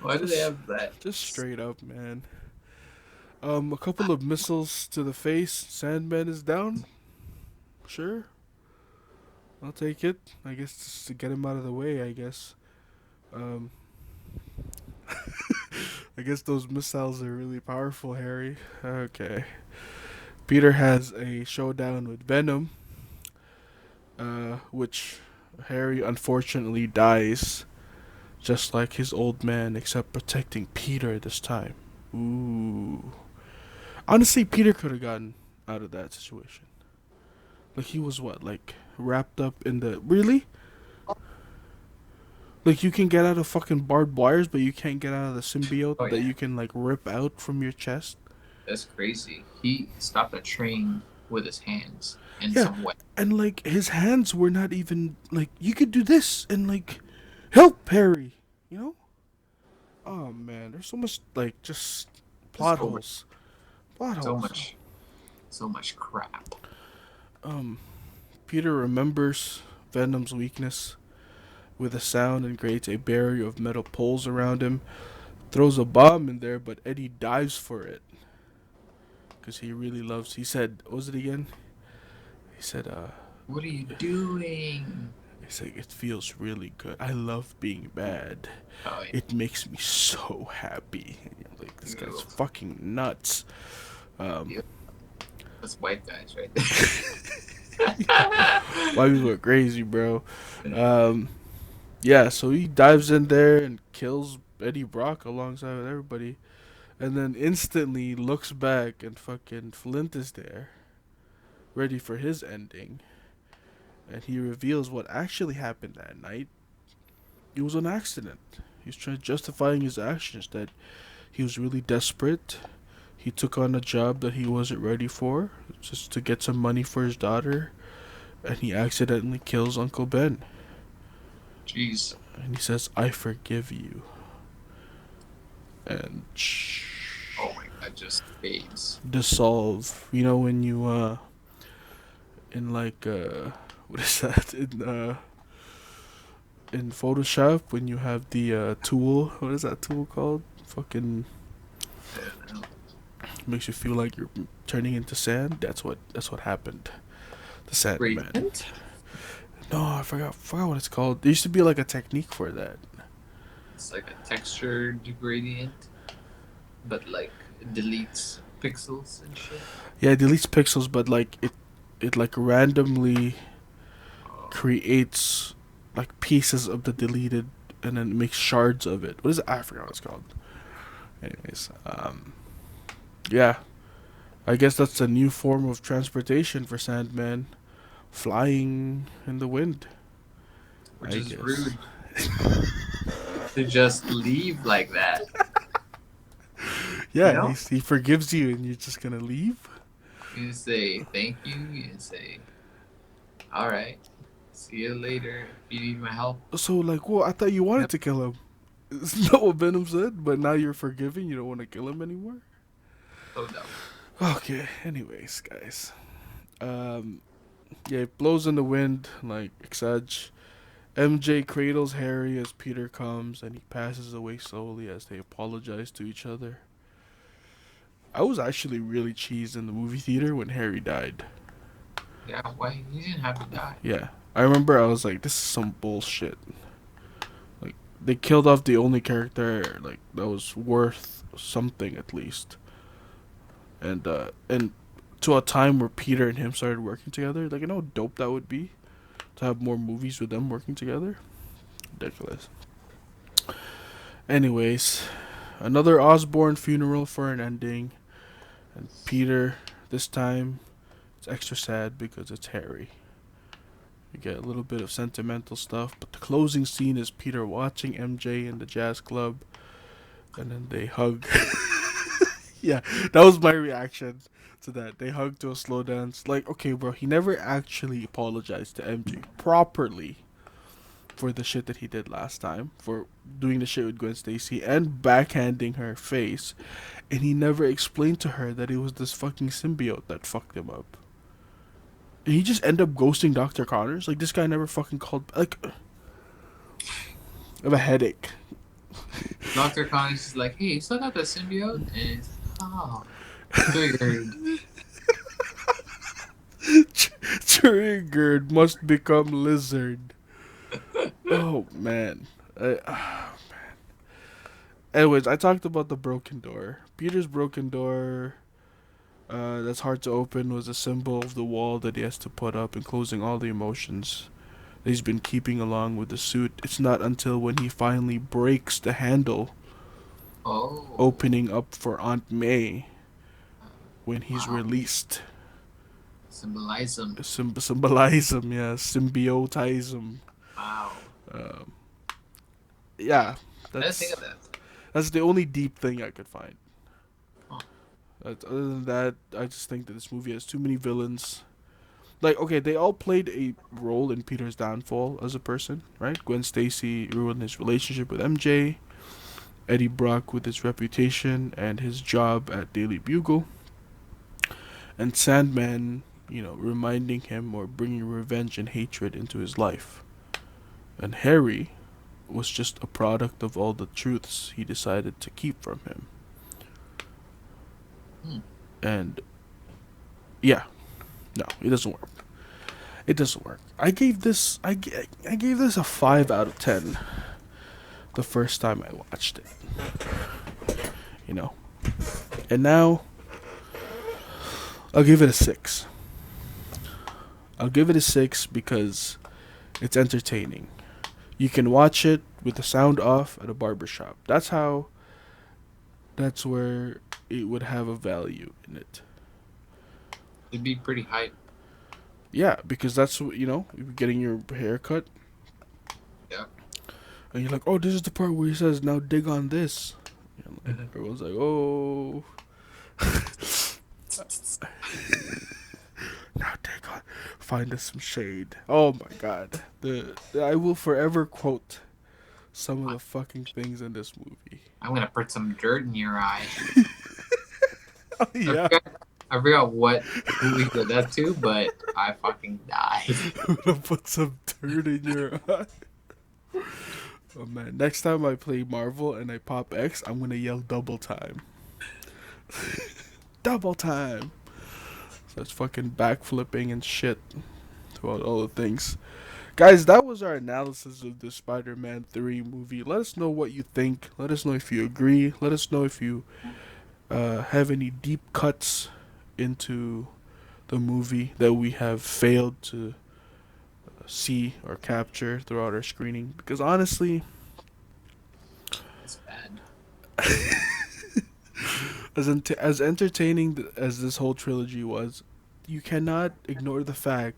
Why do they have that? Just straight up, man. A couple of missiles to the face. Sandman is down. Sure. I'll take it. I guess just to get him out of the way, I guess. I guess those missiles are really powerful, Harry. Okay. Peter has a showdown with Venom, which Harry unfortunately dies, just like his old man, except protecting Peter this time. Ooh. Honestly, Peter could have gotten out of that situation. Like, he was what? Like, wrapped up in the... Really? Like, you can get out of fucking barbed wires, but you can't get out of the symbiote that you can, like, rip out from your chest? That's crazy. He stopped a train with his hands in Yeah, some way. and, like, his hands were not even... Like, you could do this and, like, help Harry, you know? Oh, man, there's so much, like, just plot holes. Plot holes. So much crap. Peter remembers Venom's weakness with a sound and creates a barrier of metal poles around him. Throws a bomb in there, but Eddie dives for it. Because he really loves... He said... What was it again? He said, what are you doing? He's like, it feels really good. I love being bad. Oh, yeah. It makes me so happy. Like, this guy's fucking nuts. That's white guys right there. White people are crazy, bro. Yeah, so he dives in there and kills Eddie Brock alongside with everybody. And then instantly looks back and fucking Flint is there, ready for his ending. And he reveals what actually happened that night. It was an accident. He's justifying his actions, that he was really desperate. He took on a job that he wasn't ready for, just to get some money for his daughter. And he accidentally kills Uncle Ben. Jeez. And he says, I forgive you. And oh my god, just fades. Dissolve. You know when you in like what is that? In Photoshop when you have the tool, what is that tool called? Fucking makes you feel like you're turning into sand. That's what happened. The Sandman. No, I forgot what it's called. There used to be like a technique for that. It's like a textured gradient, but like it deletes pixels and shit. Yeah, it deletes pixels, but like it like randomly creates like pieces of the deleted and then makes shards of it. What is it? I forgot what it's called. Anyways, yeah, I guess that's a new form of transportation for Sandman, flying in the wind. which I is guess. rude to just leave like that. You Yeah, know, he forgives you, and you're just gonna leave. you say thank you. You say, all right, see you later. If you need my help, So like, well, I thought you wanted yep. to kill him. Isn't that what Venom said? But now you're forgiving. You don't want to kill him anymore. So dumb. Okay. Anyways, guys. Um. Yeah, it blows in the wind like Exage. MJ cradles Harry as Peter comes, and he passes away slowly as they apologize to each other. I was actually really cheesed in the movie theater when Harry died. Yeah, why he didn't have to die? Yeah, I remember I was like, "This is some bullshit." Like they killed off the only character like that was worth something at least, and to a time where Peter and him started working together. Like you know how dope that would be to have more movies with them working together. Ridiculous. Anyways, another Osborne funeral for an ending, and Peter this time it's extra sad because it's Harry. You get a little bit of sentimental stuff, but the closing scene is Peter watching MJ in the jazz club, and then they hug. Yeah, that was my reaction to that. They hug to a slow dance. Like, okay, bro, he never actually apologized to MJ properly for the shit that he did last time, for doing the shit with Gwen Stacy and backhanding her face, and he never explained to her that it was this fucking symbiote that fucked him up. And he just ended up ghosting Dr. Connors. Like, this guy never fucking called. Like, I have a headache. Dr. Connors is like, hey, you still got the symbiote? And it's, oh, triggered. Triggered must become lizard. Oh, man. Anyways, I talked about the broken door. Peter's broken door, that's hard to open, was a symbol of the wall that he has to put up, enclosing all the emotions that he's been keeping along with the suit. It's not until when he finally breaks the handle, Oh, opening up for Aunt May, when he's wow. released. Symbolize them. Symbolize him, yeah, symbiotize him. Wow. Um, yeah, I didn't think that's of that. that's the only deep thing I could find. Huh. Other than that, I just think that this movie has too many villains. Like, okay, they all played a role in Peter's downfall as a person, right? Gwen Stacy ruined his relationship with MJ. Eddie Brock with his reputation and his job at Daily Bugle. And Sandman, reminding him or bringing revenge and hatred into his life. And Harry was just a product of all the truths he decided to keep from him. Hmm. And yeah, no, it doesn't work. It doesn't work. I gave this a 5 out of 10 the first time I watched it. You know, and now I'll give it a 6. I'll give it a 6 because it's entertaining. You can watch it with the sound off at a barbershop. That's where it would have a value in it. It'd be pretty hype. Yeah, because that's what, you're getting your hair cut, Yeah. and you're like, oh, this is the part where he says, now dig on this. Everyone's like, oh. Now dig on. Find us some shade. Oh my god. I will forever quote some of the fucking things in this movie. I'm gonna put some dirt in your eye. Oh, I yeah. forgot, I forgot what movie did that to, but I fucking died. I'm gonna put some dirt in your eye. Oh man, next time I play Marvel and I pop X, I'm gonna yell double time. Double time! So it's fucking backflipping and shit throughout all the things. Guys, that was our analysis of the Spider Man 3 movie. Let us know what you think. Let us know if you agree. Let us know if you have any deep cuts into the movie that we have failed to see or capture throughout our screening. Because honestly, It's bad. as entertaining as this whole trilogy was, you cannot ignore the fact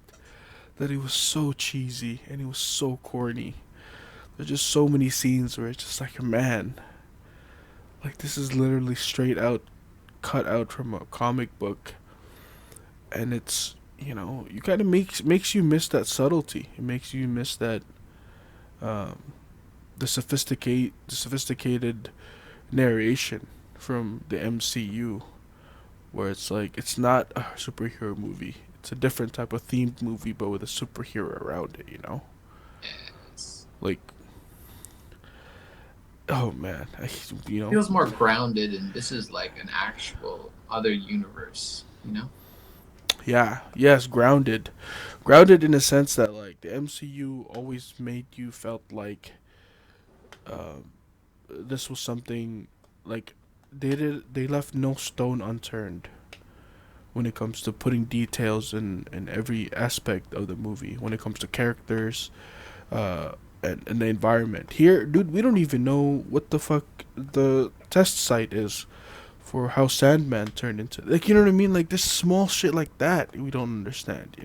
that it was so cheesy and it was so corny. There's just so many scenes where it's just like, man, like this is literally straight out cut out from a comic book, and it's, you kind of makes you miss that subtlety. It makes you miss that, um, the sophisticated narration from the MCU, where it's like it's not a superhero movie. It's a different type of themed movie, but with a superhero around it. It's, Like, oh man, feels more grounded, and this is like an actual other universe. yeah, yes, grounded in a sense that like the MCU always made you felt like, um, this was something like they left no stone unturned when it comes to putting details in every aspect of the movie when it comes to characters, uh and the environment. Here, dude, we don't even know what the fuck the test site is for how Sandman turned into, like, you know what I mean, like this small shit like that we don't understand.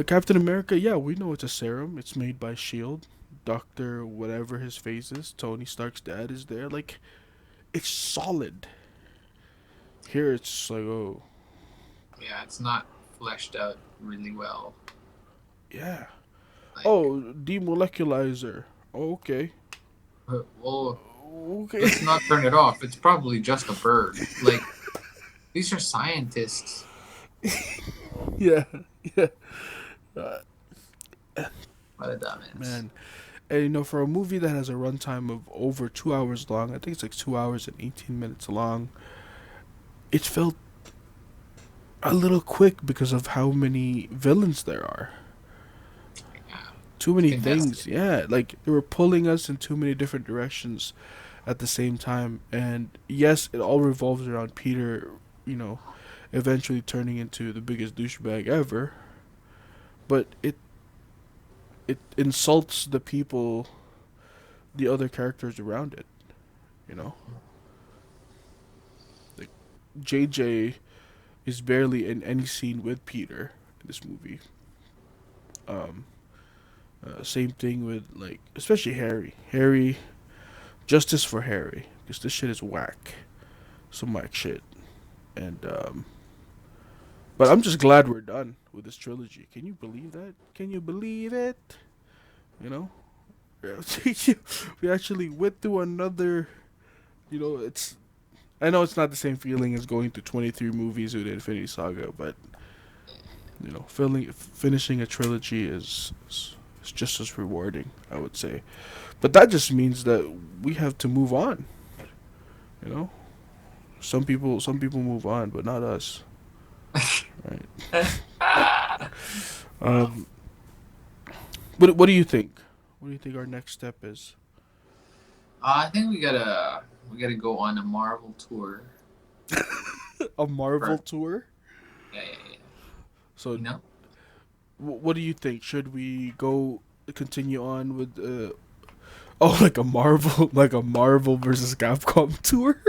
Captain America, yeah, we know it's a serum. It's made by Shield. Doctor, whatever his face is, Tony Stark's dad is there. Like, it's solid. Here, it's like, oh, Yeah, it's not fleshed out really well. yeah. Like, Oh, demoleculizer. Oh, okay. well, Okay. let's not turn it off. It's probably just a bird. Like, these are scientists. Yeah, yeah. Uh, What a dumbass. man. And for a movie that has a runtime of over 2 hours long, I think it's like 2 hours and 18 minutes long. It felt a little quick because of how many villains there are. Yeah, Too many things. congested. Yeah, like they were pulling us in too many different directions at the same time. And yes, it all revolves around Peter, you know, eventually turning into the biggest douchebag ever. But it insults the people, the other characters around it. You know, like JJ is barely in any scene with Peter in this movie. Um, Same thing with, like, especially Harry. Harry, justice for Harry, because this shit is whack, some whack shit. And but I'm just glad we're done with this trilogy. Can you believe that? Can you believe it? You know, we actually went through another. It's. I know it's not the same feeling as going to 23 movies with Infinity Saga, but finishing a trilogy is just as rewarding, I would say. But that just means that we have to move on. You know, some people move on, but not us, right? Wow. Um, what do you think? What do you think our next step is? I think we gotta go on a Marvel tour. A Marvel For, tour. yeah, yeah, yeah. So, You know? what do you think? Should we go continue on with oh, like a Marvel, like a Marvel versus Capcom tour?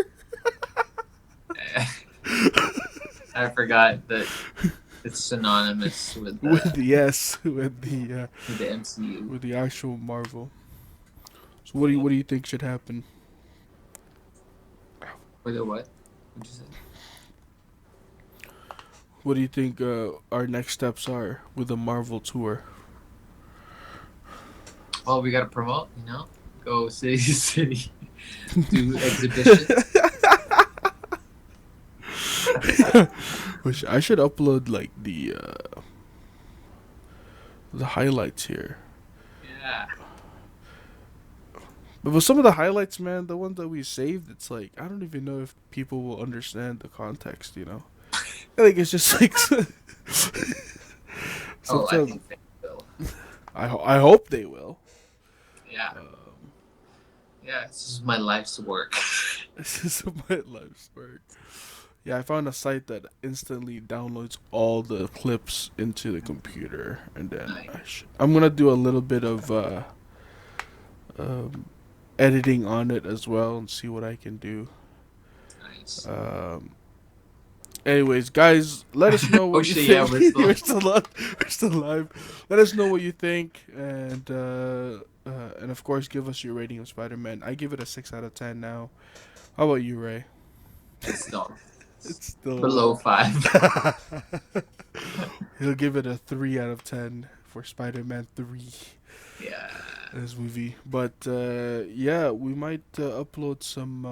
I forgot that it's synonymous With, yes, with the MCU. the actual Marvel. So what do you think should happen? For the what? What'd you say? What do you think our next steps are with the Marvel tour? Well, we gotta promote. Go city to city, do exhibitions. Which I should upload like the highlights here. Yeah. But with some of the highlights, man, the ones that we saved, it's like I don't even know if people will understand the context. I think it's just like Oh, I sometimes think they will. I hope they will. Yeah. Um, Yeah. This is my life's work. this is my life's work. Yeah, I found a site that instantly downloads all the clips into the computer, and then Nice. I'm gonna do a little bit of um, editing on it as well and see what I can do. Nice. Um, Anyways, guys, let us know Oh what you shit! Yeah, think. we're still. we're still live. We're still live. Let us know what you think, and of course, give us your rating of Spider-Man. I give it a 6 out of 10 now. How about you, Ray? It's still It's still below low. 5. He'll give it a 3 out of 10 for Spider-Man 3. Yeah. This movie, but yeah, we might upload some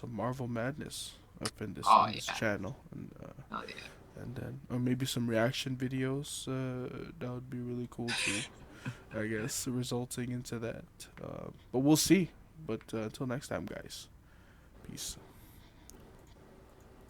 Marvel Madness up in this Oh on this yeah. channel, Oh yeah. and then or maybe some reaction videos. That would be really cool too. I guess resulting into that. But we'll see. But until next time, guys. Peace.